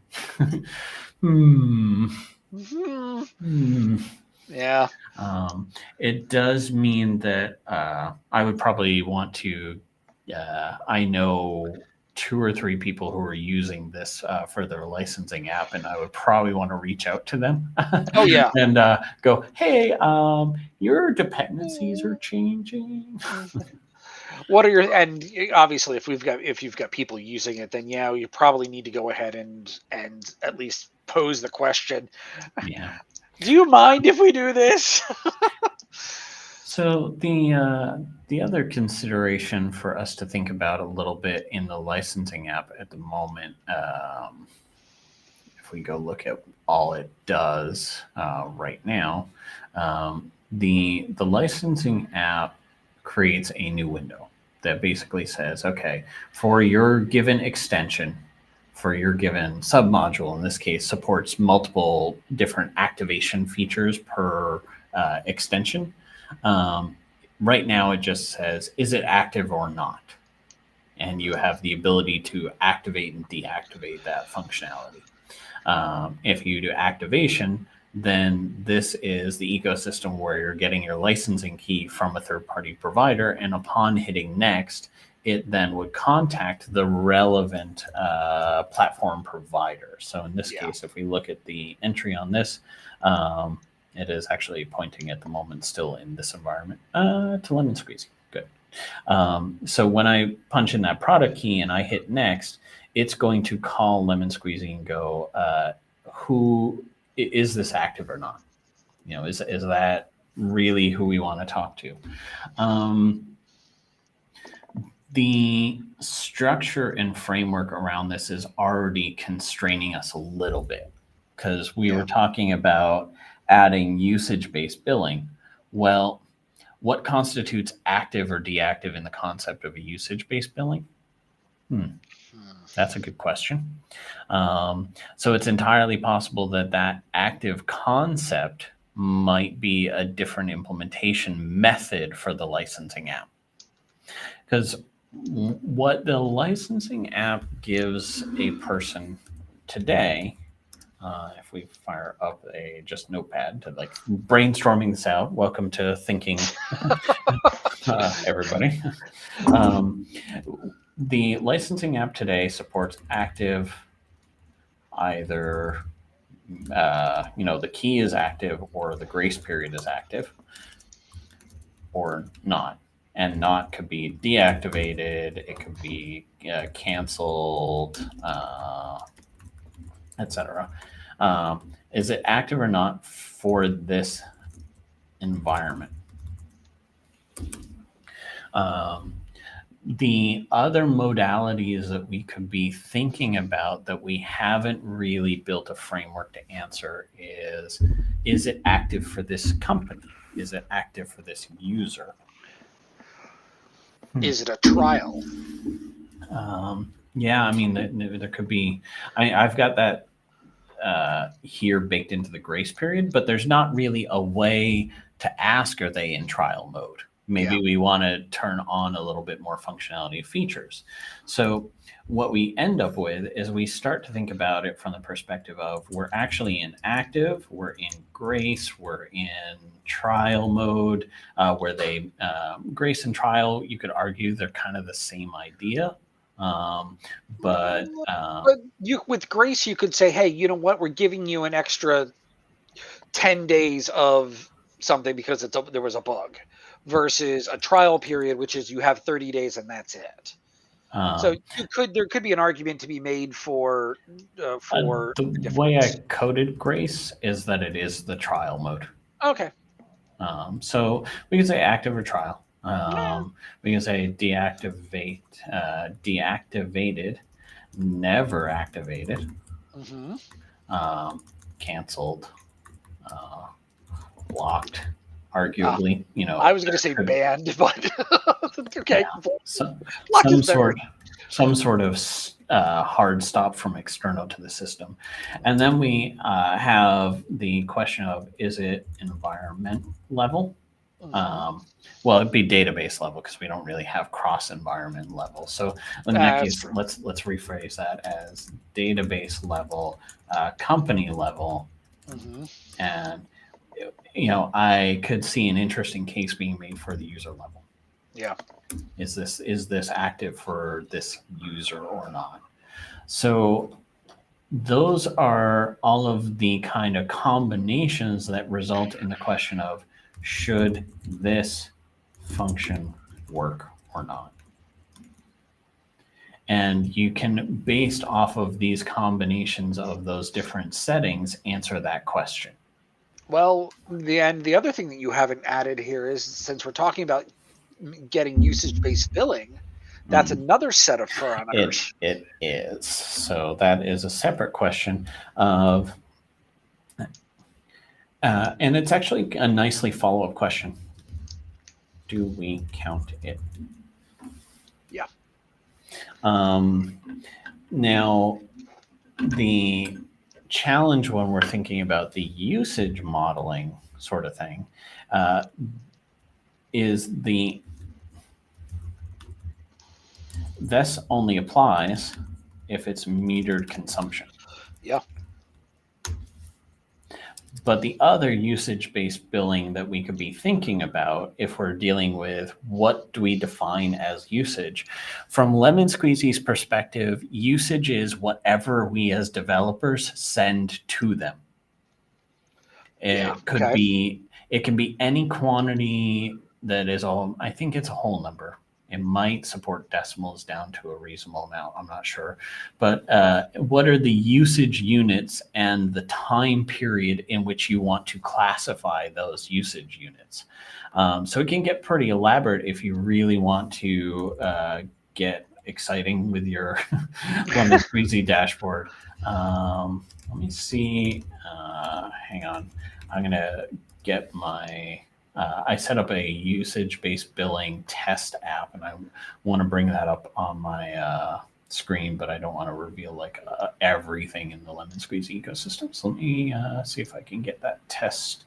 Yeah. It does mean that I would probably want to. I know 2 or 3 people who are using this for their licensing app, and I would probably want to reach out to them. Oh yeah. And go, hey, your dependencies are changing. What are and obviously if you've got people using it, then you probably need to go ahead and at least pose the question. Yeah. Do you mind if we do this? So the other consideration for us to think about a little bit in the licensing app at the moment, if we go look at all it does right now, the licensing app creates a new window that basically says, okay, for your given extension, for your given submodule, in this case, supports multiple different activation features per extension. Right now, it just says, is it active or not? And you have the ability to activate and deactivate that functionality. If you do activation, then this is the ecosystem where you're getting your licensing key from a third-party provider, and upon hitting next, it then would contact the relevant platform provider. So in this case, if we look at the entry on this, it is actually pointing at the moment still in this environment to Lemon Squeezy. Good. So when I punch in that product key and I hit next, it's going to call Lemon Squeezy and go, who is this active or not? You know, is that really who we want to talk to? The structure and framework around this is already constraining us a little bit, because we were talking about adding usage-based billing. Well, what constitutes active or deactive in the concept of a usage-based billing? That's a good question. So it's entirely possible that that active concept might be a different implementation method for the licensing app. Because what the licensing app gives a person today, if we fire up a just notepad to like brainstorming this out, welcome to thinking, everybody. The licensing app today supports active, either the key is active or the grace period is active, or not. And not could be deactivated, it could be canceled, etc. Is it active or not for this environment? The other modalities that we could be thinking about that we haven't really built a framework to answer is it active for this company? Is it active for this user? Is it a trial? Yeah, I mean, there could be. I've got that here baked into the grace period, but there's not really a way to ask, are they in trial mode? Maybe we want to turn on a little bit more functionality features. So what we end up with is we start to think about it from the perspective of, we're actually in active, we're in grace, we're in trial mode, where they grace and trial, you could argue they're kind of the same idea. But with grace, you could say, hey, you know what? We're giving you an extra 10 days of something because there was a bug, versus a trial period, which is you have 30 days and that's it. So there could be an argument to be made for the way I coded grace is that it is the trial mode. Okay. So we can say active or trial. We can say deactivated, never activated, canceled, blocked. Arguably, I was going to say banned, but okay. Yeah. Some sort of hard stop from external to the system. And then we have the question of, is it environment level? Well, it'd be database level, because we don't really have cross environment level. So in that case, let's rephrase that as database level, company level, and I could see an interesting case being made for the user level. Yeah. Is this active for this user or not? So those are all of the kind of combinations that result in the question of, should this function work or not? And you can, based off of these combinations of those different settings, answer that question. Well, the other thing that you haven't added here is, since we're talking about getting usage-based billing, that's Mm. another set of parameters. It is. So that is a separate question of, and it's actually a nicely follow-up question. Do we count it? Yeah. Now, the challenge when we're thinking about the usage modeling sort of thing is this only applies if it's metered consumption. Yeah. But the other usage-based billing that we could be thinking about, if we're dealing with what do we define as usage, from Lemon Squeezy's perspective, usage is whatever we as developers send to them. It could be, it can be any quantity that is all, I think it's a whole number. It might support decimals down to a reasonable amount. I'm not sure. But what are the usage units and the time period in which you want to classify those usage units? So it can get pretty elaborate if you really want to get exciting with your Lemon Squeezy dashboard. Let me see. Hang on. I'm going to get my, I set up a usage-based billing test app, and I want to bring that up on my screen, but I don't want to reveal like everything in the Lemon Squeezy ecosystem. So let me see if I can get that test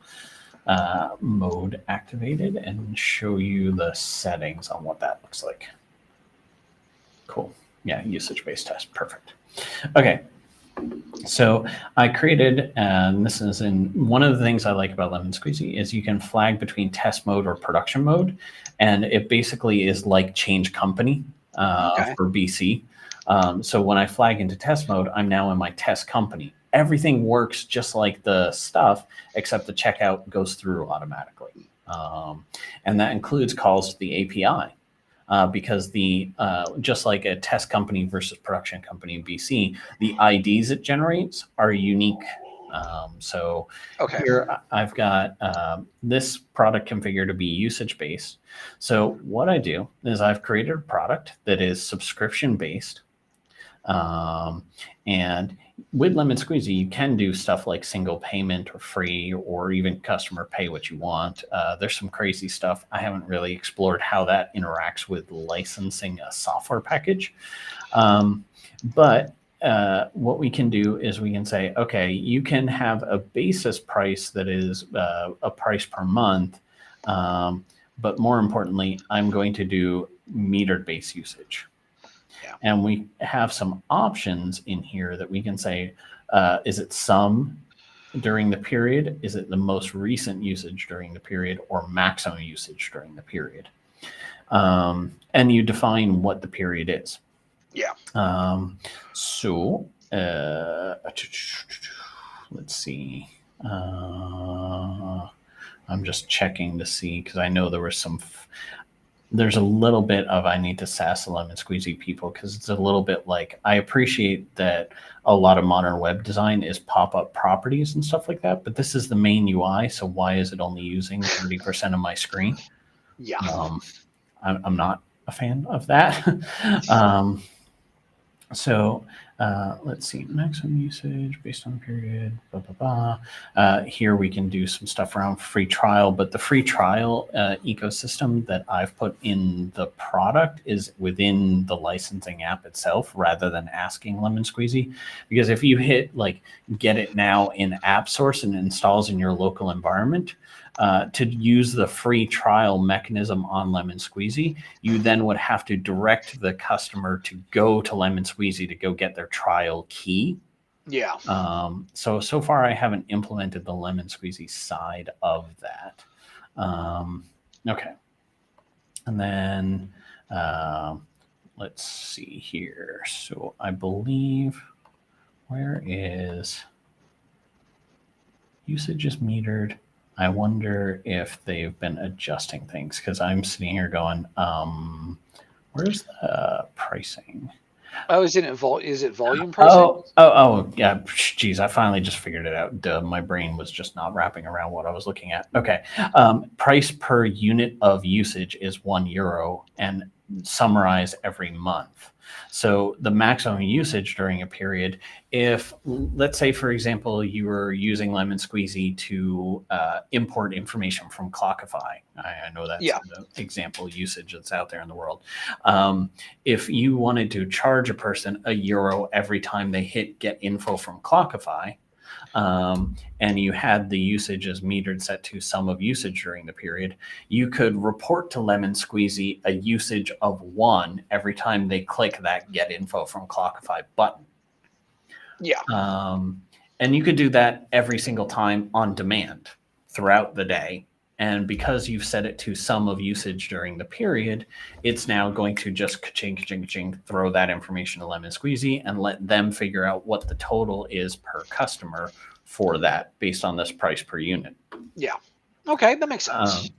mode activated and show you the settings on what that looks like. Cool. Yeah, usage-based test. Perfect. Okay. So I created, and this is in one of the things I like about Lemon Squeezy is you can flag between test mode or production mode, and it basically is like change company for BC. So when I flag into test mode, I'm now in my test company. Everything works just like the stuff, except the checkout goes through automatically. And that includes calls to the API. Because the just like a test company versus production company in BC, the IDs it generates are unique. So here I've got this product configured to be usage based. So what I do is I've created a product that is subscription based. And with Lemon Squeezy, you can do stuff like single payment or free or even customer pay what you want. There's some crazy stuff. I haven't really explored how that interacts with licensing a software package. But what we can do is we can say, okay, you can have a basis price that is a price per month. But more importantly, I'm going to do metered base usage. And we have some options in here that we can say, is it some during the period? Is it the most recent usage during the period or maximum usage during the period? And you define what the period is. Yeah. So let's see. I'm just checking to see because I know there was some. There's a little bit of I need to sass Lemon Squeezy people because it's a little bit like I appreciate that a lot of modern web design is pop-up properties and stuff like that, but this is the main UI, so why is it only using 30% of my screen? Yeah. I'm not a fan of that. So let's see, maximum usage based on period, blah, blah, blah. Here we can do some stuff around free trial, but the free trial ecosystem that I've put in the product is within the licensing app itself rather than asking Lemon Squeezy. Because if you hit like get it now in App Source and it installs in your local environment, to use the free trial mechanism on Lemon Squeezy, you then would have to direct the customer to go to Lemon Squeezy to go get their trial key. Yeah. So far I haven't implemented the Lemon Squeezy side of that. Okay. And then let's see here. So I believe, where is usage is metered? I wonder if they've been adjusting things because I'm sitting here going, where's the pricing? Oh, is it volume pricing? Yeah. Geez, I finally just figured it out. Duh, my brain was just not wrapping around what I was looking at. Okay. Price per unit of usage is €1 and summarize every month. So the maximum usage during a period, if let's say, for example, you were using Lemon Squeezy to import information from Clockify. I know that's an example usage that's out there in the world. If you wanted to charge a person €1 every time they hit get info from Clockify, and you had the usage as metered set to sum of usage during the period, you could report to Lemon Squeezy a usage of 1 every time they click that get info from Clockify button. Yeah. And you could do that every single time on demand throughout the day. And because you've set it to sum of usage during the period, it's now going to just ka-ching, ka-ching, ka-ching, throw that information to Lemon Squeezy and let them figure out what the total is per customer for that based on this price per unit. Yeah. Okay, that makes sense.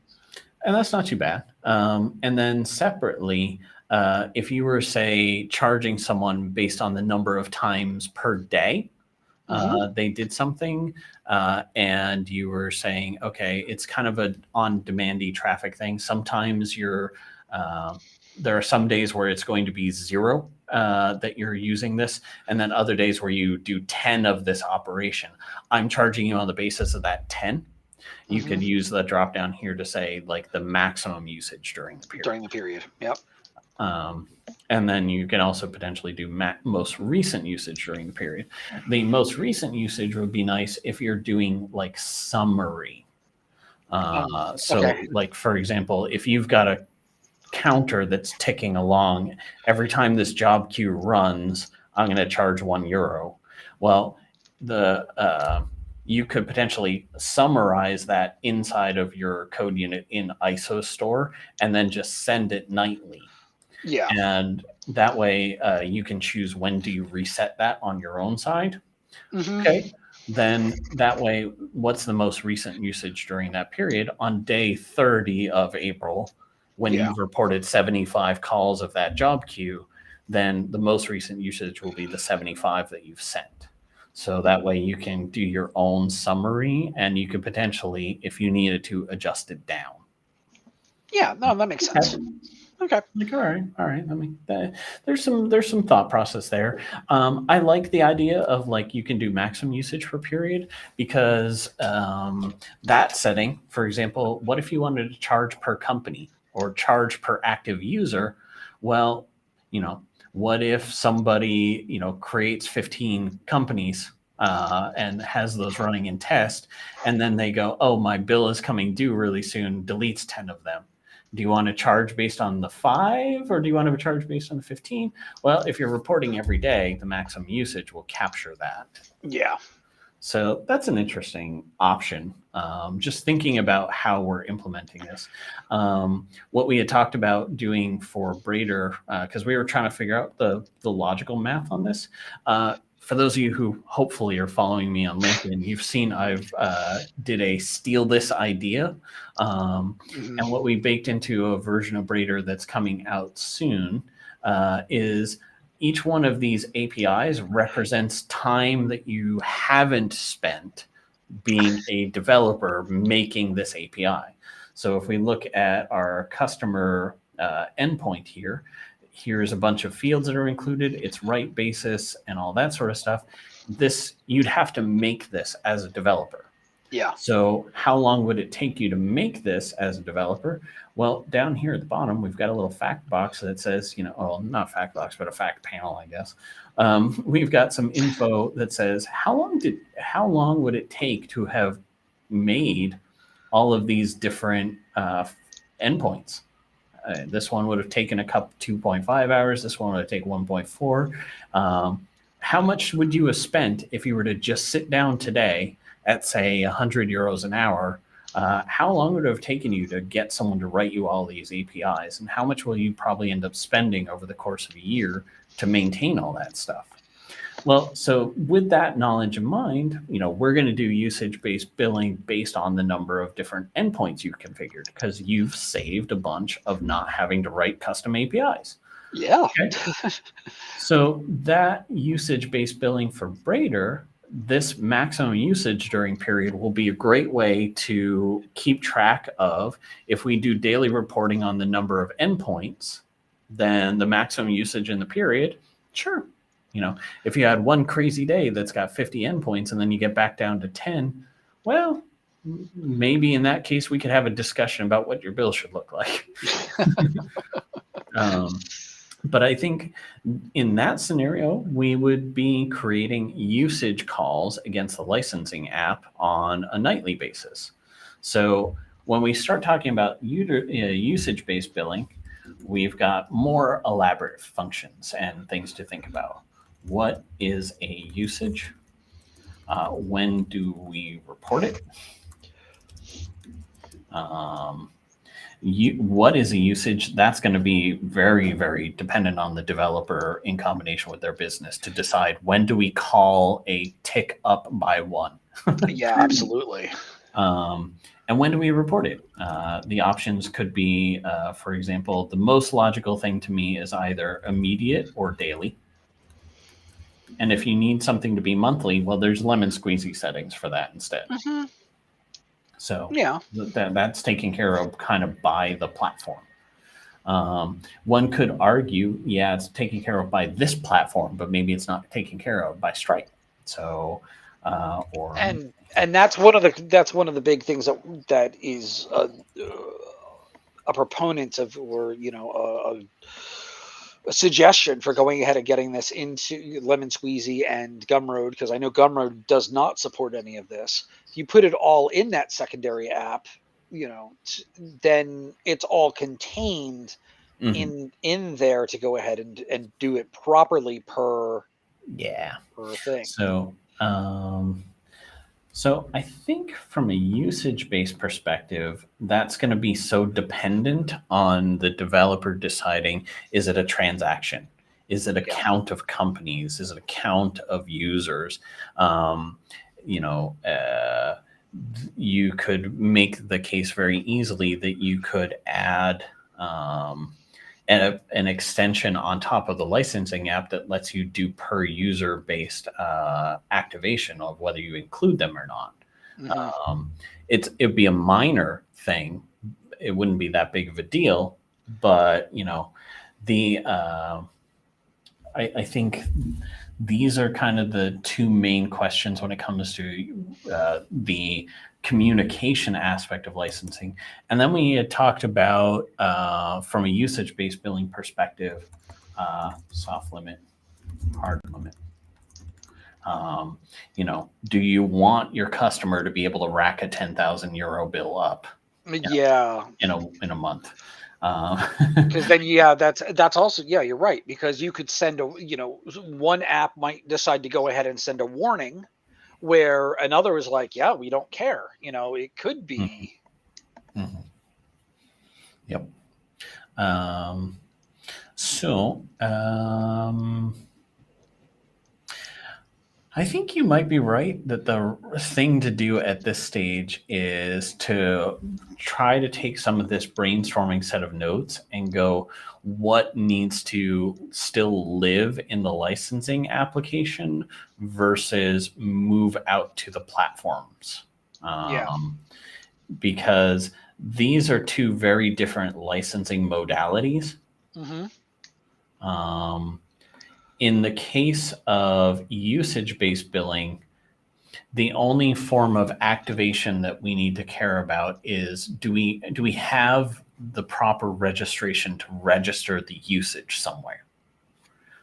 And that's not too bad. And then separately, if you were, say, charging someone based on the number of times per day, they did something, and you were saying, okay, it's kind of an on-demandy traffic thing. Sometimes there are some days where it's going to be 0 that you're using this, and then other days where you do 10 of this operation. I'm charging you on the basis of that 10. You could use the drop down here to say like the maximum usage during the period. Yep. And then you can also potentially do most recent usage during the period. The most recent usage would be nice if you're doing like summary. Like, for example, if you've got a counter that's ticking along, every time this job queue runs, I'm going to charge €1. Well, you could potentially summarize that inside of your code unit in ISO store and then just send it nightly. Yeah. And that way you can choose when do you reset that on your own side. Okay. Then that way, what's the most recent usage during that period? On day 30 of April, when you've reported 75 calls of that job queue, then the most recent usage will be the 75 that you've sent. So that way you can do your own summary, and you could potentially, if you needed to, adjust it down. Yeah, no, that makes sense. Okay. Like, all right. I mean, there's some thought process there. I like the idea of like you can do maximum usage per period because that setting, for example, what if you wanted to charge per company or charge per active user? Well, what if somebody creates 15 companies and has those running in test, and then they go, oh, my bill is coming due really soon, deletes 10 of them. Do you want to charge based on the 5 or do you want to charge based on the 15? Well, if you're reporting every day, the maximum usage will capture that. Yeah. So that's an interesting option. Just thinking about how we're implementing this. What we had talked about doing for Braider, because we were trying to figure out the logical math on this. For those of you who hopefully are following me on LinkedIn, you've seen I've did a steal this idea. And what we baked into a version of Braider that's coming out soon is each one of these APIs represents time that you haven't spent being a developer making this API. So if we look at our customer endpoint here, here's a bunch of fields that are included. It's write basis and all that sort of stuff. You'd have to make this as a developer. Yeah. So how long would it take you to make this as a developer? Well, down here at the bottom, we've got a little fact box that says, not fact box, but a fact panel, I guess. We've got some info that says how long would it take to have made all of these different endpoints? This one would have taken 2.5 hours. This one would have taken 1.4. How much would you have spent if you were to just sit down today at, say, €100 an hour? How long would it have taken you to get someone to write you all these APIs? And how much will you probably end up spending over the course of a year to maintain all that stuff? Well, so with that knowledge in mind, we're going to do usage-based billing based on the number of different endpoints you've configured because you've saved a bunch of not having to write custom APIs. Yeah. Okay. So that usage-based billing for Brader, this maximum usage during period will be a great way to keep track of. If we do daily reporting on the number of endpoints, then the maximum usage in the period, sure. If you had one crazy day that's got 50 endpoints and then you get back down to 10, well, maybe in that case we could have a discussion about what your bill should look like. But I think in that scenario, we would be creating usage calls against the licensing app on a nightly basis. So when we start talking about usage-based billing, we've got more elaborate functions and things to think about. What is a usage? When do we report it? What is a usage? That's going to be very, very dependent on the developer in combination with their business to decide when do we call a tick up by one. Yeah, absolutely. And when do we report it? The options could be, for example, the most logical thing to me is either immediate or daily. And if you need something to be monthly, well, there's lemon squeezy settings for that instead. Mm-hmm. So yeah, that's taken care of kind of by the platform. One could argue, yeah, it's taken care of by this platform, but maybe it's not taken care of by Stripe. So, and that's one of the big things that is a proponent of, or a suggestion for going ahead and getting this into Lemon Squeezy and Gumroad, because I know Gumroad does not support any of this. If you put it all in that secondary app, then it's all contained in there to go ahead and do it properly per thing. So I think from a usage-based perspective, that's going to be so dependent on the developer deciding, is it a transaction? Is it a count of companies? Is it a count of users? You could make the case very easily that you could add an extension on top of the licensing app that lets you do per user based activation of whether you include them or not. It'd be a minor thing. It wouldn't be that big of a deal, but I think these are kind of the two main questions when it comes to the communication aspect of licensing. And then we had talked about, from a usage-based billing perspective, soft limit, hard limit. Do you want your customer to be able to rack a 10,000 euro bill up? In a month? Because then, that's also, you're right, because you could send one app might decide to go ahead and send a warning, where another is like, we don't care. It could be. Yep. I think you might be right that the thing to do at this stage is to try to take some of this brainstorming set of notes and go, what needs to still live in the licensing application versus move out to the platforms. Because these are two very different licensing modalities. In the case of usage-based billing, the only form of activation that we need to care about is, do we have the proper registration to register the usage somewhere?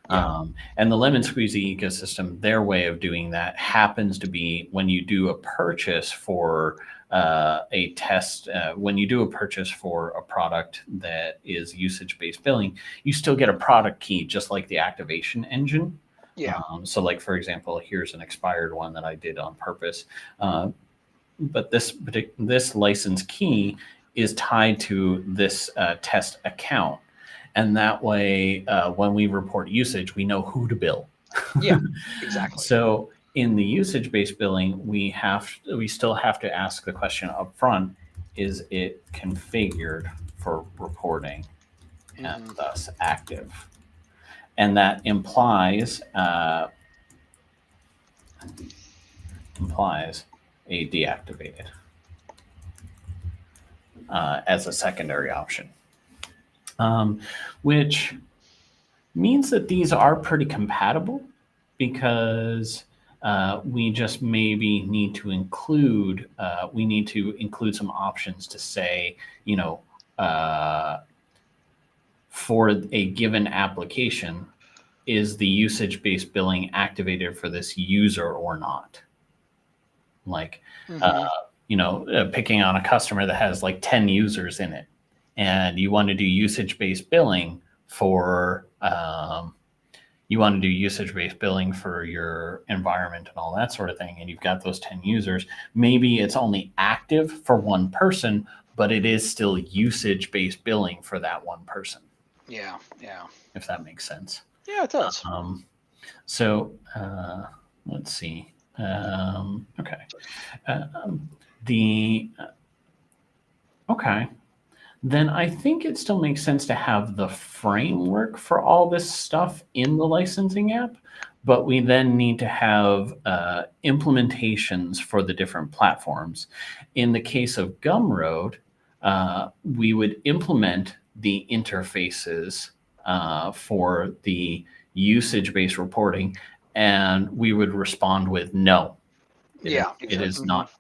And the Lemon Squeezy ecosystem, their way of doing that happens to be when you do a purchase for a test, when you do a purchase for a product that is usage-based billing, you still get a product key, just like the activation engine. So like, for example, here's an expired one that I did on purpose. But this license key is tied to this test account. And that way, when we report usage, we know who to bill. Yeah, exactly. So in the usage-based billing, we still have to ask the question up front, is it configured for reporting and thus active? and that implies a deactivated as a secondary option, which means that these are pretty compatible, because we just maybe need to include some options to say, for a given application, is the usage-based billing activated for this user or not? Like, picking on a customer that has like 10 users in it, and you want to do usage-based billing for your environment and all that sort of thing, and you've got those 10 users. Maybe it's only active for one person, but it is still usage-based billing for that one person. Yeah. If that makes sense. Yeah, it does. So let's see. Okay. Okay. Then I think it still makes sense to have the framework for all this stuff in the licensing app, but we then need to have implementations for the different platforms. In the case of Gumroad, we would implement the interfaces for the usage-based reporting, and we would respond with no. It is not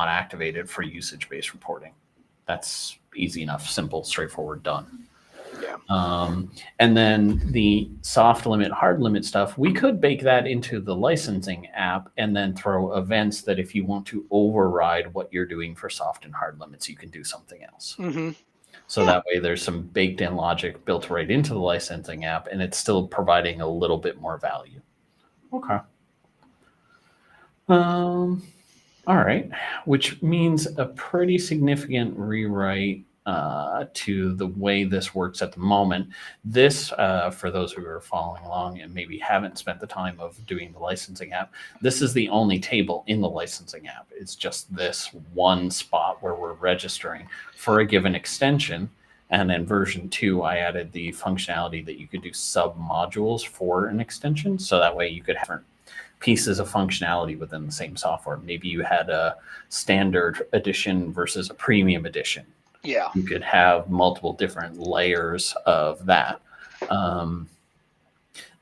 activated for usage-based reporting. That's easy enough, simple, straightforward, done. Yeah. And then the soft limit, hard limit stuff, we could bake that into the licensing app and then throw events that if you want to override what you're doing for soft and hard limits, you can do something else. So that way there's some baked in logic built right into the licensing app, and it's still providing a little bit more value. Okay. All right, which means a pretty significant rewrite to the way this works at the moment. This, for those who are following along and maybe haven't spent the time of doing the licensing app, this is the only table in the licensing app. It's just this one spot where we're registering for a given extension. And then version 2, I added the functionality that you could do sub-modules for an extension. So that way you could have different pieces of functionality within the same software. Maybe you had a standard edition versus a premium edition. Yeah. You could have multiple different layers of that.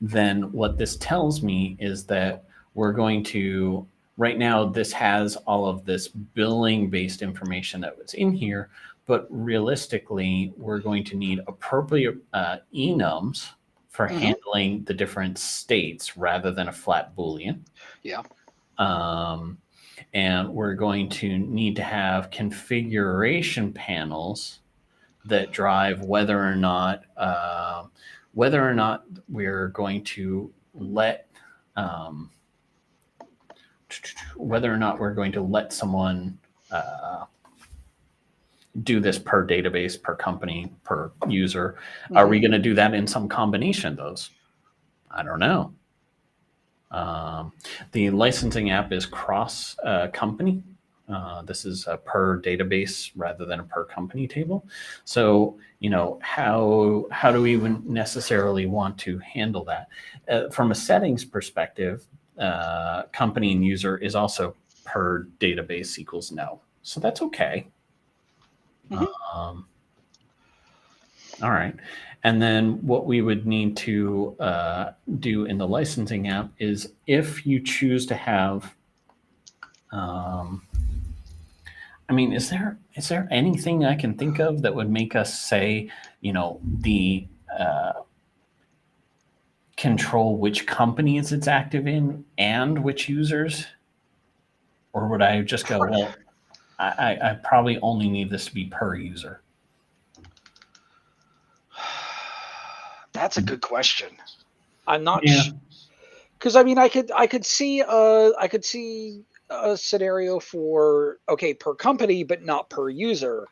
Then what this tells me is that we're going to, right now, this has all of this billing-based information that was in here, but realistically, we're going to need appropriate enums for handling the different states rather than a flat Boolean. Yeah. And we're going to need to have configuration panels that drive whether or not we're going to let someone do this per database, per company, per user. Are we going to do that in some combination of those? I don't know. The licensing app is cross company. This is a per database rather than a per company table. So, how do we even necessarily want to handle that? From a settings perspective, company and user is also per database equals no. So that's okay. All right. And then what we would need to do in the licensing app is, if you choose to have, is there anything I can think of that would make us say, the control which companies it's active in and which users? Or would I just go, well, I probably only need this to be per user? That's a good question. I'm not sure, because I could see a scenario for per company but not per user.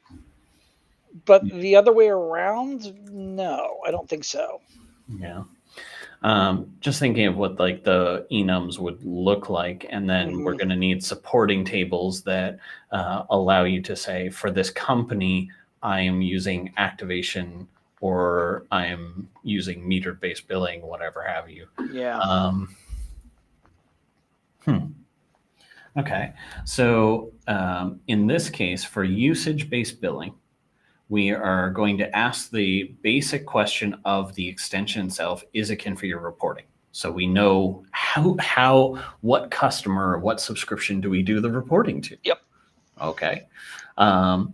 But the other way around, no, I don't think so. Yeah. Just thinking of what like the enums would look like, and then we're going to need supporting tables that allow you to say, for this company, I am using activation or I'm using meter-based billing, whatever have you. Yeah. Okay. So in this case, for usage-based billing, we are going to ask the basic question of the extension itself, is it configured reporting? So we know what customer, what subscription do we do the reporting to? Yep. Okay. And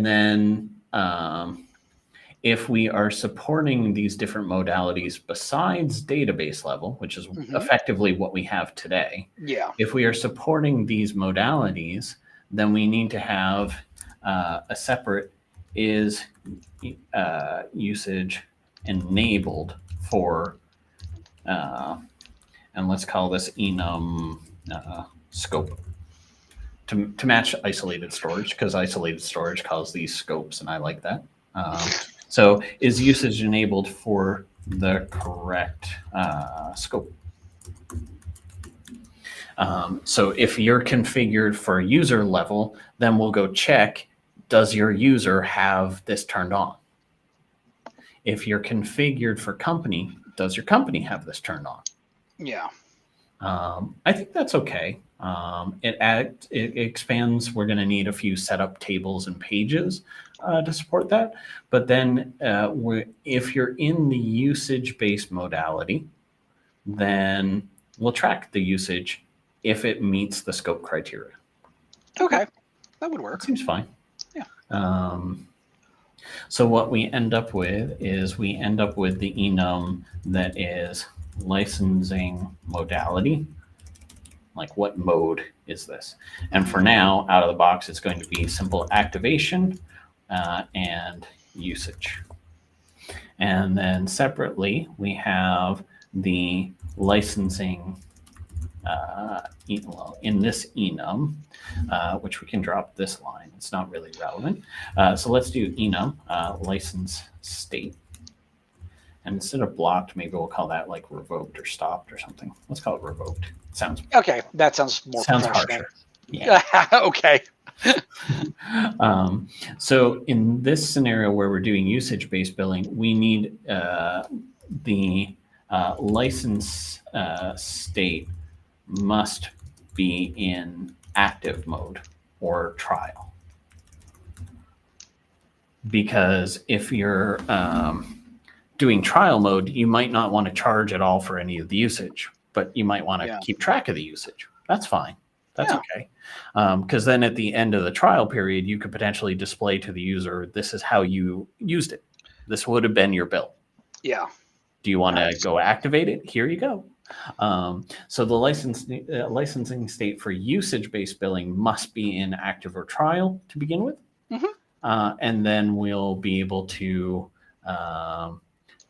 then if we are supporting these different modalities besides database level, which is effectively what we have today. Yeah. If we are supporting these modalities, then we need to have a separate is usage enabled for, and let's call this enum scope to match isolated storage, because isolated storage calls these scopes, and I like that. So is usage enabled for the correct scope? So if you're configured for user level, then we'll go check, does your user have this turned on? If you're configured for company, does your company have this turned on? Yeah. I think that's okay. It expands. We're going to need a few setup tables and pages to support that. But then if you're in the usage-based modality, then we'll track the usage if it meets the scope criteria. Okay, that would work. That seems fine. Yeah. So what we end up with is the enum that is licensing modality. Like, what mode is this? And for now, out of the box, it's going to be simple activation and usage. And then separately, we have the licensing in this enum, which we can drop this line. It's not really relevant. So let's do enum license state. And instead of blocked, maybe we'll call that like revoked or stopped or something. Let's call it revoked. Sounds okay. That sounds more harsher. Yeah. Okay. So in this scenario where we're doing usage-based billing, we need the license state must be in active mode or trial. Because if you're doing trial mode, you might not want to charge at all for any of the usage, but you might want to keep track of the usage. That's fine. That's okay. Because then at the end of the trial period, you could potentially display to the user, this is how you used it. This would have been your bill. Yeah. Do you want to go activate it? Here you go. So the licensing state for usage-based billing must be in active or trial to begin with. And then we'll be able to,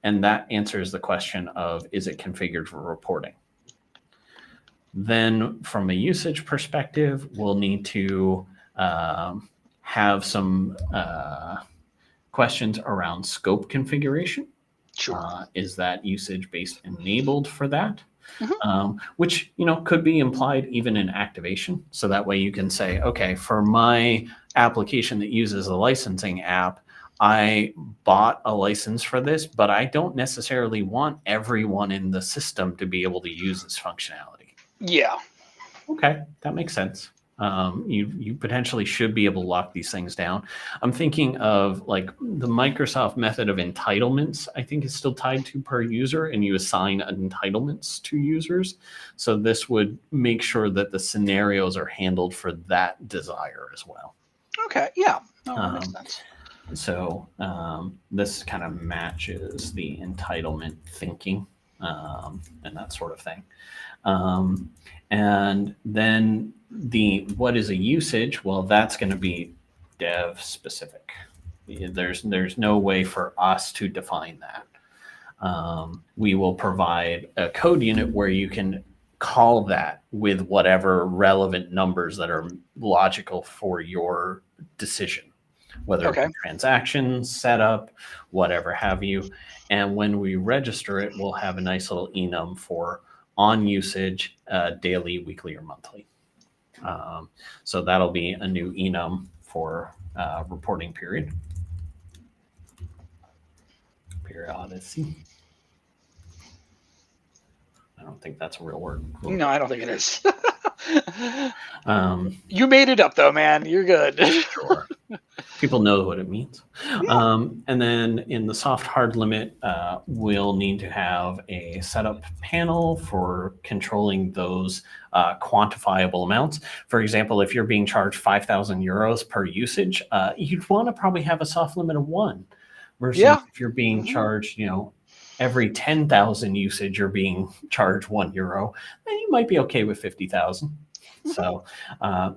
and that answers the question of, is it configured for reporting? Then from a usage perspective, we'll need to have some questions around scope configuration. Sure. Is that usage-based enabled for that? Which, could be implied even in activation. So that way you can say, okay, for my application that uses a licensing app, I bought a license for this, but I don't necessarily want everyone in the system to be able to use this functionality. Yeah. Okay, that makes sense. You potentially should be able to lock these things down. I'm thinking of like the Microsoft method of entitlements, I think is still tied to per user, and you assign entitlements to users. So this would make sure that the scenarios are handled for that desire as well. Okay, yeah, that makes sense. So this kind of matches the entitlement thinking and that sort of thing. And then what is a usage? Well, that's going to be dev specific. There's no way for us to define that. We will provide a code unit where you can call that with whatever relevant numbers that are logical for your decision, whether it be transactions, setup, whatever have you. And when we register it, we'll have a nice little enum for on usage, daily, weekly, or monthly. So that'll be a new enum for reporting period. Periodicity. I don't think that's a real word. No, I don't think it is. Um, you made it up though, man. You're good. Sure. People know what it means. Yeah. And then in the soft hard limit, we'll need to have a setup panel for controlling those quantifiable amounts. For example, if you're being charged 5,000 euros per usage, you'd want to probably have a soft limit of 1 versus if you're being charged, every 10,000 usage, you're being charged €1, then you might be okay with 50,000. So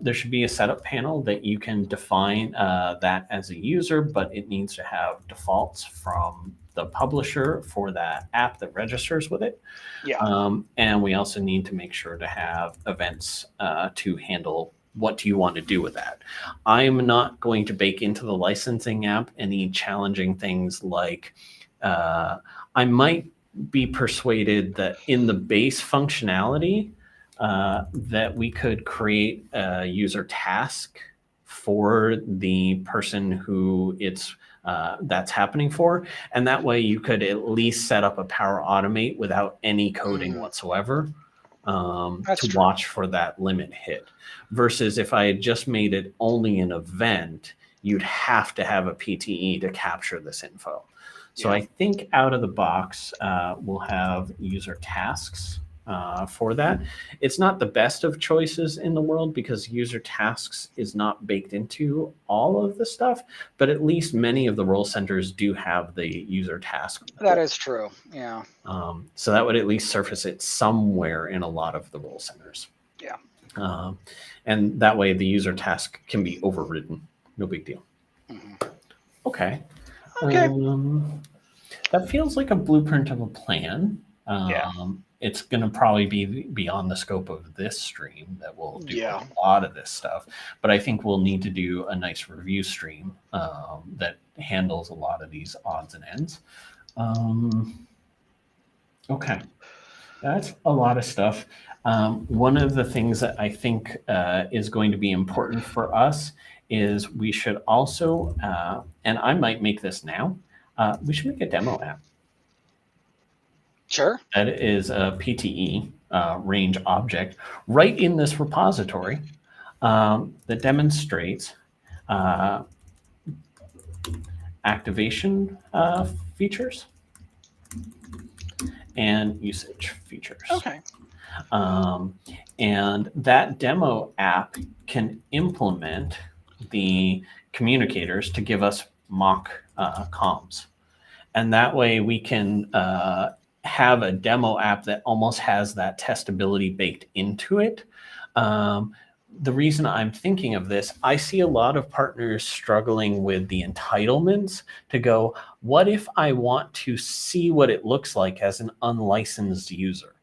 there should be a setup panel that you can define that as a user, but it needs to have defaults from the publisher for that app that registers with it. Yeah. And we also need to make sure to have events to handle what do you want to do with that. I'm not going to bake into the licensing app any challenging things like I might be persuaded that in the base functionality, that we could create a user task for the person who that's happening for. And that way you could at least set up a Power Automate without any coding whatsoever to watch for that limit hit. Versus if I had just made it only an event, you'd have to have a PTE to capture this info. So I think out of the box, we'll have user tasks for that. It's not the best of choices in the world because user tasks is not baked into all of the stuff, but at least many of the role centers do have the user task. That is true. Yeah. So that would at least surface it somewhere in a lot of the role centers. Yeah. And that way the user task can be overridden. No big deal. Okay. That feels like a blueprint of a plan. It's going to probably be beyond the scope of this stream that will do a lot of this stuff. But I think we'll need to do a nice review stream that handles a lot of these odds and ends. Okay. That's a lot of stuff. One of the things that I think is going to be important for us is we should also, and I might make this now, we should make a demo app. Sure. That is a PTE range object right in this repository that demonstrates activation features and usage features. Okay. And that demo app can implement the communicators to give us mock comms. And that way we can have a demo app that almost has that testability baked into it. The reason I'm thinking of this, I see a lot of partners struggling with the entitlements to go, what if I want to see what it looks like as an unlicensed user?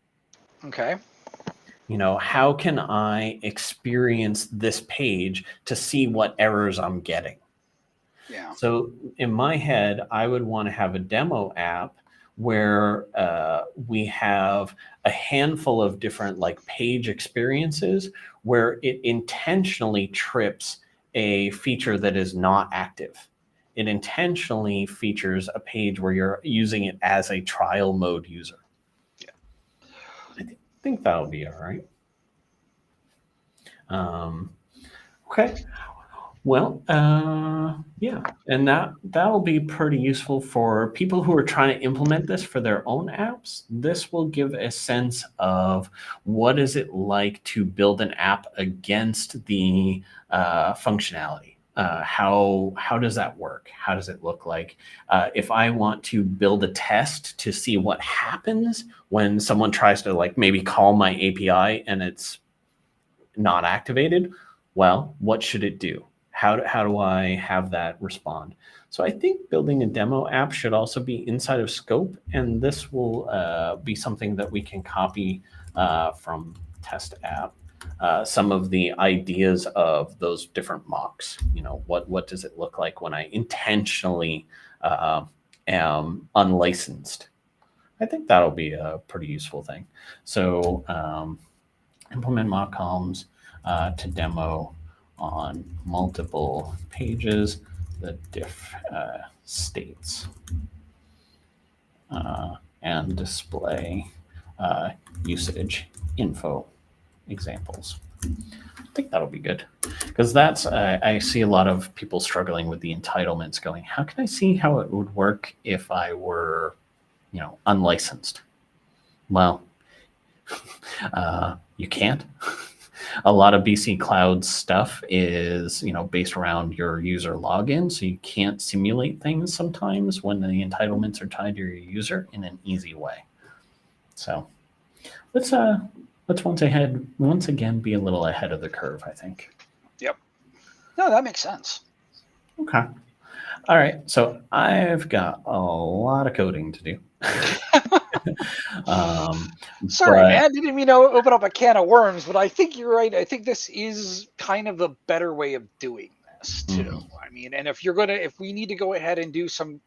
Okay. How can I experience this page to see what errors I'm getting? Yeah. So in my head, I would want to have a demo app where we have a handful of different page experiences where it intentionally trips a feature that is not active. It intentionally features a page where you're using it as a trial mode user. Yeah. I think that'll be all right. Okay. Well, yeah, and that'll be pretty useful for people who are trying to implement this for their own apps. This will give a sense of what is it like to build an app against the functionality. How does that work? How does it look like? If I want to build a test to see what happens when someone tries to maybe call my API and it's not activated, well, what should it do? How do I have that respond? So I think building a demo app should also be inside of scope, and this will be something that we can copy from test app. Some of the ideas of those different mocks. What does it look like when I intentionally am unlicensed? I think that'll be a pretty useful thing. So implement mock comms to demo on multiple pages, the diff states. and display usage info examples. I think that'll be good, because that's I see a lot of people struggling with the entitlements, going, how can I see how it would work if I were, unlicensed? Well, you can't. A lot of BC Cloud stuff is, based around your user login, so you can't simulate things sometimes when the entitlements are tied to your user in an easy way. So let's once again be a little ahead of the curve, I think. Yep. No, that makes sense. Okay. All right. So I've got a lot of coding to do. Sorry, man. Didn't mean to open up a can of worms, but I think you're right. I think this is kind of the better way of doing this too. Mm-hmm. I mean, and if we need to go ahead and do some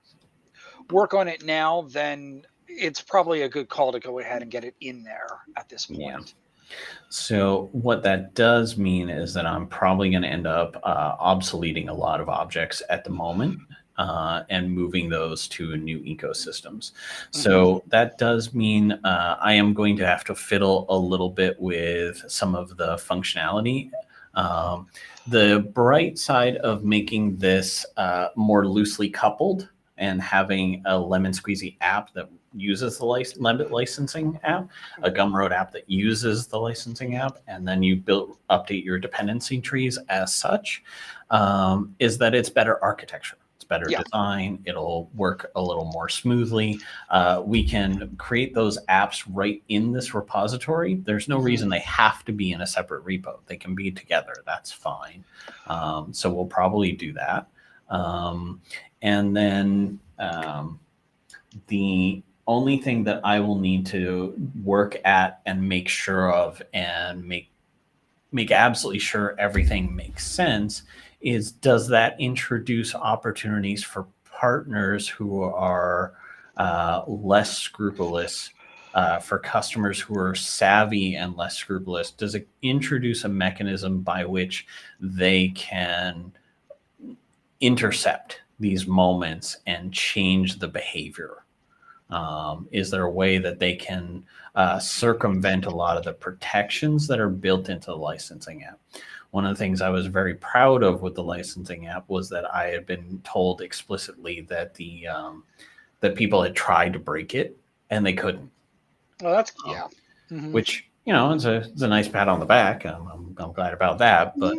work on it now, then it's probably a good call to go ahead and get it in there at this point. Yeah. So what that does mean is that I'm probably going to end up obsoleting a lot of objects at the moment and moving those to new ecosystems. Mm-hmm. So that does mean I am going to have to fiddle a little bit with some of the functionality. The bright side of making this more loosely coupled and having a lemon squeezy app that uses the licensing app, a Gumroad app that uses the licensing app, and then you update your dependency trees as such, is that it's better architecture. It's better design. It'll work a little more smoothly. We can create those apps right in this repository. There's no reason they have to be in a separate repo. They can be together. That's fine. So we'll probably do that. And then the only thing that I will need to work at and make sure of and make absolutely sure everything makes sense is, does that introduce opportunities for partners who are less scrupulous, for customers who are savvy and less scrupulous? Does it introduce a mechanism by which they can intercept these moments and change the behavior? Is there a way that they can circumvent a lot of the protections that are built into the licensing app? One of the things I was very proud of with the licensing app was that I had been told explicitly that that people had tried to break it and they couldn't. Well, that's which it's a nice pat on the back. I'm glad about that, but.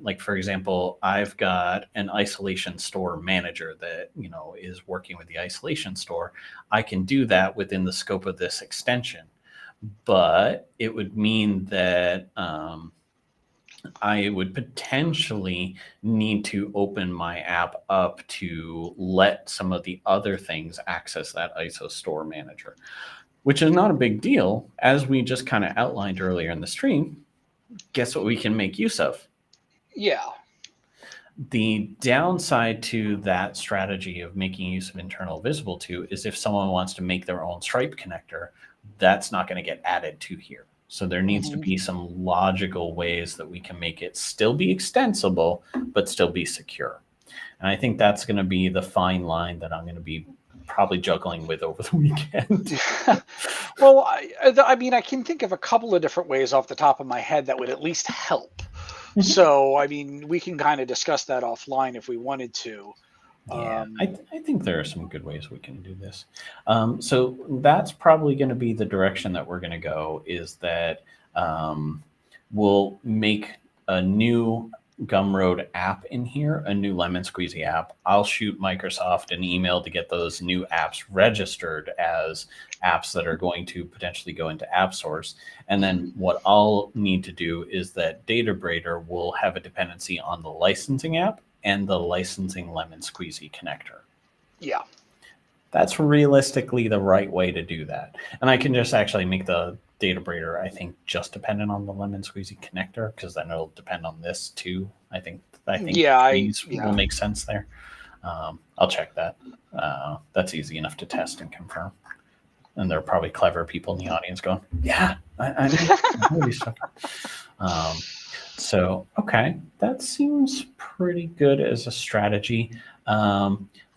Like, for example, I've got an isolation store manager that, is working with the isolation store. I can do that within the scope of this extension, but it would mean that I would potentially need to open my app up to let some of the other things access that ISO store manager, which is not a big deal. As we just kind of outlined earlier in the stream, guess what we can make use of? Yeah. The downside to that strategy of making use of internal visible to is if someone wants to make their own Stripe connector, that's not going to get added to here. So there needs to be some logical ways that we can make it still be extensible, but still be secure. And I think that's going to be the fine line that I'm going to be probably juggling with over the weekend. Well, I mean, I can think of a couple of different ways off the top of my head that would at least help. So, I mean, we can kind of discuss that offline if we wanted to. Yeah, I think there are some good ways we can do this. So that's probably going to be the direction that we're going to go, is that we'll make a new Gumroad app in here, a new Lemon Squeezy app. I'll shoot Microsoft an email to get those new apps registered as apps that are going to potentially go into App Source. And then what I'll need to do is that Databrader will have a dependency on the licensing app and the licensing Lemon Squeezy connector. Yeah. That's realistically the right way to do that. And I can just actually make the Databrader, I think, just dependent on the Lemon Squeezy connector, because then it'll depend on this too. I think these will make sense there. I'll check that. That's easy enough to test and confirm. And there are probably clever people in the audience going, yeah, I know these stuff. So, okay, that seems pretty good as a strategy.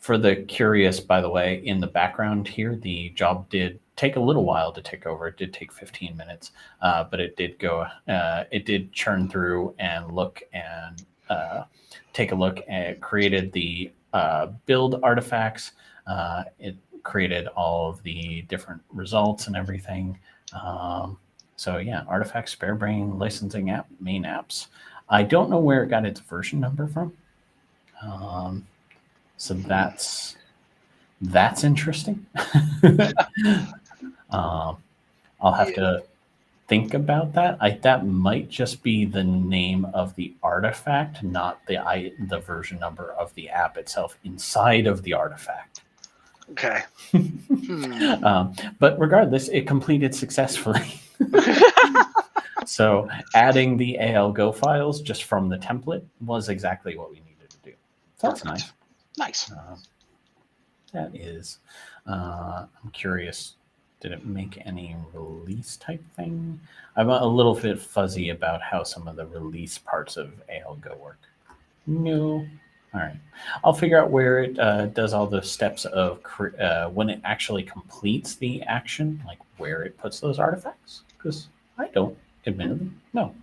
For the curious, by the way, in the background here, the job did take a little while to tick over. It did take 15 minutes, but it did go. It did churn through and look and take a look and created the build artifacts. It created all of the different results and everything. So yeah, artifact, spare brain, licensing app, main apps. I don't know where it got its version number from. So that's interesting. I'll have to think about that. That might just be the name of the artifact, not the version number of the app itself inside of the artifact. Okay. But regardless, it completed successfully. So adding the ALGO files just from the template was exactly what we needed to do. So that's nice. Nice. That is. I'm curious. Did it make any release type thing? I'm a little bit fuzzy about how some of the release parts of ALGO work. No. All right. I'll figure out where it does all the steps of when it actually completes the action, like where it puts those artifacts. Because I don't, admittedly, no.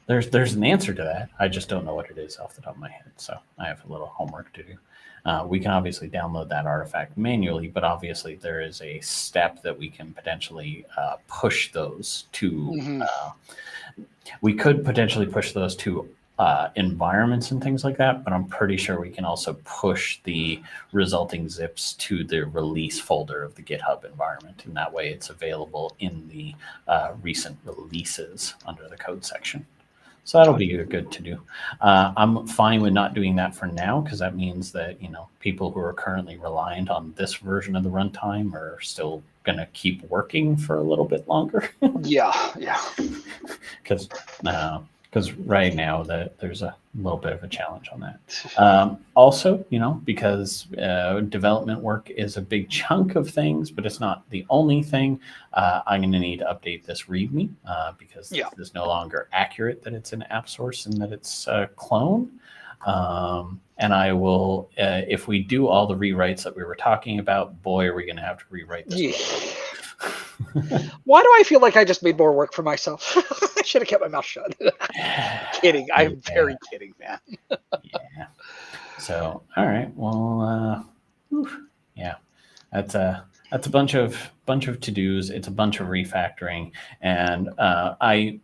There's an answer to that. I just don't know what it is off the top of my head. So I have a little homework to do. We can obviously download that artifact manually, but obviously there is a step that we can potentially push those to. We could potentially push those to environments and things like that, but I'm pretty sure we can also push the resulting zips to the release folder of the GitHub environment. And that way it's available in the recent releases under the code section. So that'll be good to do. I'm fine with not doing that for now, because that means that, people who are currently reliant on this version of the runtime are still going to keep working for a little bit longer. Yeah. Because right now there's a little bit of a challenge on that. Also, because development work is a big chunk of things, but it's not the only thing, I'm going to need to update this README because this is no longer accurate that it's an app source and that it's a clone. And I will, if we do all the rewrites that we were talking about, boy, are we going to have to rewrite this. Why do I feel like I just made more work for myself? I should have kept my mouth shut. Kidding. I'm very kidding, man. Yeah. So, all right. Well, yeah, that's a bunch of to-dos. It's a bunch of refactoring, and I'm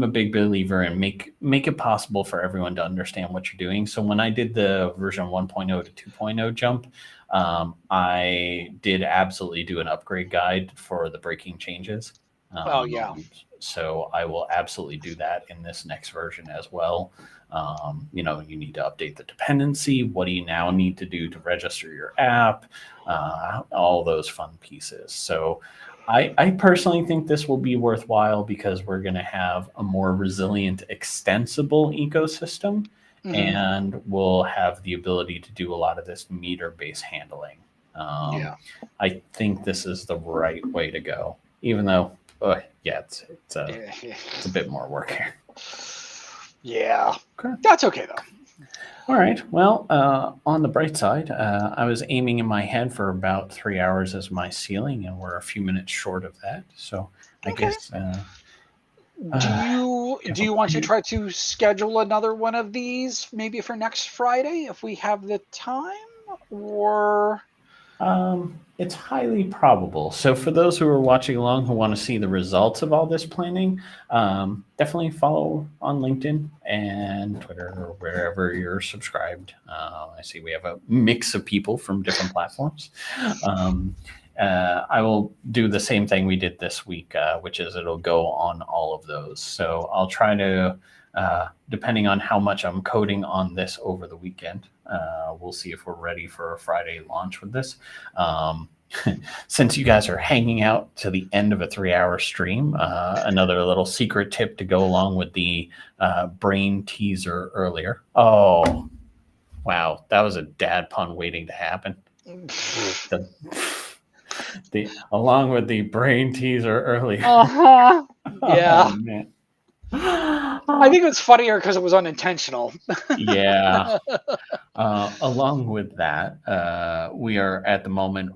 a big believer in make it possible for everyone to understand what you're doing. So when I did the version 1.0 to 2.0 jump, I did absolutely do an upgrade guide for the breaking changes. So I will absolutely do that in this next version as well. You need to update the dependency. What do you now need to do to register your app? All those fun pieces. So I personally think this will be worthwhile because we're going to have a more resilient, extensible ecosystem. And we'll have the ability to do a lot of this meter-based handling. I think this is the right way to go, even though, it's a bit more work here. Yeah, okay. That's okay though. All right. Well, on the bright side, I was aiming in my head for about 3 hours as my ceiling, and we're a few minutes short of that. So I guess. Do you want to try to schedule another one of these maybe for next Friday if we have the time, or? It's highly probable. So for those who are watching along who want to see the results of all this planning, definitely follow on LinkedIn and Twitter or wherever you're subscribed. I see we have a mix of people from different platforms. I will do the same thing we did this week, which is it'll go on all of those. So I'll try to, depending on how much I'm coding on this over the weekend, we'll see if we're ready for a Friday launch with this. Since you guys are hanging out to the end of a 3-hour stream, another little secret tip to go along with the brain teaser earlier. Oh, wow. That was a dad pun waiting to happen. Along with the brain teaser earlier. Yeah. Oh, man. I think it's funnier because it was unintentional. Yeah. Along with that, we are at the moment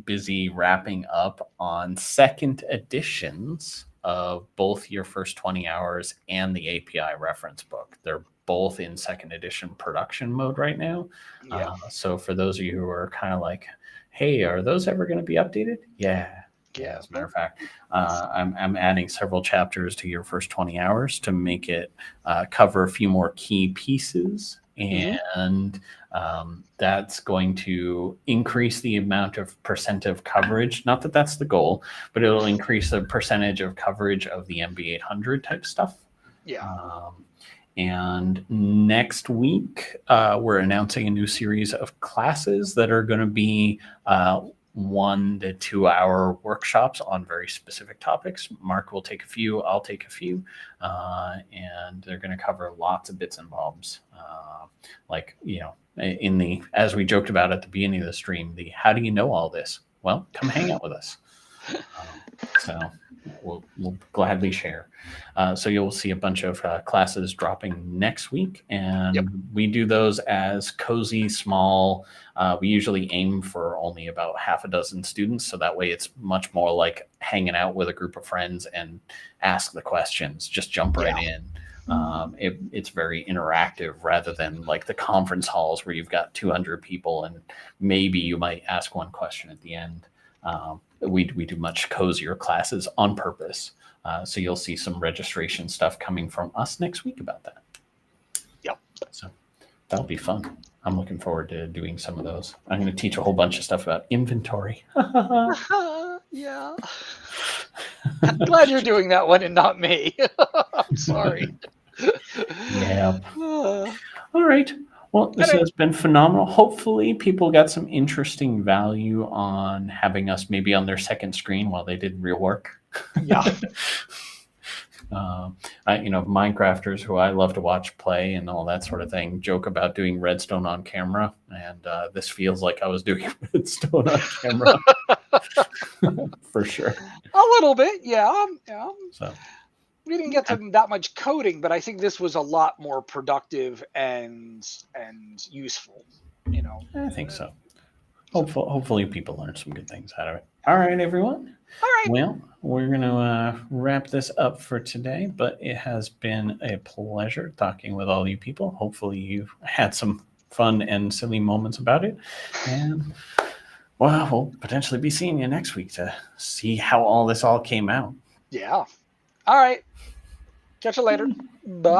busy wrapping up on second editions of both your first 20 hours and the API reference book. They're both in second edition production mode right now. Yeah. So for those of you who are kind of like, hey, are those ever going to be updated? Yeah. Yeah, as a matter of fact, I'm adding several chapters to your first 20 hours to make it cover a few more key pieces. And that's going to increase the amount of percent of coverage. Not that that's the goal, but it'll increase the percentage of coverage of the MB800 type stuff. Yeah. And next week, we're announcing a new series of classes that are going to be 1 to 2 hour workshops on very specific topics. Mark will take a few, I'll take a few, and they're going to cover lots of bits and bobs. Like, in the, as we joked about at the beginning of the stream, the how do you know all this? Well, come hang out with us. So we'll gladly share. So you'll see a bunch of classes dropping next week, and we do those as cozy, small. We usually aim for only about half a dozen students, so that way it's much more like hanging out with a group of friends and ask the questions. Just jump right in. It's very interactive rather than like the conference halls where you've got 200 people and maybe you might ask one question at the end. We do much cozier classes on purpose. So you'll see some registration stuff coming from us next week about that. Yep. So that'll be fun. I'm looking forward to doing some of those. I'm going to teach a whole bunch of stuff about inventory. Yeah. I'm glad you're doing that one and not me. I'm sorry. Yeah. All right. Well, this has been phenomenal. Hopefully people got some interesting value on having us maybe on their second screen while they did real work. Yeah. Minecrafters who I love to watch play and all that sort of thing joke about doing redstone on camera. And this feels like I was doing redstone on camera. For sure. A little bit. Yeah. So. We didn't get to that much coding, but I think this was a lot more productive and useful. I think so. Hopefully people learn some good things out of it. All right, everyone. All right. Well, we're going to wrap this up for today, but it has been a pleasure talking with all you people. Hopefully you've had some fun and silly moments about it. And well, we'll potentially be seeing you next week to see how all this all came out. Yeah. All right. Catch you later. Bye.